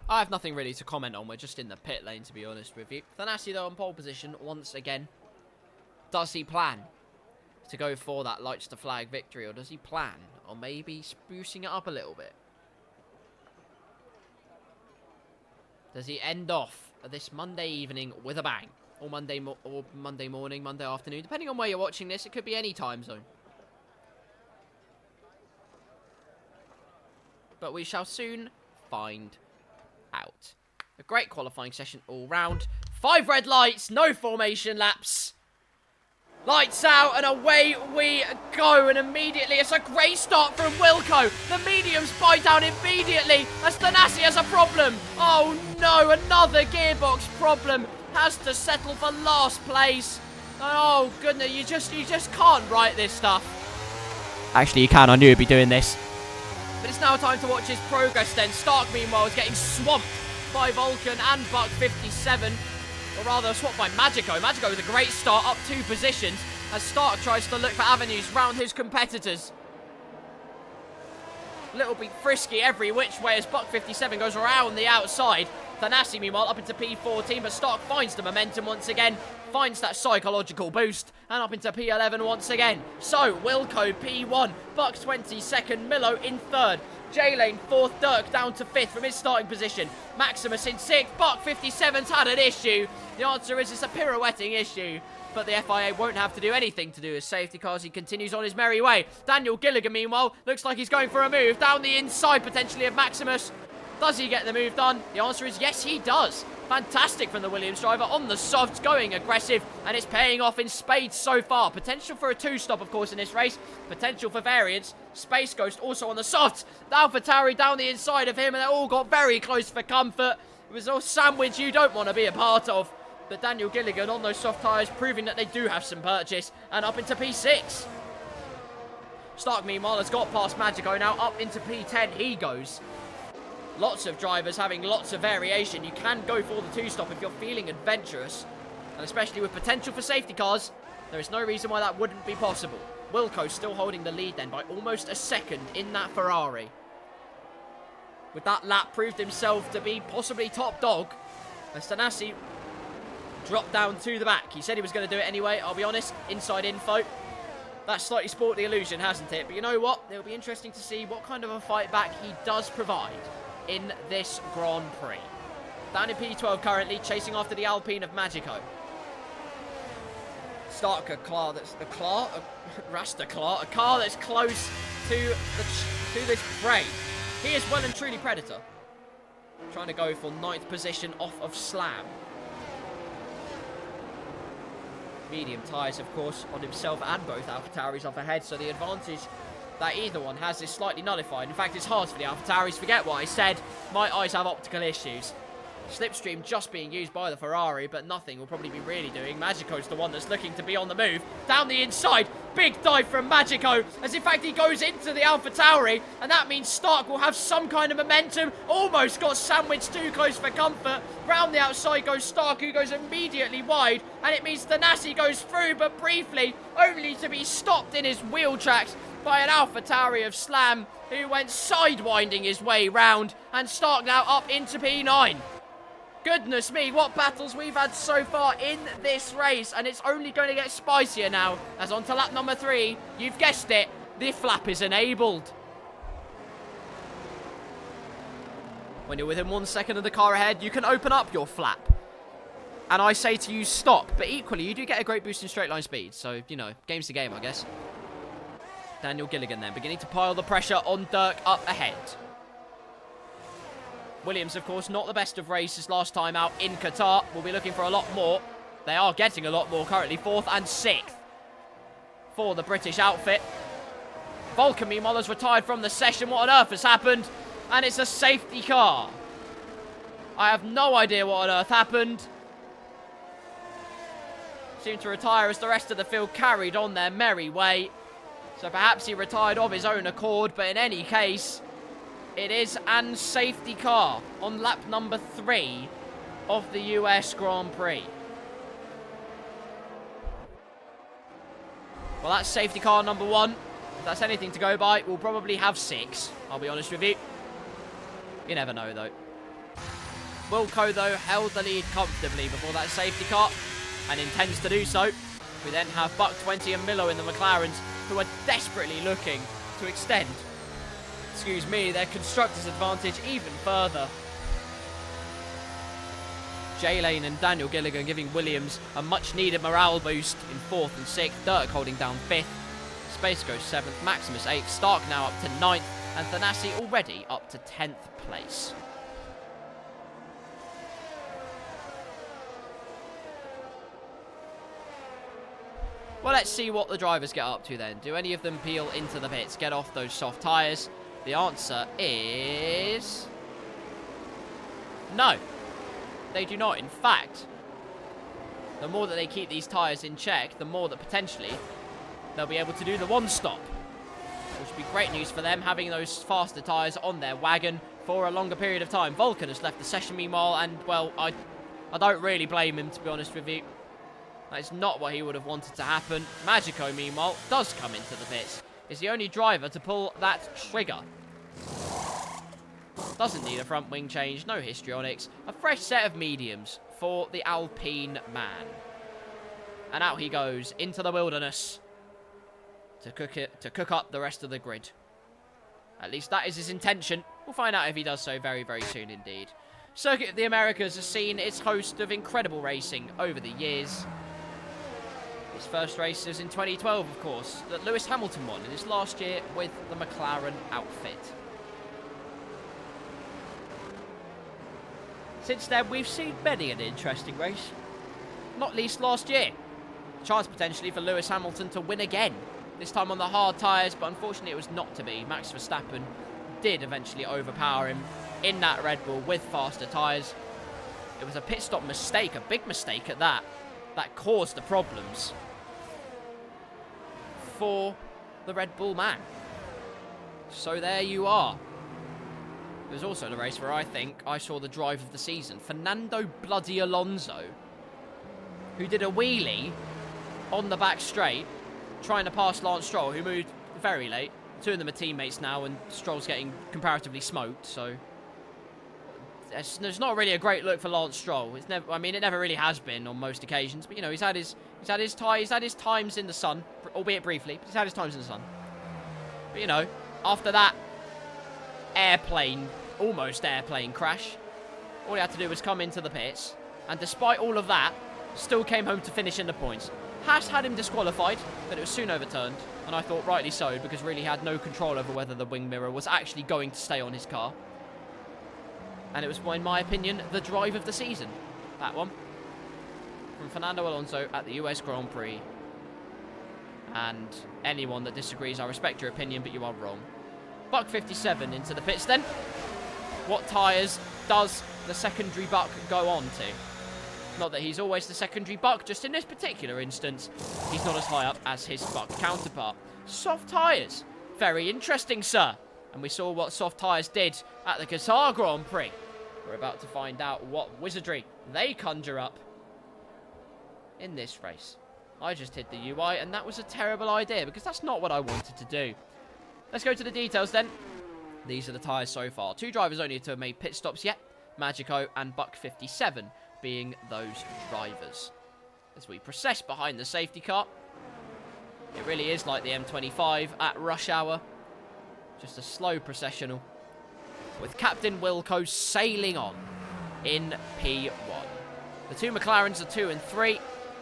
I have nothing really to comment on. We're just in the pit lane, to be honest with you. Thanasi, though, on pole position once again. Does he plan to go for that lights to flag victory, or does he plan on maybe sprucing it up a little bit? Does he end off this Monday evening with a bang? Or Monday morning, Monday afternoon, depending on where you're watching this. It could be any time zone. But we shall soon find out. A great qualifying session all round. 5 red lights, no formation laps. Lights out and away we go. And immediately it's a great start from Wilco. The mediums buy down immediately as Thanasi has a problem. Oh no, another gearbox problem. Has to settle for last place. Oh goodness, you just can't write this stuff. Actually you can, I knew he'd be doing this. But it's now time to watch his progress then. Stark, meanwhile, is getting swamped by Vulcan and Buck 57. Or rather, swamped by Magico. Magico with a great start, up 2 positions, as Stark tries to look for avenues round his competitors. A little bit frisky every which way as Buck 57 goes around the outside. Thanasi, meanwhile, up into P14, but Stark finds the momentum once again. Finds that psychological boost, and up into P11 once again. So, Wilco P1, Buck 22nd, Milo in 3rd. J-Lane 4th, Dirk down to 5th from his starting position. Maximus in 6th, Buck 57's had an issue. The answer is it's a pirouetting issue, but the FIA won't have to do anything to do his safety car as he continues on his merry way. Daniel Gilligan, meanwhile, looks like he's going for a move down the inside potentially of Maximus. Does he get the move done? The answer is yes, he does. Fantastic from the Williams driver on the softs, going aggressive, and it's paying off in spades so far. Potential for a 2-stop, of course, in this race. Potential for variance. Space Ghost also on the softs. AlphaTauri down the inside of him, and they all got very close for comfort. It was a sandwich you don't want to be a part of. But Daniel Gilligan on those soft tyres, proving that they do have some purchase, and up into P6. Stark, meanwhile, has got past Magico, now up into P10 he goes. Lots of drivers having lots of variation. You can go for the 2-stop if you're feeling adventurous. And especially with potential for safety cars, there is no reason why that wouldn't be possible. Wilco still holding the lead then by almost a second in that Ferrari. With that lap proved himself to be possibly top dog. As Thanasi dropped down to the back. He said he was going to do it anyway, I'll be honest. Inside info. That's slightly spoilt the illusion, hasn't it? But you know what? It'll be interesting to see what kind of a fight back he does provide in this Grand Prix. Down in P12 currently, chasing after the Alpine of Magico. Stark, a car that's a car that's close to this fray. He is well and truly Predator. Trying to go for 9th position off of Slam. Medium tyres, of course, on himself and both AlphaTauris off ahead, so the advantage that either one has is slightly nullified. In fact, it's hard for the AlphaTauris. Forget what I said. My eyes have optical issues. Slipstream just being used by the Ferrari, but nothing will probably be really doing. Magico's the one that's looking to be on the move. Down the inside. Big dive from Magico, as in fact he goes into the AlphaTauri, and that means Stark will have some kind of momentum. Almost got sandwiched too close for comfort. Round the outside goes Stark, who goes immediately wide, and it means Thanasi goes through, but briefly, only to be stopped in his wheel tracks by an AlphaTauri of Slam, who went sidewinding his way round, and Stark now up into P9. Goodness me, what battles we've had so far in this race, and it's only going to get spicier now, as on to lap number 3, you've guessed it, the flap is enabled. When you're within 1 second of the car ahead, you can open up your flap. and I say to you, stop. But equally, you do get a great boost in straight line speed. So, you know, game's the game, I guess. Daniel Gilligan then, beginning to pile the pressure on Dirk up ahead. Williams, of course, not the best of races last time out in Qatar. We'll be looking for a lot more. They are getting a lot more currently. 4th and 6th for the British outfit. Vulcan, meanwhile, has retired from the session. What on earth has happened? And it's a safety car. I have no idea what on earth happened. Seemed to retire as the rest of the field carried on their merry way. So perhaps he retired of his own accord, but in any case, it is an safety car on lap number 3 of the US Grand Prix. Well, that's safety car number 1. If that's anything to go by, we'll probably have 6, I'll be honest with you. You never know, though. Wilco, though, held the lead comfortably before that safety car, and intends to do so. We then have Buck 20 and Milo in the McLarens, who are desperately looking to extend, excuse me, their constructors' advantage even further. Jay Lane and Daniel Gilligan giving Williams a much-needed morale boost in 4th and 6th. Dirk holding down 5th. Space goes 7th. Maximus 8th. Stark now up to 9th. And Thanasi already up to 10th place. Well, let's see what the drivers get up to then. Do any of them peel into the pits, get off those soft tyres? The answer is... no. They do not. In fact, the more that they keep these tyres in check, the more that potentially they'll be able to do the one-stop. Which would be great news for them, having those faster tyres on their wagon for a longer period of time. Vulcan has left the session meanwhile, and, well, I don't really blame him, to be honest with you. That is not what he would have wanted to happen. Magico, meanwhile, does come into the pits. Is the only driver to pull that trigger. Doesn't need a front wing change, no histrionics. A fresh set of mediums for the Alpine man. And out he goes into the wilderness to cook up the rest of the grid. At least that is his intention. We'll find out if he does so very, very soon indeed. Circuit of the Americas has seen its host of incredible racing over the years. His first race was in 2012, of course, that Lewis Hamilton won in his last year with the McLaren outfit. Since then, we've seen many an interesting race. Not least last year. Chance potentially for Lewis Hamilton to win again. This time on the hard tyres, but unfortunately it was not to be. Max Verstappen did eventually overpower him in that Red Bull with faster tyres. It was a pit stop mistake, a big mistake at that caused the problems for the Red Bull man. So there you are. It was also the race where I think I saw the drive of the season. Fernando bloody Alonso, who did a wheelie on the back straight, trying to pass Lance Stroll, who moved very late. 2 of them are teammates now, and Stroll's getting comparatively smoked, so... There's not really a great look for Lance Stroll. It's never, I mean, it never really has been on most occasions, but, you know, he's had his times in the sun, albeit briefly, but he's had his times in the sun. But, you know, after that almost airplane crash, all he had to do was come into the pits, and despite all of that, still came home to finish in the points. Haas had him disqualified, but it was soon overturned, and I thought rightly so, because really he had no control over whether the wing mirror was actually going to stay on his car. And it was, in my opinion, the drive of the season. That one. From Fernando Alonso at the US Grand Prix. And anyone that disagrees, I respect your opinion, but you are wrong. Buck 57 into the pits then. What tyres does the secondary Buck go on to? Not that he's always the secondary Buck, just in this particular instance, he's not as high up as his Buck counterpart. Soft tyres. Very interesting, sir. And we saw what soft tyres did at the Qatar Grand Prix. We're about to find out what wizardry they conjure up in this race. I just hit the UI, and that was a terrible idea, because that's not what I wanted to do. Let's go to the details then. These are the tyres so far. 2 drivers only to have made pit stops yet. Magico and Buck 57 being those drivers. As we process behind the safety car. It really is like the M25 at rush hour. Just a slow processional. With Captain Wilco sailing on in P1. The two McLarens are 2 and 3,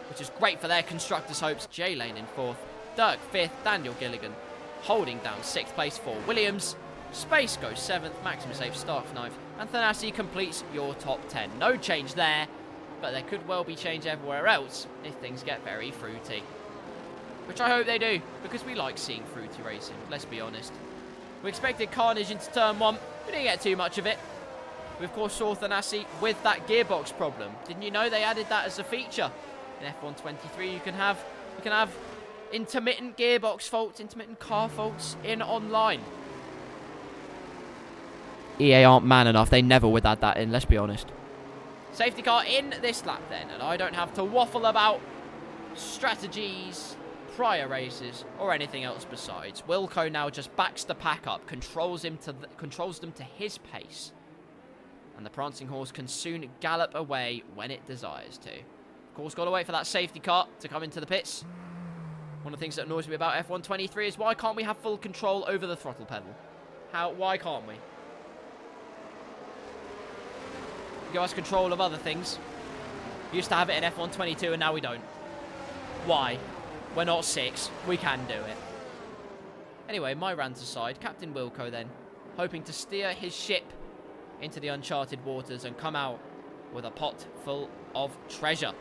which is great for their constructors' hopes. J-Lane in 4th, Dirk 5th, Daniel Gilligan holding down 6th place for Williams. Space goes 7th, Maximus 8th, Stark 9th, and Thanasi completes your top 10. No change there, but there could well be change everywhere else if things get very fruity. Which I hope they do, because we like seeing fruity racing, let's be honest. We expected carnage into turn 1, we didn't get too much of it. We of course saw Thanasi with that gearbox problem. Didn't you know they added that as a feature? In F1 23 you can have intermittent gearbox faults, intermittent car faults in online. EA aren't man enough, they never would add that in, let's be honest. Safety car in this lap then, and I don't have to waffle about strategies, prior races, or anything else besides. Wilco now just backs the pack up, controls them to his pace, and the prancing horse can soon gallop away when it desires to. Of course, got to wait for that safety car to come into the pits. One of the things that annoys me about F1 23 is why can't we have full control over the throttle pedal? Why can't we? Give us control of other things. We used to have it in F1 22 and now we don't. Why? We're not 6. We can do it. Anyway, my rant aside, Captain Wilco then, hoping to steer his ship into the uncharted waters and come out with a pot full of treasure.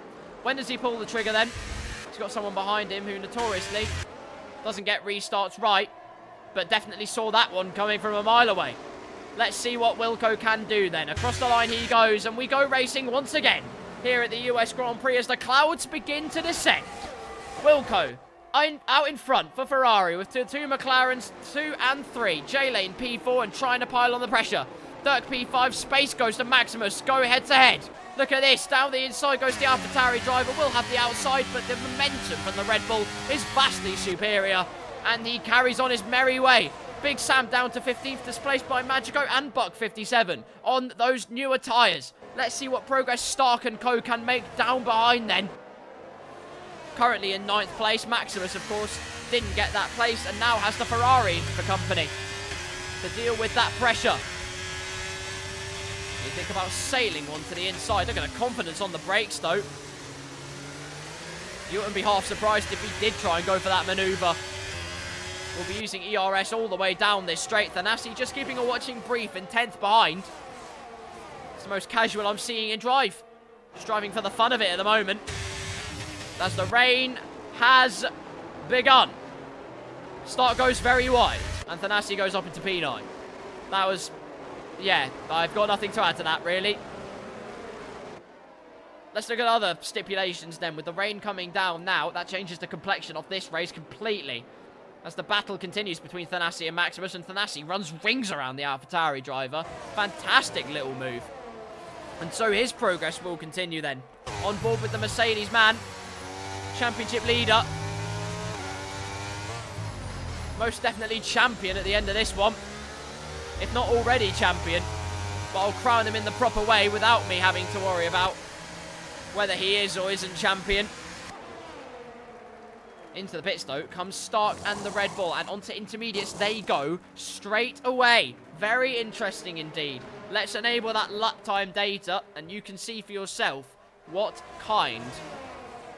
When does he pull the trigger then? He's got someone behind him who notoriously doesn't get restarts right, but definitely saw that one coming from a mile away. Let's see what Wilco can do then. Across the line he goes, and we go racing once again here at the US Grand Prix as the clouds begin to descend. Wilco out in front for Ferrari with two McLarens, 2 and 3. J-Lane P4 and trying to pile on the pressure. Dirk P5, space goes to Maximus, go head to head. Look at this, down the inside goes the AlphaTauri driver, will have the outside, but the momentum from the Red Bull is vastly superior, and he carries on his merry way. Big Sam down to 15th, displaced by Magico and Buck 57 on those newer tyres. Let's see what progress Stark and Co can make down behind then. Currently in 9th place, Maximus of course didn't get that place and now has the Ferrari for company to deal with that pressure. You think about sailing one to the inside. Look at the confidence on the brakes though. You wouldn't be half surprised if he did try and go for that manoeuvre. We'll be using ERS all the way down this straight. Thanasi just keeping a watching brief in 10th behind. It's the most casual I'm seeing in drive. Just driving for the fun of it at the moment. As the rain has begun. Start goes very wide. And Thanasi goes up into P9. That was... yeah, I've got nothing to add to that, really. Let's look at other stipulations then. With the rain coming down now, that changes the complexion of this race completely. As the battle continues between Thanasi and Maximus, and Thanasi runs rings around the AlphaTauri driver. Fantastic little move. And so his progress will continue then. On board with the Mercedes man. Championship leader. Most definitely champion at the end of this one. If not already champion. But I'll crown him in the proper way without me having to worry about whether he is or isn't champion. Into the pits though comes Stark and the Red Bull, and onto intermediates they go straight away. Very interesting indeed. Let's enable that lap time data and you can see for yourself what kind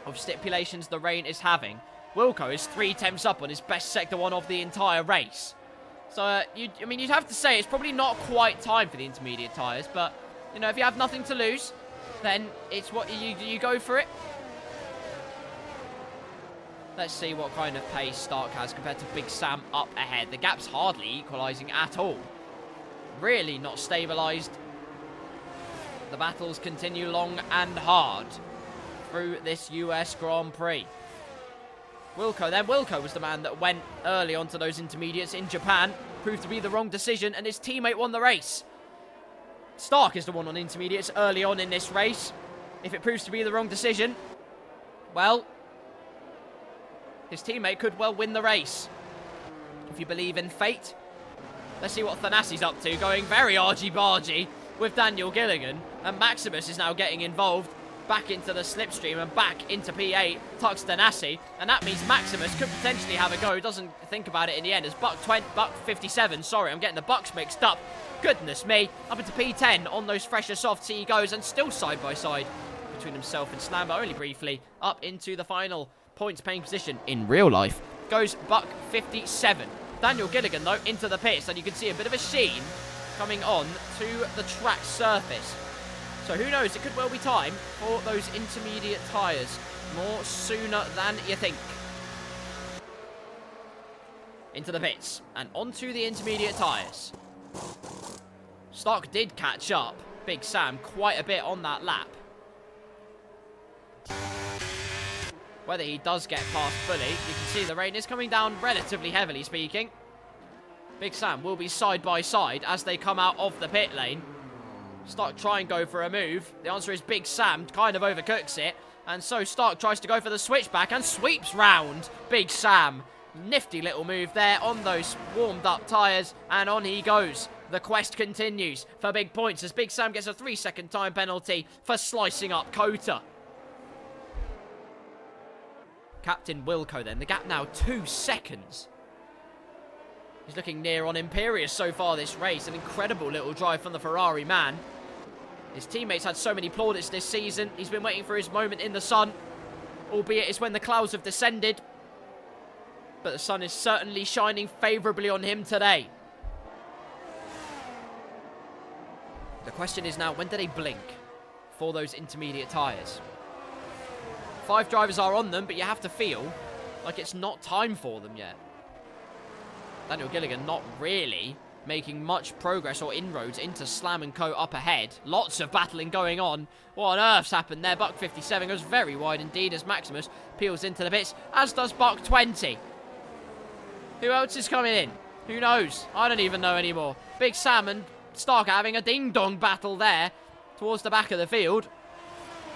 of stipulations the rain is having. Wilco is 3 temps up on his best sector 1 of the entire race. So you'd have to say it's probably not quite time for the intermediate tyres, but you know, if you have nothing to lose, then it's what you go for it. Let's see what kind of pace Stark has compared to Big Sam up ahead. The gap's hardly equalising at all. Really not stabilised. The battles continue long and hard through this US Grand Prix. Wilco then. Wilco was the man that went early onto those intermediates in Japan. Proved to be the wrong decision and his teammate won the race. Stark is the one on intermediates early on in this race. If it proves to be the wrong decision, well, his teammate could well win the race. If you believe in fate. Let's see what Thanasi's up to. Going very argy-bargy with Daniel Gilligan. And Maximus is now getting involved. Back into the slipstream and back into P8. Tucks Thanasi. And that means Maximus could potentially have a go. Doesn't think about it in the end. As Buck 57, sorry, I'm getting the Bucks mixed up. Goodness me. Up into P10 on those fresher softs he goes. And still side by side between himself and Slam, but only briefly. Up into the final points-paying position in real life goes Buck 57. Daniel Gilligan, though, into the pits, and you can see a bit of a sheen coming on to the track surface. So who knows, it could well be time for those intermediate tyres more sooner than you think. Into the pits, and onto the intermediate tyres. Stark did catch up Big Sam quite a bit on that lap. Whether he does get past fully, you can see the rain is coming down relatively heavily speaking. Big Sam will be side by side as they come out of the pit lane. Stark try and go for a move. The answer is Big Sam kind of overcooks it. And so Stark tries to go for the switchback and sweeps round Big Sam. Nifty little move there on those warmed up tyres, and on he goes. The quest continues for big points as Big Sam gets a 3-second time penalty for slicing up Qatar. Captain Wilco then, the gap now 2 seconds. He's looking near on imperious so far this race. An incredible little drive from the Ferrari man. His teammates had so many plaudits this season. He's been waiting for his moment in the sun, albeit it's when the clouds have descended. But the sun is certainly shining favourably on him today. The question is now, when do they blink for those intermediate tyres? 5 drivers are on them, but you have to feel like it's not time for them yet. Daniel Gilligan not really making much progress or inroads into Slam and Co up ahead. Lots of battling going on. What on earth's happened there? Buck 57 goes very wide indeed as Maximus peels into the bits, as does Buck 20. Who else is coming in? Who knows? I don't even know anymore. Big Sam and Stark are having a ding-dong battle there towards the back of the field.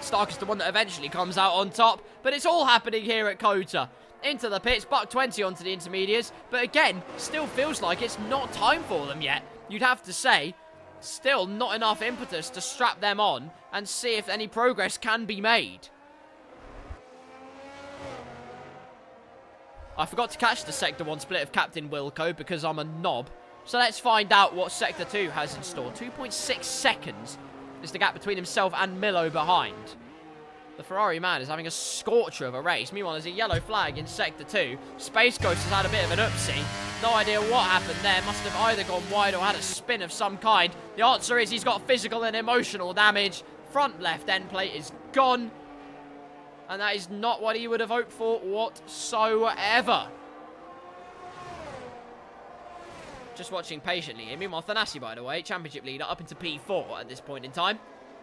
Stark is the one that eventually comes out on top, but it's all happening here at Qatar. Into the pits, Buck 20 onto the intermediates, but again, still feels like it's not time for them yet. You'd have to say, still not enough impetus to strap them on and see if any progress can be made. I forgot to catch the Sector 1 split of Captain Wilco because I'm a knob. So let's find out what Sector 2 has in store. 2.6 seconds is the gap between himself and Milo behind. The Ferrari man is having a scorcher of a race. Meanwhile, there's a yellow flag in Sector 2. Space Ghost has had a bit of an oopsie. No idea what happened there. Must have either gone wide or had a spin of some kind. The answer is he's got physical and emotional damage. Front left end plate is gone. And that is not what he would have hoped for whatsoever. Just watching patiently. And meanwhile, Thanasi, by the way, championship leader, up into P4 at this point in time.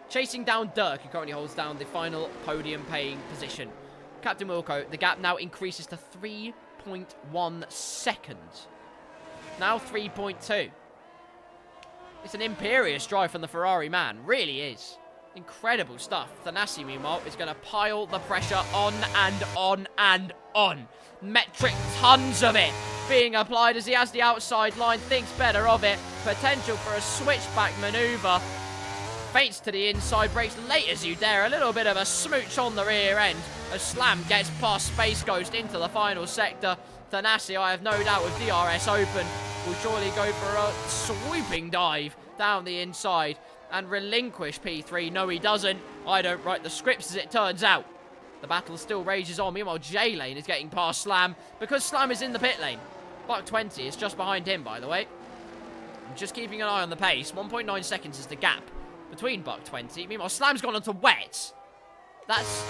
Chasing down Dirk, who currently holds down the final podium-paying position. Captain Wilco, the gap now increases to 3.1 seconds. Now 3.2. It's an imperious drive from the Ferrari man. Really is. Incredible stuff. Thanasi, meanwhile, is going to pile the pressure on and on and on. Metric tons of it being applied as he has the outside line, thinks better of it. Potential for a switchback manoeuvre. Faints to the inside, brakes late as you dare. A little bit of a smooch on the rear end. A Slam gets past Space Ghost into the final sector. Thanasi, I have no doubt, with DRS open, will surely go for a swooping dive down the inside and relinquish P3. No, he doesn't. I don't write the scripts, as it turns out. The battle still rages on. Meanwhile, J-Lane is getting past Slam because Slam is in the pit lane. Buck 20 is just behind him, by the way. I'm just keeping an eye on the pace. 1.9 seconds is the gap between Buck 20. Meanwhile, Slam's gone onto wet. That's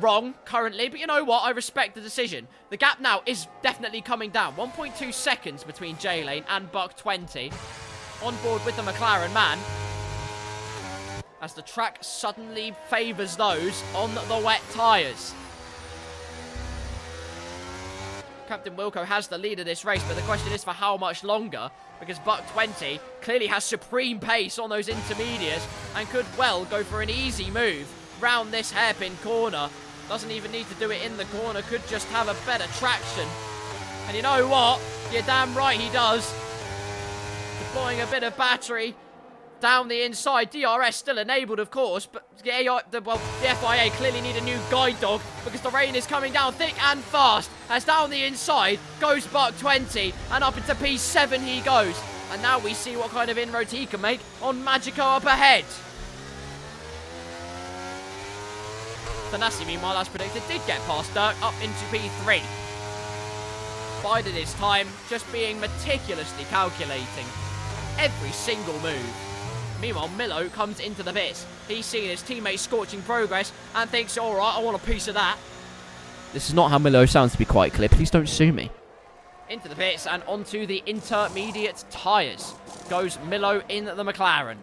wrong currently, but you know what? I respect the decision. The gap now is definitely coming down. 1.2 seconds between J-Lane and Buck 20. On board with the McLaren man, as the track suddenly favours those on the wet tyres. Captain Wilco has the lead of this race, but the question is for how much longer, because Buck 20 clearly has supreme pace on those intermediates and could well go for an easy move round this hairpin corner. Doesn't even need to do it in the corner, could just have a better traction. And you know what? You're damn right he does. Deploying a bit of battery down the inside. DRS still enabled, of course, but the FIA clearly need a new guide dog because the rain is coming down thick and fast. As down the inside goes Buck 20 and up into P7 he goes. And now we see what kind of inroads he can make on Magico up ahead. Thanasi, meanwhile, as predicted, did get past Dirk up into P3. Bided his time, just being meticulously calculating every single move. Meanwhile, Milo comes into the pits. He's seeing his teammate scorching progress and thinks, alright, I want a piece of that. This is not how Milo sounds, to be quite clear. Please don't sue me. Into the pits and onto the intermediate tyres goes Milo in the McLaren.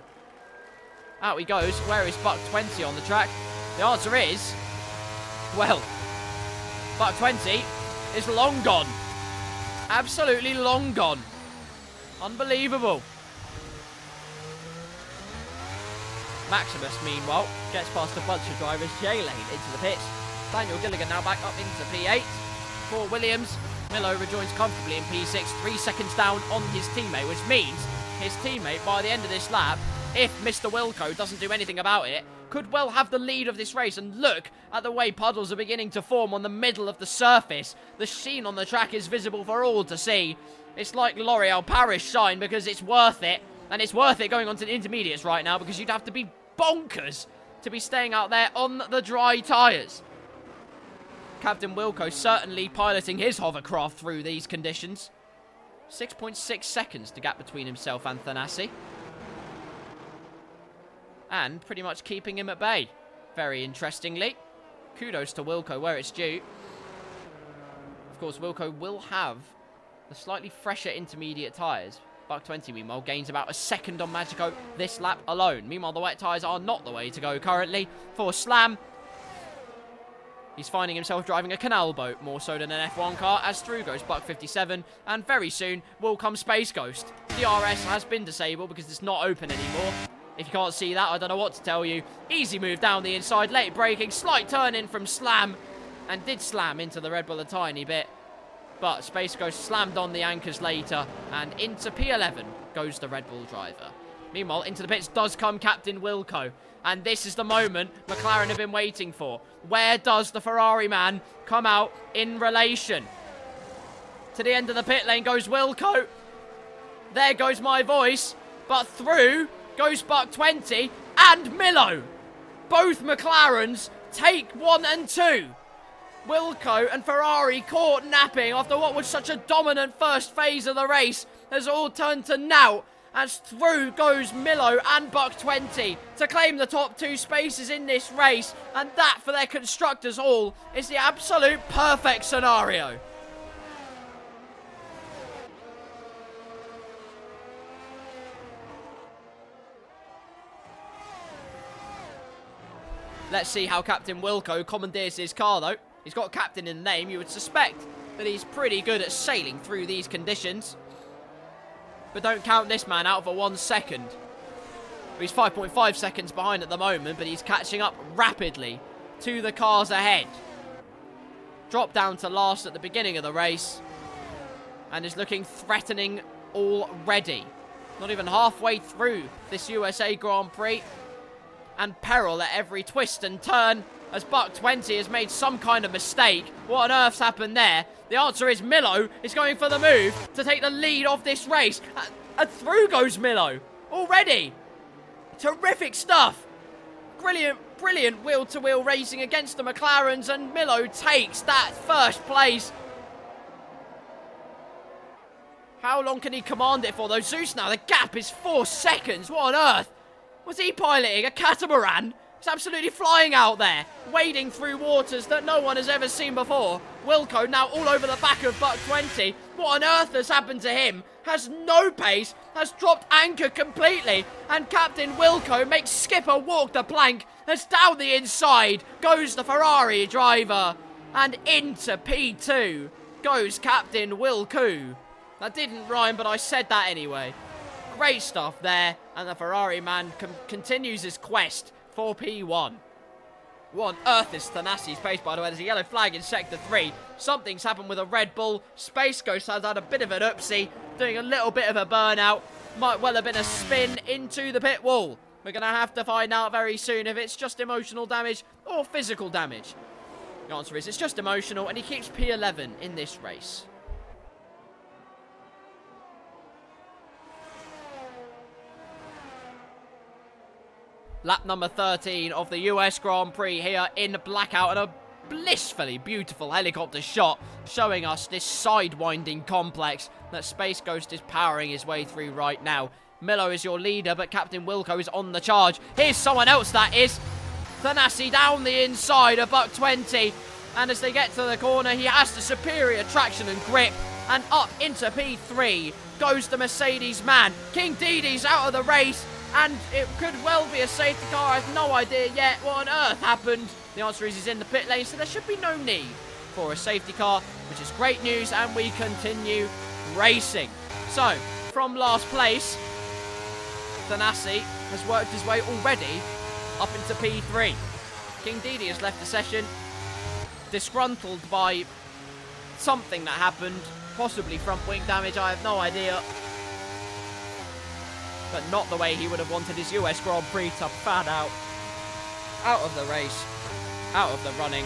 Out he goes. Where is Buck 20 on the track? The answer is, well, Buck 20 is long gone. Absolutely long gone. Unbelievable. Maximus, meanwhile, gets past a bunch of drivers. J-Lane into the pits. Daniel Gilligan now back up into P8. For Williams, Milo rejoins comfortably in P6, 3 seconds down on his teammate, which means his teammate, by the end of this lap, if Mr. Wilco doesn't do anything about it, could well have the lead of this race. And look at the way puddles are beginning to form on the middle of the surface. The sheen on the track is visible for all to see. It's like L'Oreal Paris shine, because it's worth it. And it's worth it going on to the intermediates right now, because you'd have to be bonkers to be staying out there on the dry tyres. Captain Wilco certainly piloting his hovercraft through these conditions. 6.6 seconds to gap between himself and Thanasi. And pretty much keeping him at bay. Very interestingly. Kudos to Wilco where it's due. Of course, Wilco will have the slightly fresher intermediate tyres. Buck 20, meanwhile, gains about a second on Magico this lap alone. Meanwhile, the wet tyres are not the way to go currently for Slam. He's finding himself driving a canal boat, more so than an F1 car, as through goes Buck 57, and very soon will come Space Ghost. The RS has been disabled because it's not open anymore. If you can't see that, I don't know what to tell you. Easy move down the inside, late braking, slight turn in from Slam, and did slam into the Red Bull a tiny bit. But Space Ghost slammed on the anchors later, and into P11 goes the Red Bull driver. Meanwhile, into the pits does come Captain Wilco. And this is the moment McLaren have been waiting for. Where does the Ferrari man come out in relation? To the end of the pit lane goes Wilco. There goes my voice. But through goes Buck 20 and Milo. Both McLarens take 1 and 2. Wilco and Ferrari caught napping after what was such a dominant first phase of the race has all turned to knout, as through goes Milo and Buck 20 to claim the top 2 spaces in this race, and that for their constructors all is the absolute perfect scenario. Let's see how Captain Wilco commandeers his car though. He's got captain in the name. You would suspect that he's pretty good at sailing through these conditions. But don't count this man out for 1 second. He's 5.5 seconds behind at the moment, but he's catching up rapidly to the cars ahead. Dropped down to last at the beginning of the race and is looking threatening already. Not even halfway through this USA Grand Prix, and peril at every twist and turn as Buck 20 has made some kind of mistake. What on earth's happened there? The answer is Milo is going for the move to take the lead of this race. And through goes Milo already. Terrific stuff. Brilliant wheel-to-wheel racing against the McLarens, and Milo takes that first place. How long can he command it for though? Zeus now, the gap is 4 seconds. What on earth? Was he piloting a catamaran? He's absolutely flying out there, wading through waters that no one has ever seen before. Wilco now all over the back of Buck 20. What on earth has happened to him? Has no pace, has dropped anchor completely, and Captain Wilco makes Skipper walk the plank as down the inside goes the Ferrari driver, and into P2 goes Captain Wilco. That didn't rhyme, but I said that anyway. Great stuff there, and the Ferrari man continues his quest for P1. What on earth is Thanasi's pace, by the way? There's a yellow flag in Sector 3. Something's happened with a Red Bull. Space Ghost has had a bit of an oopsie, doing a little bit of a burnout. Might well have been a spin into the pit wall. We're going to have to find out very soon if it's just emotional damage or physical damage. The answer is it's just emotional, and he keeps P11 in this race. Lap number 13 of the US Grand Prix here in Blackout, and a blissfully beautiful helicopter shot showing us this sidewinding complex that Space Ghost is powering his way through right now. Milo is your leader, but Captain Wilco is on the charge. Here's someone else, that is. Thanasi down the inside of Buck 20. And as they get to the corner, he has the superior traction and grip. And up into P3 goes the Mercedes man. King Didi's out of the race. And it could well be a safety car. I have no idea yet what on earth happened. The answer is he's in the pit lane, so there should be no need for a safety car, which is great news. And we continue racing. So, from last place, Thanasi has worked his way already up into P3. King Didi has left the session disgruntled by something that happened, possibly front wing damage, I have no idea. But not the way he would have wanted his US Grand Prix to fan out. Out of the race, out of the running.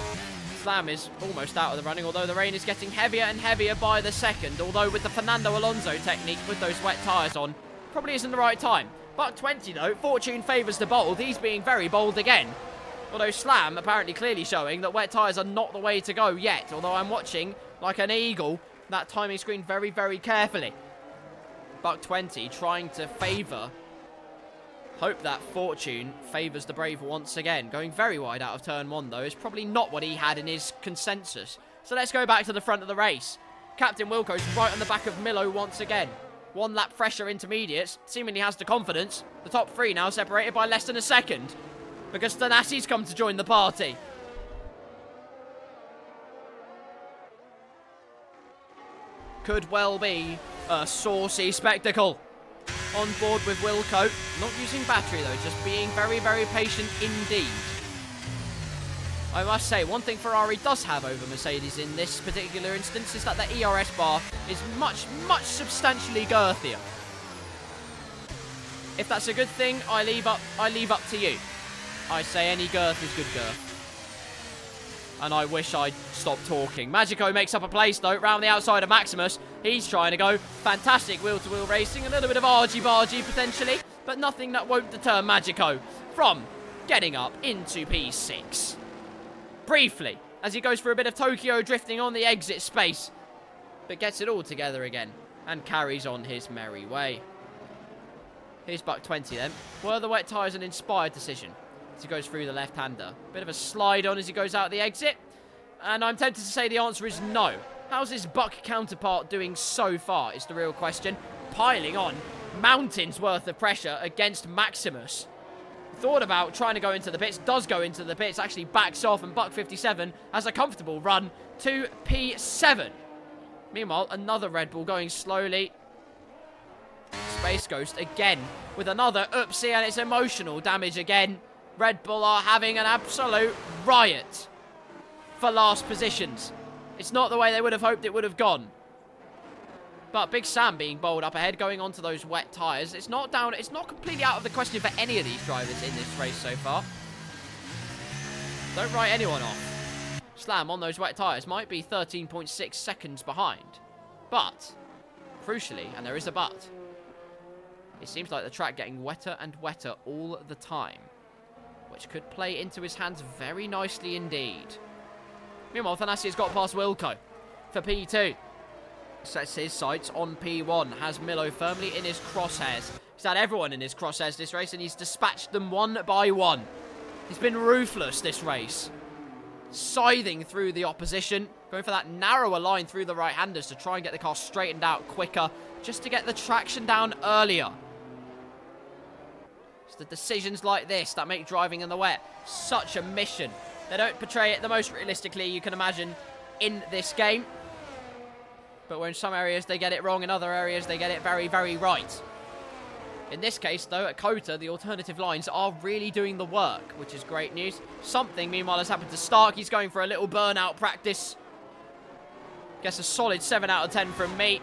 Slam is almost out of the running, although the rain is getting heavier and heavier by the second. Although with the Fernando Alonso technique, with those wet tyres on, probably isn't the right time. Buck 20 though, fortune favours the bold. He's being very bold again. Although Slam apparently clearly showing that wet tyres are not the way to go yet. Although I'm watching, like an eagle, that timing screen very, very carefully. Buck 20 trying to favour. Hope that fortune favours the brave once again. Going very wide out of turn 1 though is probably not what he had in his consensus. So let's go back to the front of the race. Captain Wilco's right on the back of Milo once again. 1 lap fresher intermediates. Seemingly has the confidence. The top 3 now separated by less than a second. Because Thanasi's come to join the party. Could well be a saucy spectacle. On board with Wilco. Not using battery though, just being very, very patient indeed. I must say, one thing Ferrari does have over Mercedes in this particular instance is that the ERS bar is much, much substantially girthier. If that's a good thing, I leave up to you. I say any girth is good girth. And I wish I'd stopped talking. Magico makes up a place, though, round the outside of Maximus. He's trying to go. Fantastic wheel-to-wheel racing. A little bit of argy-bargy, potentially. But nothing that won't deter Magico from getting up into P6. Briefly, as he goes for a bit of Tokyo drifting on the exit space. But gets it all together again. And carries on his merry way. Here's Buck 20 then. Were the wet tyres an inspired decision? As he goes through the left-hander. Bit of a slide on as he goes out the exit. And I'm tempted to say the answer is no. How's his Buck counterpart doing so far is the real question. Piling on mountains worth of pressure against Maximus. Thought about trying to go into the pits. Does go into the pits. Actually backs off. And Buck 57 has a comfortable run to P7. Meanwhile, another Red Bull going slowly. Space Ghost again with another oopsie, and it's emotional damage again. Red Bull are having an absolute riot for last positions. It's not the way they would have hoped it would have gone. But Big Sam being bowled up ahead, going onto those wet tyres. It's not completely out of the question for any of these drivers in this race so far. Don't write anyone off. Slam on those wet tyres might be 13.6 seconds behind. But, crucially, and there is a but, it seems like the track getting wetter and wetter all the time, which could play into his hands very nicely indeed. Meanwhile, Thanasi has got past Wilco for P2. Sets his sights on P1. Has Milo firmly in his crosshairs. He's had everyone in his crosshairs this race, and he's dispatched them one by one. He's been ruthless this race. Scything through the opposition. Going for that narrower line through the right-handers to try and get the car straightened out quicker. Just to get the traction down earlier. It's the decisions like this that make driving in the wet such a mission. They don't portray it the most realistically you can imagine in this game. But where in some areas they get it wrong, in other areas they get it very, very right. In this case, though, at Qatar, the alternative lines are really doing the work, which is great news. Something, meanwhile, has happened to Stark. He's going for a little burnout practice. Gets a solid 7 out of 10 from me.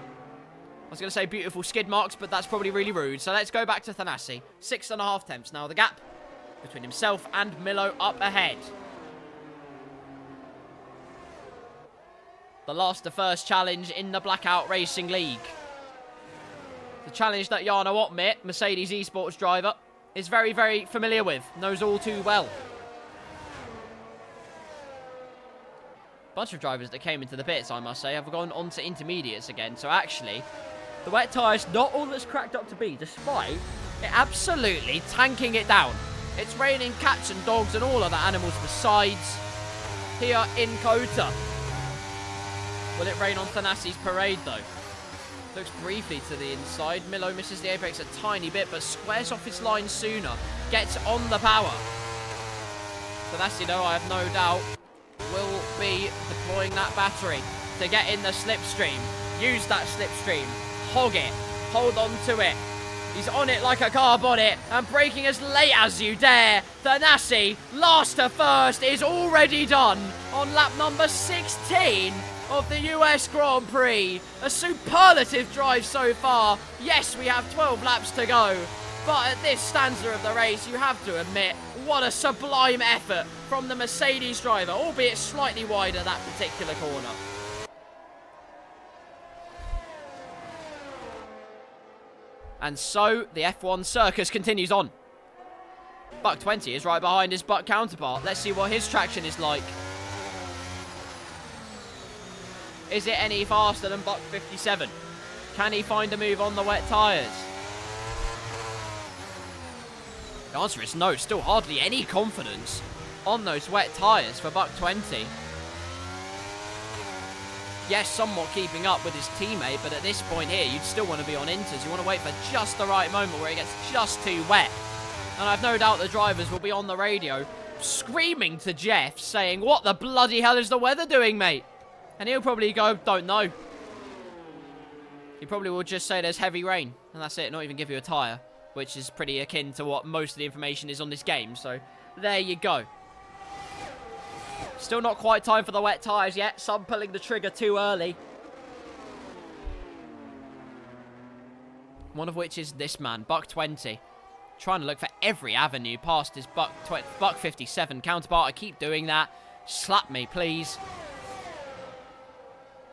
I was going to say beautiful skid marks, but that's probably really rude. So let's go back to Thanasi. 6.5 tenths now. The gap between himself and Milo up ahead. The last to first challenge in the Blackout Racing League. The challenge that Jarno Otmit, Mercedes esports driver, is very, very familiar with, knows all too well. Bunch of drivers that came into the pits, I must say, have gone on to intermediates again. So actually, the wet tyre's not all that's cracked up to be, despite it absolutely tanking it down. It's raining cats and dogs and all other animals besides here in Qatar. Will it rain on Thanassi's parade, though? Looks briefly to the inside. Milo misses the apex a tiny bit, but squares off his line sooner. Gets on the power. Thanassi, though, I have no doubt, will be deploying that battery to get in the slipstream. Use that slipstream. Hog it. Hold on to it. He's on it like a car bonnet and braking as late as you dare. Thanassi, last to first, is already done on lap number 16 of the US Grand Prix. A superlative drive so far. Yes, we have 12 laps to go. But at this stanza of the race, you have to admit, what a sublime effort from the Mercedes driver, albeit slightly wider that particular corner. And so, the F1 circus continues on. Buck 20 is right behind his Buck counterpart. Let's see what his traction is like. Is it any faster than Buck 57? Can he find a move on the wet tyres? The answer is no. Still hardly any confidence on those wet tyres for Buck 20. Yes, somewhat keeping up with his teammate, but at this point here, you'd still want to be on inters. You want to wait for just the right moment where it gets just too wet. And I've no doubt the drivers will be on the radio screaming to Jeff, saying, "What the bloody hell is the weather doing, mate?" And he'll probably go, "Don't know." He probably will just say there's heavy rain, and that's it, not even give you a tyre, which is pretty akin to what most of the information is on this game, so there you go. Still not quite time for the wet tyres yet. Some pulling the trigger too early. One of which is this man, Buck 20. Trying to look for every avenue past his Buck 57 counterpart. I keep doing that. Slap me, please.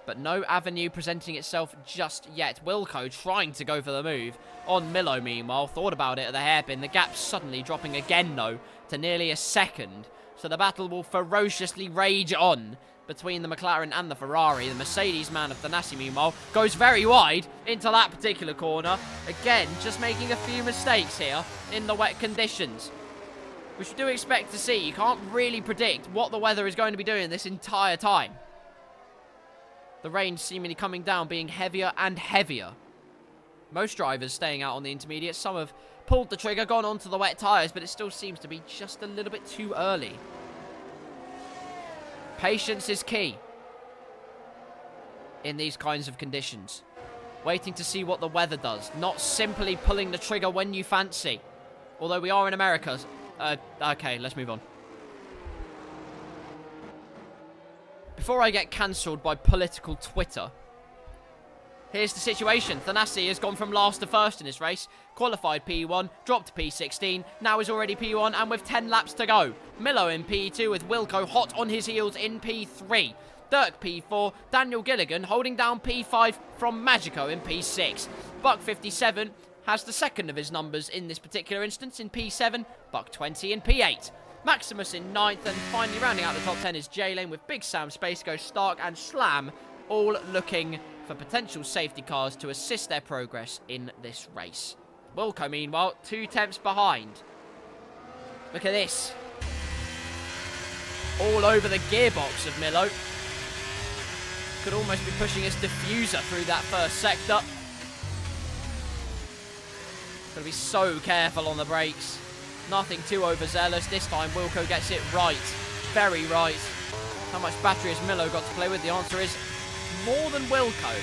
But no avenue presenting itself just yet. Wilco trying to go for the move on Milo, meanwhile. Thought about it at the hairpin. The gap suddenly dropping again, though, to nearly a second. So the battle will ferociously rage on between the McLaren and the Ferrari. The Mercedes man of Thanassi, meanwhile, goes very wide into that particular corner. Again, just making a few mistakes here in the wet conditions, which you do expect to see. You can't really predict what the weather is going to be doing this entire time. The rain seemingly coming down, being heavier and heavier. Most drivers staying out on the intermediate. Some have pulled the trigger, gone onto the wet tyres, but it still seems to be just a little bit too early. Patience is key in these kinds of conditions. Waiting to see what the weather does, not simply pulling the trigger when you fancy. Although we are in America. Okay, let's move on. Before I get cancelled by political Twitter, here's the situation. Thanassi has gone from last to first in this race. Qualified P1, dropped to P16, now is already P1 and with 10 laps to go. Milo in P2 with Wilco hot on his heels in P3. Dirk P4, Daniel Gilligan holding down P5 from Magico in P6. Buck 57 has the second of his numbers in this particular instance in P7, Buck 20 in P8. Maximus in 9th, and finally rounding out the top 10 is J-Lane with Big Sam, Spaceco, Stark and Slam, all looking for potential safety cars to assist their progress in this race. Wilco, meanwhile, 2 tenths behind. Look at this. All over the gearbox of Milo. Could almost be pushing his diffuser through that first sector. Got to be so careful on the brakes. Nothing too overzealous. This time Wilco gets it right. Very right. How much battery has Milo got to play with? The answer is more than Wilco.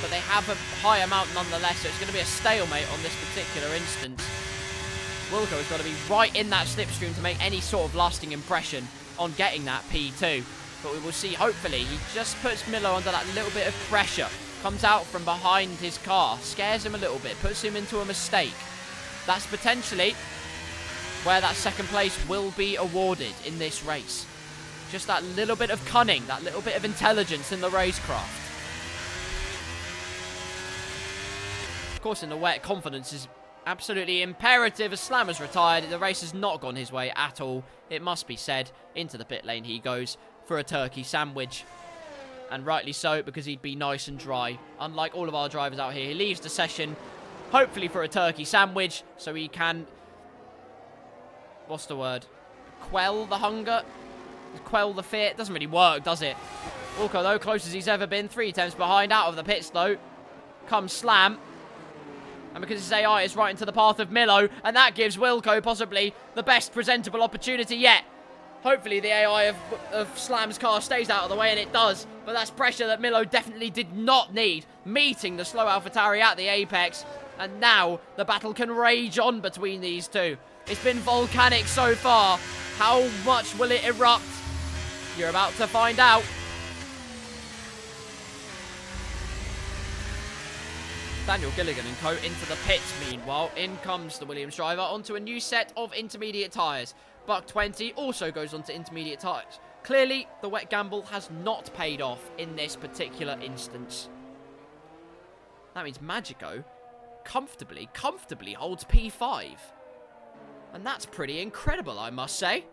But they have a high amount nonetheless, so it's going to be a stalemate on this particular instance. Wilco has got to be right in that slipstream to make any sort of lasting impression on getting that P2. But we will see, hopefully, he just puts Milo under that little bit of pressure. Comes out from behind his car, scares him a little bit, puts him into a mistake. That's potentially where that second place will be awarded in this race. Just that little bit of cunning, that little bit of intelligence in the racecraft. Of course, in the wet, confidence is absolutely imperative as Slam has retired. The race has not gone his way at all, it must be said. Into the pit lane he goes for a turkey sandwich. And rightly so, because he'd be nice and dry. Unlike all of our drivers out here, he leaves the session, hopefully for a turkey sandwich, so he can... what's the word? Quell the hunger? Quell the fear? It doesn't really work, does it? Wilco, though, close as he's ever been. 3 attempts behind, out of the pits, though. Comes Slam. And because his AI is right into the path of Milo, and that gives Wilco possibly the best presentable opportunity yet. Hopefully the AI of Slam's car stays out of the way, and it does. But that's pressure that Milo definitely did not need. Meeting the slow AlphaTauri at the apex. And now the battle can rage on between these two. It's been volcanic so far. How much will it erupt? You're about to find out. Daniel Gilligan and co into the pits. Meanwhile, in comes the Williams driver onto a new set of intermediate tyres. Buck 20 also goes onto intermediate tyres. Clearly, the wet gamble has not paid off in this particular instance. That means Magico comfortably holds P5. And that's pretty incredible, I must say.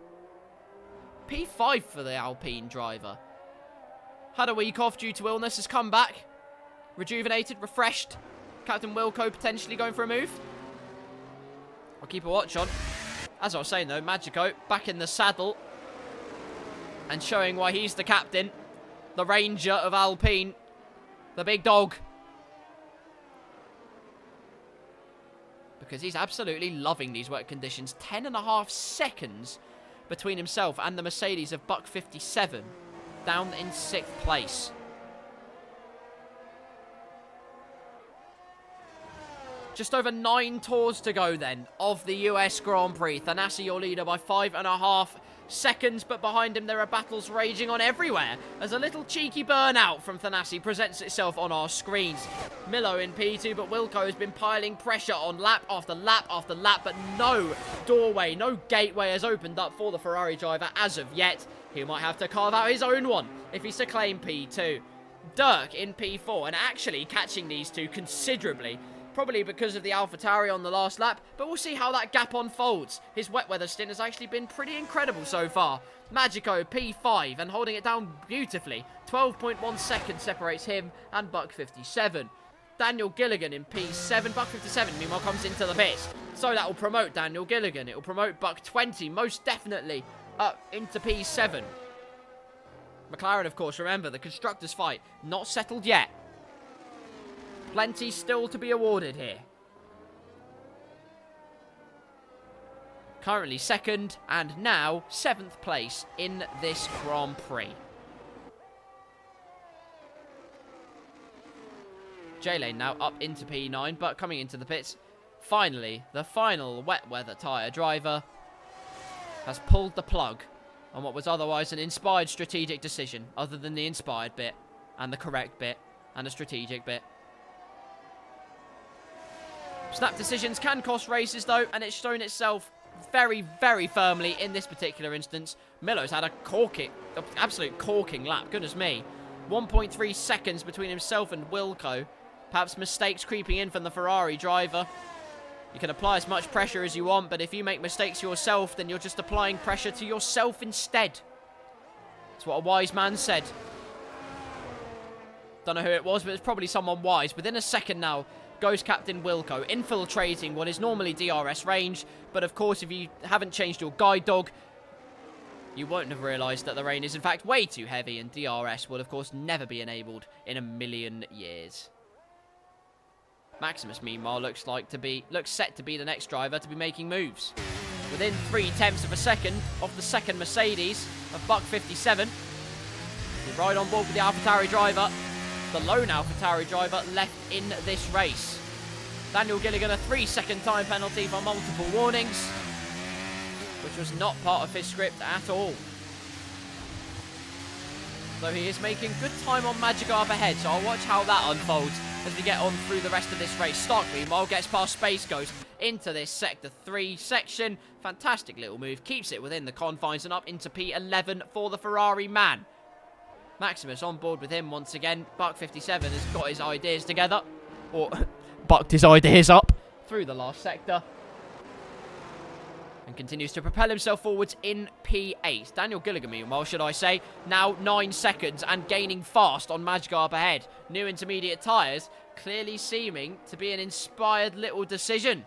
P5 for the Alpine driver. Had a week off due to illness, has come back. Rejuvenated, refreshed. Captain Wilco potentially going for a move. I'll keep a watch on. As I was saying though, Magico back in the saddle. And showing why he's the captain. The Ranger of Alpine. The big dog. Because he's absolutely loving these wet conditions. 10.5 seconds between himself and the Mercedes of Buck 57. Down in 6th place. Just over 9 tours to go then of the US Grand Prix. Thanasi your leader by 5.5 seconds, but behind him there are battles raging on everywhere as a little cheeky burnout from Thanasi presents itself on our screens. Milo in P2, but Wilco has been piling pressure on lap after lap after lap, but no doorway, no gateway has opened up for the Ferrari driver as of yet. He might have to carve out his own one if he's to claim P2. Dirk in P4 and actually catching these two considerably. Probably because of the AlphaTauri on the last lap, but we'll see how that gap unfolds. His wet weather stint has actually been pretty incredible so far. Magico P5 and holding it down beautifully. 12.1 seconds separates him and Buck 57. Daniel Gilligan in P7. Buck 57 meanwhile comes into the pits. So that will promote Daniel Gilligan. It will promote Buck 20 most definitely up into P7. McLaren, of course, remember the constructors fight not settled yet. Plenty still to be awarded here. Currently 2nd and now 7th place in this Grand Prix. J-Lane now up into P9, but coming into the pits. Finally, the final wet weather tyre driver has pulled the plug on what was otherwise an inspired strategic decision, other than the inspired bit, and the correct bit, and the strategic bit. Snap decisions can cost races, though, and it's shown itself very, very firmly in this particular instance. Milo's had a absolute corking lap, goodness me. 1.3 seconds between himself and Wilco. Perhaps mistakes creeping in from the Ferrari driver. You can apply as much pressure as you want, but if you make mistakes yourself, then you're just applying pressure to yourself instead. That's what a wise man said. Don't know who it was, but it's probably someone wise. Within a second now, goes Captain Wilco, infiltrating what is normally DRS range, but of course if you haven't changed your guide dog, you won't have realised that the rain is in fact way too heavy, and DRS will of course never be enabled in a million years. Maximus meanwhile looks set to be the next driver to be making moves. Within 0.3 of a second of the second Mercedes of Buck 57, we ride on board with the AlphaTauri driver. The lone AlphaTauri driver left in this race. Daniel Gilligan a 3-second time penalty for multiple warnings, which was not part of his script at all. Though he is making good time on Magico up ahead, so I'll watch how that unfolds as we get on through the rest of this race. Stark meanwhile gets past Space Ghost into this Sector 3 section. Fantastic little move, keeps it within the confines and up into P11 for the Ferrari man. Maximus on board with him once again. Buck 57 has got his ideas together. Or bucked his ideas up. through the last sector. And continues to propel himself forwards in P8. Daniel Gilligan, meanwhile, should I say, now 9 seconds and gaining fast on Majgar up ahead. New intermediate tyres, clearly seeming to be an inspired little decision.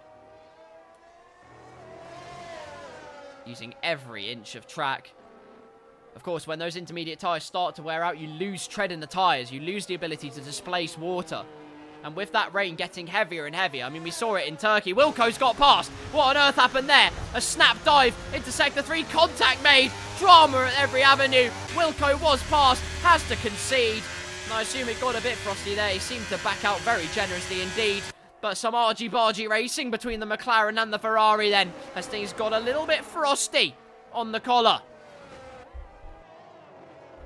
Using every inch of track. Of course, when those intermediate tyres start to wear out, you lose tread in the tyres. You lose the ability to displace water. And with that rain getting heavier and heavier, I mean, we saw it in Turkey. Wilco's got past. What on earth happened there? A snap dive into Sector 3. Contact made. Drama at every avenue. Wilco was past. Has to concede. And I assume it got a bit frosty there. He seemed to back out very generously indeed. But some argy-bargy racing between the McLaren and the Ferrari then, as things got a little bit frosty on the collar.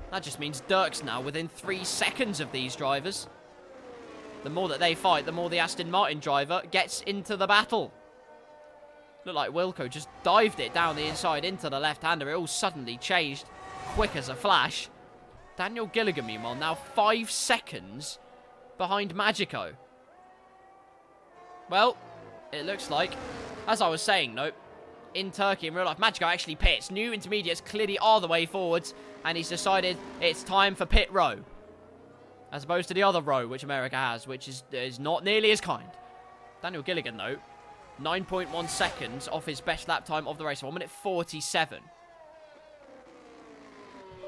That just means Dirk's now within 3 seconds of these drivers. The more that they fight, the more the Aston Martin driver gets into the battle. Looked like Wilco just dived it down the inside into the left-hander. It all suddenly changed quick as a flash. Daniel Gilligan, meanwhile, now 5 seconds behind Magico. Well, it looks like, as I was saying, though, in Turkey, in real life, Magico actually pits. New intermediates clearly are the way forwards, and he's decided it's time for pit row. As opposed to the other row which America has, which is not nearly as kind. Daniel Gilligan, though, 9.1 seconds off his best lap time of the race. 1 minute 47.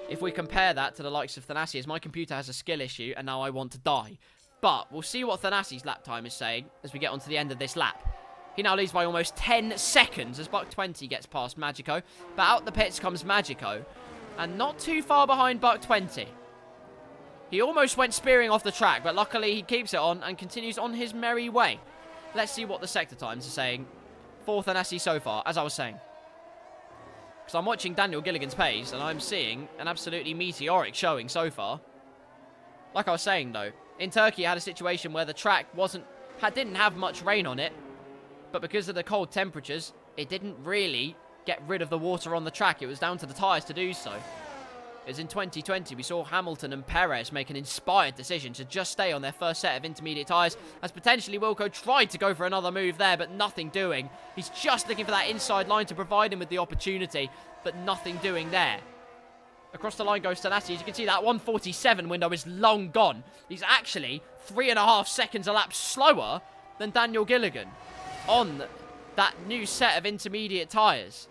If we compare that to the likes of Thanasi, as my computer has a skill issue, and now I want to die. But we'll see what Thanasi's lap time is saying as we get onto the end of this lap. He now leads by almost 10 seconds as Buck 20 gets past Magico. But out the pits comes Magico, and not too far behind Buck 20. He almost went spearing off the track, but luckily he keeps it on and continues on his merry way. Let's see what the sector times are saying for Thanasi so far, as I was saying. Because I'm watching Daniel Gilligan's pace, and I'm seeing an absolutely meteoric showing so far. Like I was saying, though, in Turkey, I had a situation where the track didn't have much rain on it, but because of the cold temperatures, it didn't really get rid of the water on the track. It was down to the tyres to do so. It was in 2020, we saw Hamilton and Perez make an inspired decision to just stay on their first set of intermediate tyres, as potentially Wilco tried to go for another move there, but nothing doing. He's just looking for that inside line to provide him with the opportunity, but nothing doing there. Across the line goes Thanasi. As you can see, that 147 window is long gone. He's actually 3.5 seconds a lap slower than Daniel Gilligan on that new set of intermediate tyres.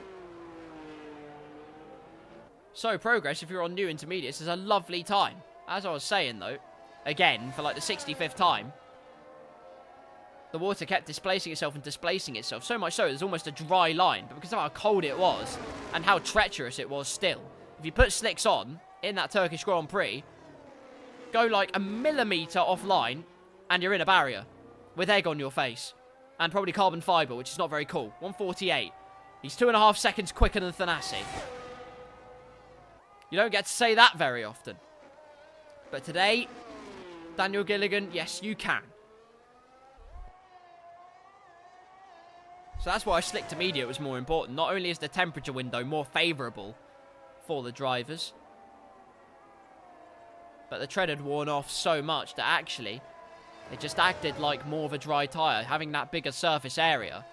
So, progress, if you're on new intermediates, is a lovely time. As I was saying, though, again, for like the 65th time, the water kept displacing itself and displacing itself. So much so, there's almost a dry line. But because of how cold it was, and how treacherous it was still, if you put slicks on, in that Turkish Grand Prix, go like a millimetre offline, and you're in a barrier, with egg on your face, and probably carbon fibre, which is not very cool. 148. He's 2.5 seconds quicker than Thanasi. You don't get to say that very often. But today, Daniel Gilligan, yes, you can. So that's why slick to medium was more important. Not only is the temperature window more favourable for the drivers, but the tread had worn off so much that actually it just acted like more of a dry tyre. Having that bigger surface area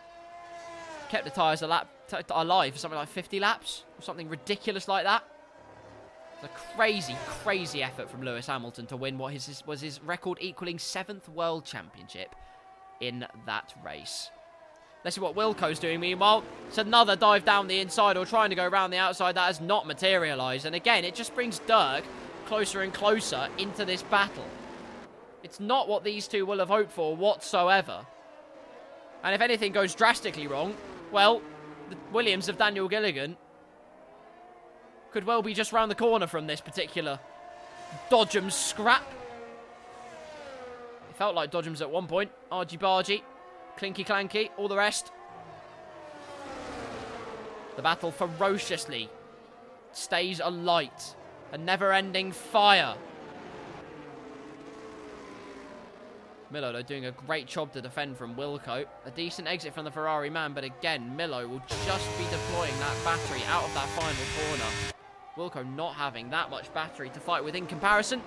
kept the tyres alive for something like 50 laps or something ridiculous like that. It's a crazy, crazy effort from Lewis Hamilton to win what was his record equaling 7th World Championship in that race. Let's see what Wilco's doing meanwhile. It's another dive down the inside or trying to go around the outside. That has not materialised. And again, it just brings Dirk closer and closer into this battle. It's not what these two will have hoped for whatsoever. And if anything goes drastically wrong, well, the Williams of Daniel Gilligan could well be just round the corner from this particular Dodgems scrap. It felt like Dodgems at one point. Argy-bargy, clinky-clanky, all the rest. The battle ferociously stays alight. A never-ending fire. Milo, though, doing a great job to defend from Wilco. A decent exit from the Ferrari man, but again, Milo will just be deploying that battery out of that final corner. Wilco not having that much battery to fight with in comparison.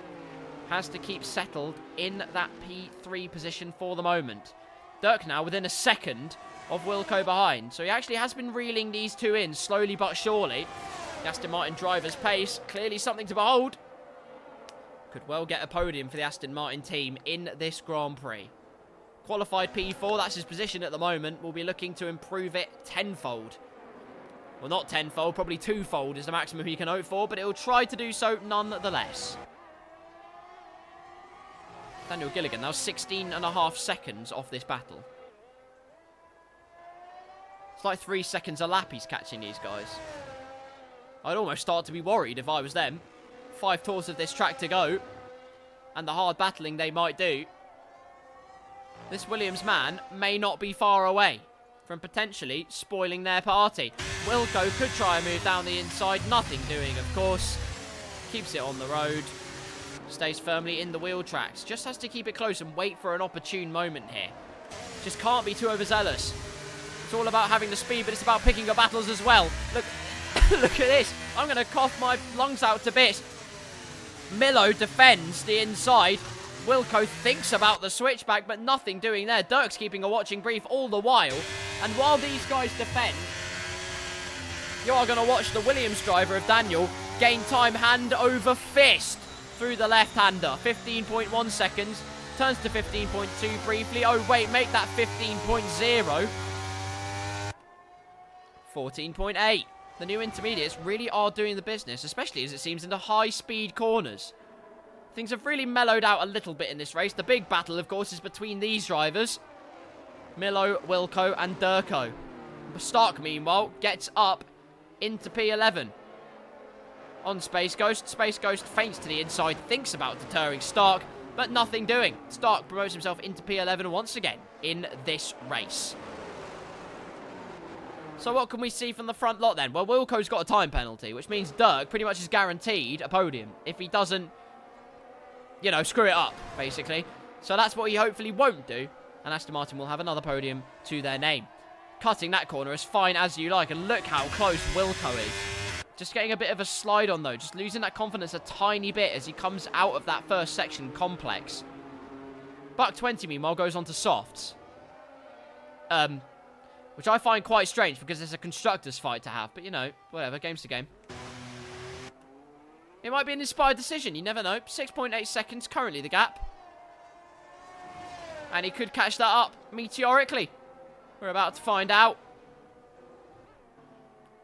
Has to keep settled in that P3 position for the moment. Dirk now within a second of Wilco behind. So he actually has been reeling these two in slowly but surely. The Aston Martin driver's pace, clearly something to behold. Could well get a podium for the Aston Martin team in this Grand Prix. Qualified P4, that's his position at the moment. We'll be looking to improve it tenfold. Well, not tenfold, probably twofold is the maximum he can hope for, but it'll try to do so nonetheless. Daniel Gilligan, now 16.5 seconds off this battle. It's like 3 seconds a lap he's catching these guys. I'd almost start to be worried if I was them. 5 tours of this track to go, and the hard battling they might do. This Williams man may not be far away from potentially spoiling their party. Wilco could try and move down the inside. Nothing doing, of course. Keeps it on the road. Stays firmly in the wheel tracks. Just has to keep it close and wait for an opportune moment here. Just can't be too overzealous. It's all about having the speed, but it's about picking your battles as well. Look, look at this. I'm going to cough my lungs out to bits. Milo defends the inside. Wilco thinks about the switchback, but nothing doing there. Dirk's keeping a watching brief all the while. And while these guys defend, you are going to watch the Williams driver of Daniel gain time hand over fist through the left-hander. 15.1 seconds. Turns to 15.2 briefly. Oh, wait, make that 15.0. 14.8. The new intermediates really are doing the business, especially as it seems into high-speed corners. Things have really mellowed out a little bit in this race. The big battle, of course, is between these drivers. Milo, Wilco, and Durko. Stark, meanwhile, gets up into P11. On Space Ghost. Space Ghost feints to the inside, thinks about deterring Stark, but nothing doing. Stark promotes himself into P11 once again in this race. So what can we see from the front lot then? Well, Wilco's got a time penalty, which means Dirk pretty much is guaranteed a podium if he doesn't, you know, screw it up, basically. So that's what he hopefully won't do, and Aston Martin will have another podium to their name. Cutting that corner as fine as you like, and look how close Wilco is. Just getting a bit of a slide on, though. Just losing that confidence a tiny bit as he comes out of that first section complex. Buck 20, meanwhile, goes on to softs. Which I find quite strange because it's a constructors fight to have. But, you know, whatever. Game's the game. It might be an inspired decision. You never know. 6.8 seconds currently the gap. And he could catch that up meteorically. We're about to find out.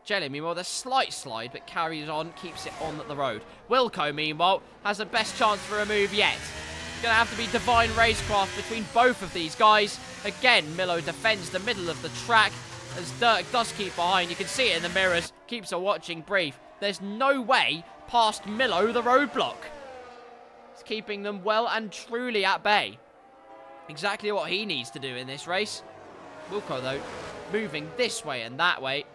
Jelly, meanwhile, the slight slide, but carries on, keeps it on the road. Wilco, meanwhile, has the best chance for a move yet. It's going to have to be divine racecraft between both of these guys. Again, Milo defends the middle of the track as Dirk does keep behind. You can see it in the mirrors. Keeps a watching brief. There's no way past Milo the roadblock. It's keeping them well and truly at bay. Exactly what he needs to do in this race. Wilco, though, moving this way and that way.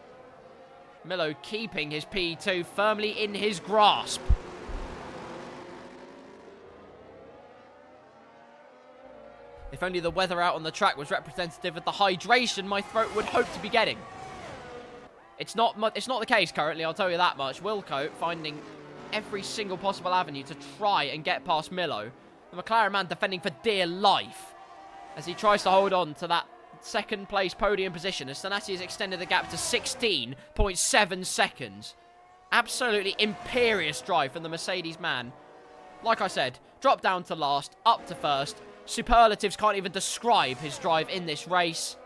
Milo keeping his P2 firmly in his grasp. If only the weather out on the track was representative of the hydration my throat would hope to be getting. It's not the case currently, I'll tell you that much. Wilco finding every single possible avenue to try and get past Milo. The McLaren man defending for dear life as he tries to hold on to that second place podium position as Sanasi has extended the gap to 16.7 seconds. Absolutely imperious drive from the Mercedes man. Like I said, drop down to last, up to first. Superlatives can't even describe his drive in this race.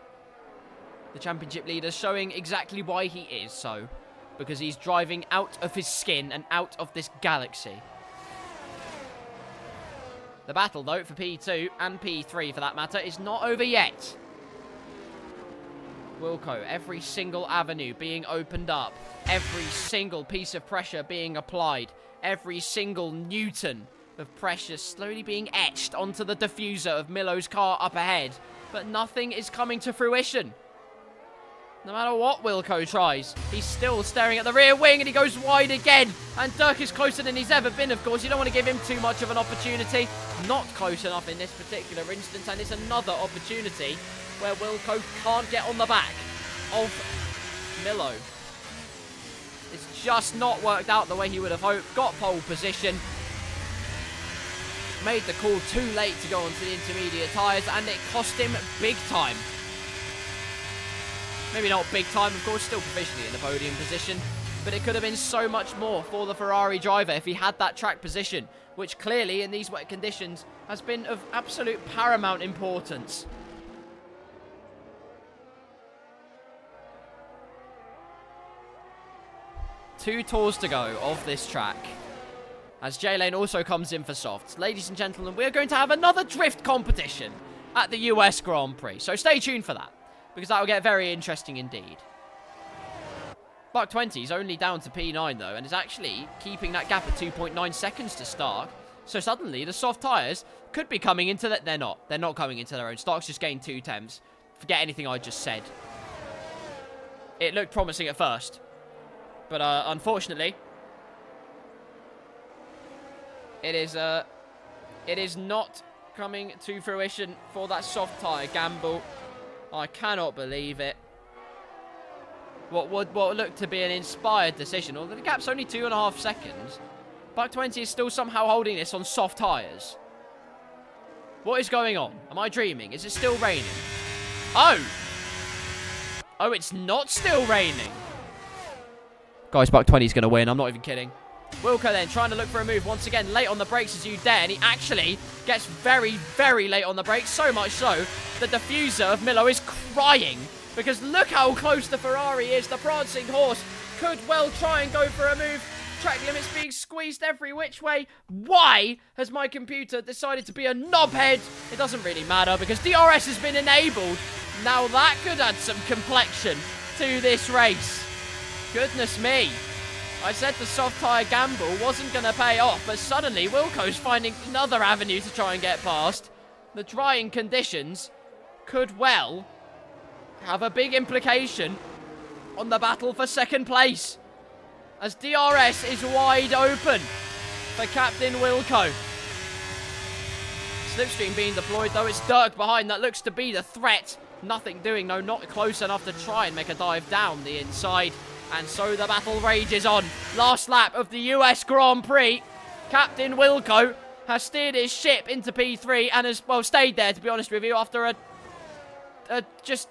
The championship leader showing exactly why he is so. Because he's driving out of his skin and out of this galaxy. The battle, though, for P2 and P3 for that matter, is not over yet. Wilco, every single avenue being opened up. Every single piece of pressure being applied. Every single newton of pressure slowly being etched onto the diffuser of Milo's car up ahead. But nothing is coming to fruition. No matter what Wilco tries, he's still staring at the rear wing and he goes wide again. And Dirk is closer than he's ever been, of course. You don't want to give him too much of an opportunity. Not close enough in this particular instance, and it's another opportunity where Wilco can't get on the back of Milo. It's just not worked out the way he would have hoped. Got pole position. made the call too late to go onto the intermediate tyres, and it cost him big time. Maybe not big time, of course, still provisionally in the podium position, but it could have been so much more for the Ferrari driver if he had that track position, which clearly in these wet conditions has been of absolute paramount importance. Two tours to go of this track, as J-Lane also comes in for softs. Ladies and gentlemen, we're going to have another drift competition at the US Grand Prix, so stay tuned for that, because that will get very interesting indeed. Buck 20 is only down to P9 though, and is actually keeping that gap at 2.9 seconds to Stark. So suddenly the soft tyres could be coming into that. They're not. They're not coming into their own. Stark's just gained 2 temps. Forget anything I just said. It looked promising at first, but unfortunately, it is not coming to fruition for that soft tyre gamble. I cannot believe it. What looked to be an inspired decision, although the gap's only 2.5 seconds. Buck 20 is still somehow holding this on soft tyres. What is going on? Am I dreaming? Is it still raining? Oh! Oh, it's not still raining. Guys, Buck 20 is going to win. I'm not even kidding. Wilco then trying to look for a move. Once again, late on the brakes as you dare. And he actually gets very, very late on the brakes. So much so, the diffuser of Milo is crying. Because look how close the Ferrari is. The prancing horse could well try and go for a move. Track limits being squeezed every which way. Why has my computer decided to be a knobhead? It doesn't really matter because DRS has been enabled. Now that could add some complexion to this race. Goodness me. I said the soft tyre gamble wasn't going to pay off, but suddenly Wilco's finding another avenue to try and get past. The drying conditions could well have a big implication on the battle for second place, as DRS is wide open for Captain Wilco. Slipstream being deployed, though. It's Dirk behind. That looks to be the threat. Nothing doing, no, not close enough to try and make a dive down the inside. And so the battle rages on. Last lap of the US Grand Prix. Captain Wilco has steered his ship into P3 and has, well, stayed there, to be honest with you, after a just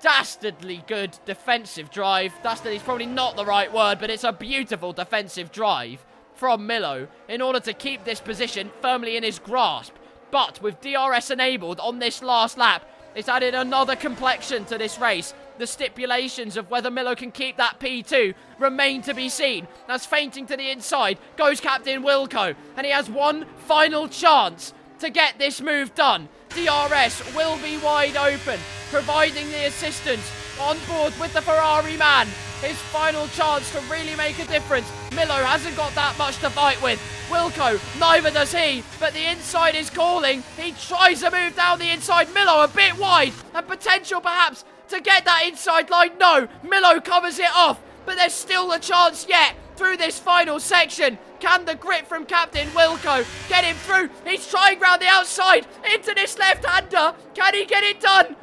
dastardly good defensive drive. Dastardly is probably not the right word, but it's a beautiful defensive drive from Milo in order to keep this position firmly in his grasp. But with DRS enabled on this last lap, it's added another complexion to this race. The stipulations of whether Milo can keep that P2 remain to be seen. As fainting to the inside goes Captain Wilco, and he has one final chance to get this move done. DRS will be wide open, providing the assistance on board with the Ferrari man. His final chance to really make a difference. Milo hasn't got that much to fight with. Wilco, neither does he, but the inside is calling. He tries to move down the inside. Milo a bit wide, and potential perhaps to get that inside line. No, Milo covers it off, but there's still a chance yet through this final section. Can the grit from Captain Wilco get him through? He's trying round the outside into this left-hander. Can he get it done?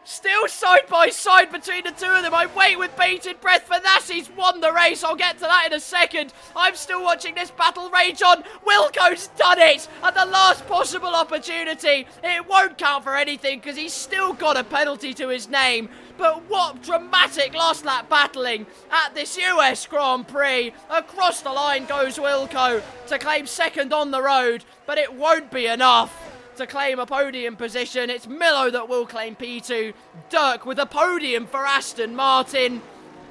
Still side by side between the two of them. I wait with bated breath for Nassi's won the race. I'll get to that in a second. I'm still watching this battle rage on. Wilco's done it at the last possible opportunity. It won't count for anything because he's still got a penalty to his name. But what dramatic last lap battling at this US Grand Prix. Across the line goes Wilco to claim second on the road, but it won't be enough to claim a podium position. It's Milo that will claim P2. Dirk with a podium for Aston Martin.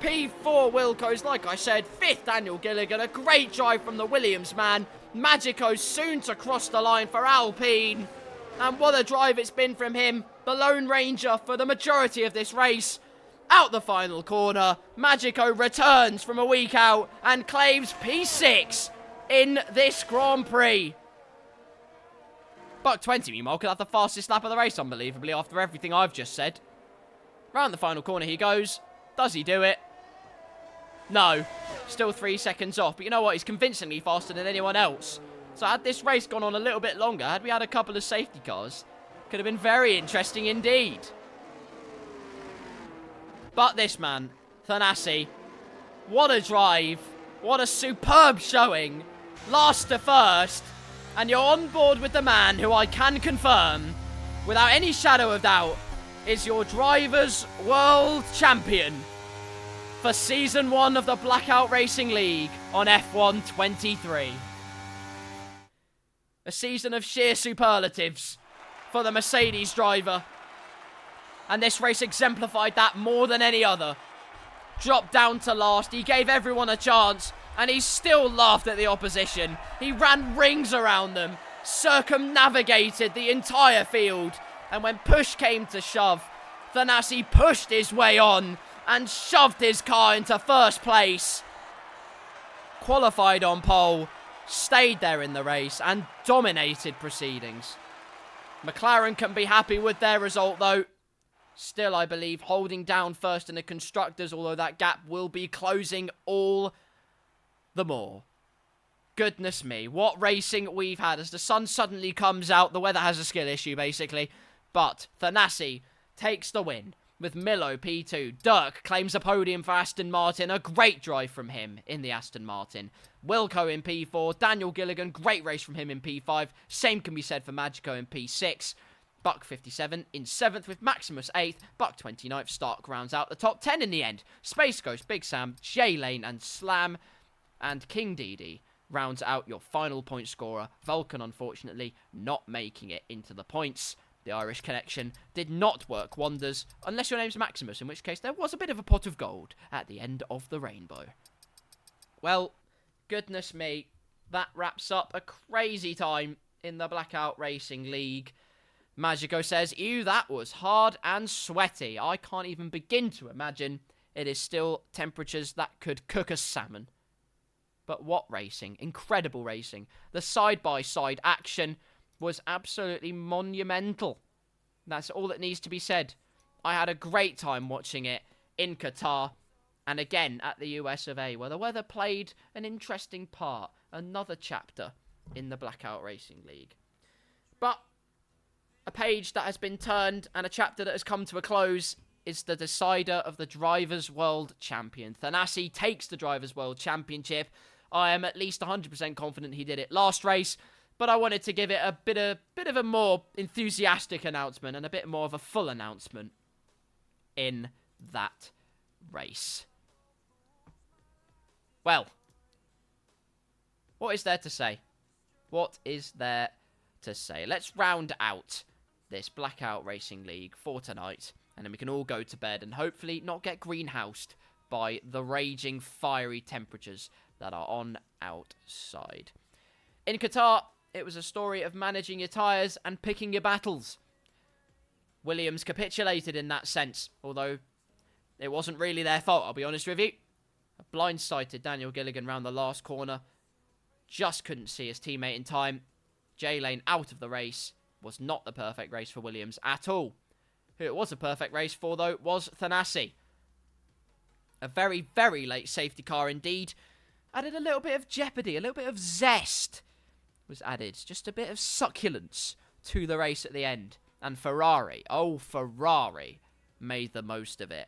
P4 Wilco's, like I said, 5th Daniel Gilligan. A great drive from the Williams man. Magico soon to cross the line for Alpine. And what a drive it's been from him. The Lone Ranger for the majority of this race. Out the final corner, Magico returns from a week out and claims P6 in this Grand Prix. Buck 20, meanwhile, could have the fastest lap of the race, unbelievably, after everything I've just said. Round the final corner he goes. Does he do it? No. Still 3 seconds off. But you know what? He's convincingly faster than anyone else. So had this race gone on a little bit longer, had we had a couple of safety cars, could have been very interesting indeed. But this man, Thanassi, what a drive. What a superb showing. Last to first. And you're on board with the man who I can confirm, without any shadow of doubt, is your Drivers' World Champion for Season 1 of the Blackout Racing League on F1 23. A season of sheer superlatives for the Mercedes driver. And this race exemplified that more than any other. Dropped down to last, he gave everyone a chance, and he still laughed at the opposition. He ran rings around them, circumnavigated the entire field, and when push came to shove, Thanasi pushed his way on and shoved his car into first place. Qualified on pole, stayed there in the race, and dominated proceedings. McLaren can be happy with their result though. Still, I believe, holding down first in the constructors, although that gap will be closing all the more. Goodness me, what racing we've had as the sun suddenly comes out. The weather has a skill issue, basically. But Thanasi takes the win with Milo P2. Dirk claims a podium for Aston Martin. A great drive from him in the Aston Martin. Wilco in P4. Daniel Gilligan, great race from him in P5. Same can be said for Magico in P6. Buck 57 in 7th with Maximus 8th. Buck 29th. Stark rounds out the top 10 in the end. Space Ghost, Big Sam, J Lane and Slam. And King Didi rounds out your final point scorer. Vulcan, unfortunately, not making it into the points. The Irish connection did not work wonders, unless your name's Maximus, in which case there was a bit of a pot of gold at the end of the rainbow. Well, goodness me, that wraps up a crazy time in the Blackout Racing League. Magico says, ew, that was hard and sweaty. I can't even begin to imagine. It is still temperatures that could cook a salmon. But what racing? Incredible racing. The side-by-side action was absolutely monumental. That's all that needs to be said. I had a great time watching it in Qatar and again at the US of A, where the weather played an interesting part. Another chapter in the Blackout Racing League. But a page that has been turned and a chapter that has come to a close is the decider of the Drivers' World Champion. Thanasi takes the Drivers' World Championship. I am at least 100% confident he did it last race, but I wanted to give it a bit of a more enthusiastic announcement and a bit more of a full announcement in that race. Well, what is there to say? What is there to say? Let's round out this Blackout Racing League for tonight, and then we can all go to bed and hopefully not get greenhoused by the raging fiery temperatures that are on outside. In Qatar, it was a story of managing your tyres and picking your battles. Williams capitulated in that sense, although it wasn't really their fault, I'll be honest with you. A blindsided Daniel Gilligan round the last corner. Just couldn't see his teammate in time. J Lane out of the race. Was not the perfect race for Williams at all. Who it was a perfect race for, though, was Thanasi. A very, very late safety car indeed. Added a little bit of jeopardy, a little bit of zest was added. Just a bit of succulence to the race at the end. And Ferrari, oh Ferrari, made the most of it.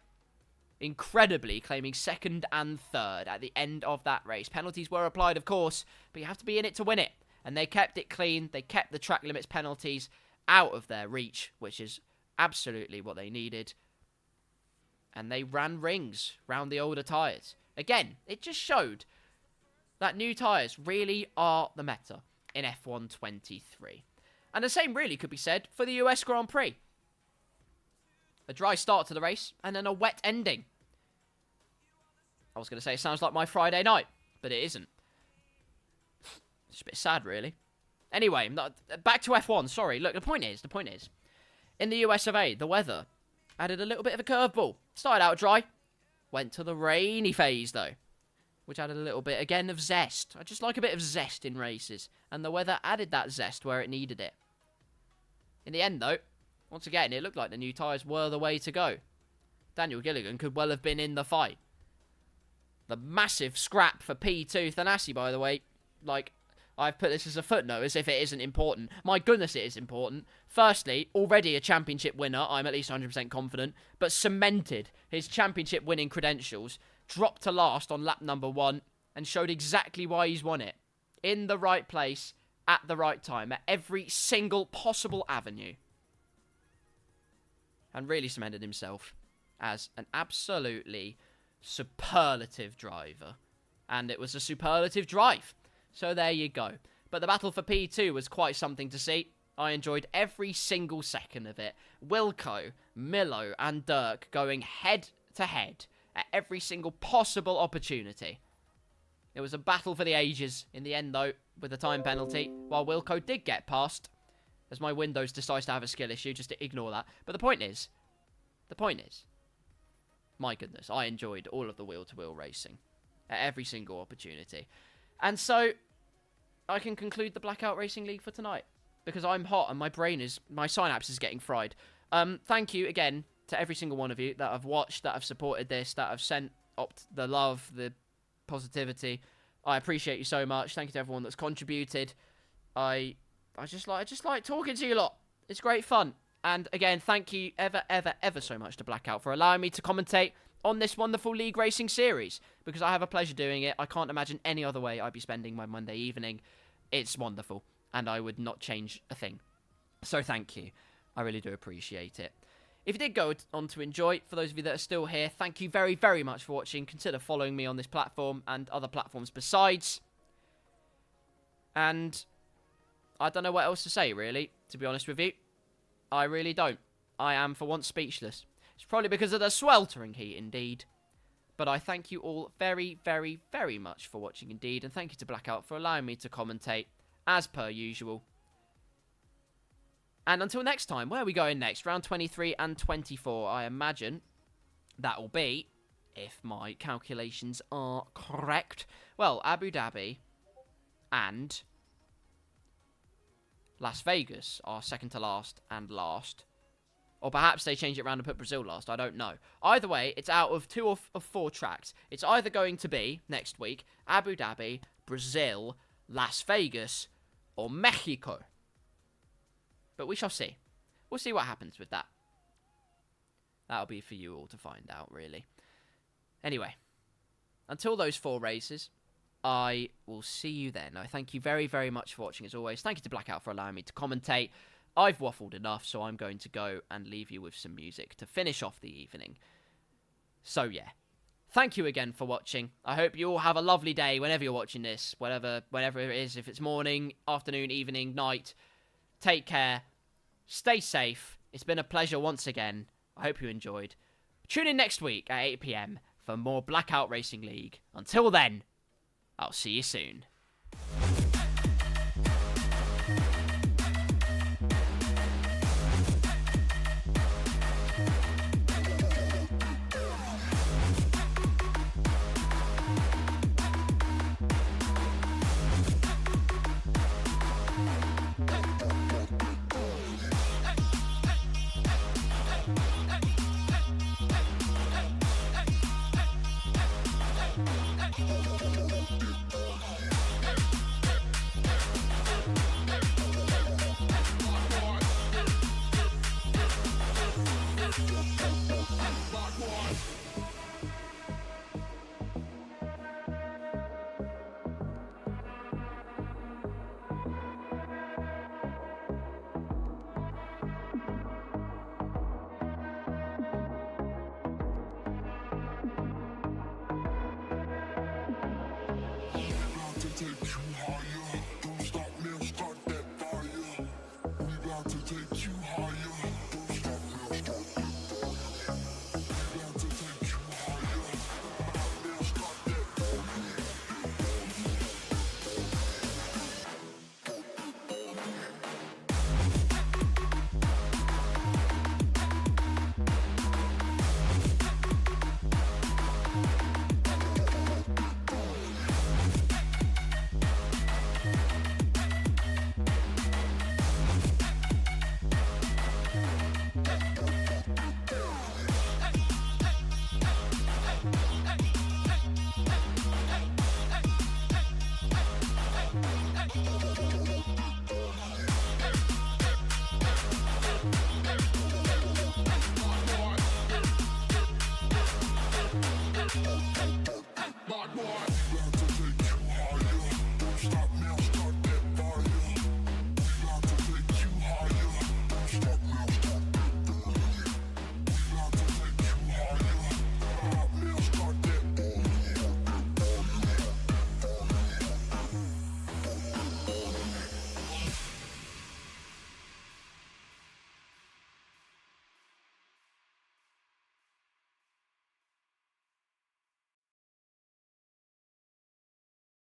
Incredibly claiming second and third at the end of that race. Penalties were applied, of course, but you have to be in it to win it. And they kept it clean. They kept the track limits penalties out of their reach, which is absolutely what they needed. And they ran rings round the older tyres. Again, it just showed that new tyres really are the meta in F1 23. And the same really could be said for the US Grand Prix. A dry start to the race, and then a wet ending. I was going to say it sounds like my Friday night, but it isn't. It's a bit sad, really. Anyway, back to F1, sorry. Look, the point is, in the US of A, the weather added a little bit of a curveball. Started out dry, went to the rainy phase, though, which added a little bit, again, of zest. I just like a bit of zest in races, and the weather added that zest where it needed it. In the end, though, once again, it looked like the new tyres were the way to go. Daniel Gilligan could well have been in the fight. The massive scrap for P2. Thanasi, by the way, like, I've put this as a footnote as if it isn't important. My goodness, it is important. Firstly, already a championship winner, I'm at least 100% confident, but cemented his championship winning credentials. Dropped to last on lap number 1. and showed exactly why he's won it. In the right place, at the right time, at every single possible avenue. And really cemented himself as an absolutely superlative driver. And it was a superlative drive. So there you go. But the battle for P2 was quite something to see. I enjoyed every single second of it. Wilco, Milo, and Dirk going head to head at every single possible opportunity. It was a battle for the ages in the end, though, with a time penalty, while Wilco did get past, as my Windows decides to have a skill issue, just to ignore that. But the point is, my goodness, I enjoyed all of the wheel-to-wheel racing at every single opportunity. And so, I can conclude the Blackout Racing League for tonight, because I'm hot and my synapse is getting fried. Thank you again to every single one of you that have watched, that have supported this, that have sent up the love, the positivity. I appreciate you so much. Thank you to everyone that's contributed. I just like talking to you lot. It's great fun. And again, thank you ever so much to Blackout for allowing me to commentate on this wonderful league racing series, because I have a pleasure doing it. I can't imagine any other way I'd be spending my Monday evening. It's wonderful, and I would not change a thing. So thank you. I really do appreciate it. If you did go on to enjoy, for those of you that are still here, thank you very, very much for watching. Consider following me on this platform and other platforms besides. And I don't know what else to say, really, to be honest with you. I really don't. I am, for once, speechless. It's probably because of the sweltering heat, indeed. But I thank you all very, very, very much for watching, indeed. And thank you to Blackout for allowing me to commentate, as per usual. And until next time, where are we going next? Round 23 and 24, I imagine that will be, if my calculations are correct, well, Abu Dhabi and Las Vegas are second to last and last. Or perhaps they change it around and put Brazil last, I don't know. Either way, it's out of 2 of 4 tracks. It's either going to be, next week, Abu Dhabi, Brazil, Las Vegas, or Mexico. But we shall see. We'll see what happens with that. That'll be for you all to find out, really. Anyway, until those 4 races, I will see you then. I thank you very, very much for watching, as always. Thank you to Blackout for allowing me to commentate. I've waffled enough, so I'm going to go and leave you with some music to finish off the evening. So, yeah. Thank you again for watching. I hope you all have a lovely day whenever you're watching this. Whenever it is, if it's morning, afternoon, evening, night. Take care. Stay safe. It's been a pleasure once again. I hope you enjoyed. Tune in next week at 8 PM for more Blackout Racing League. Until then, I'll see you soon. to take you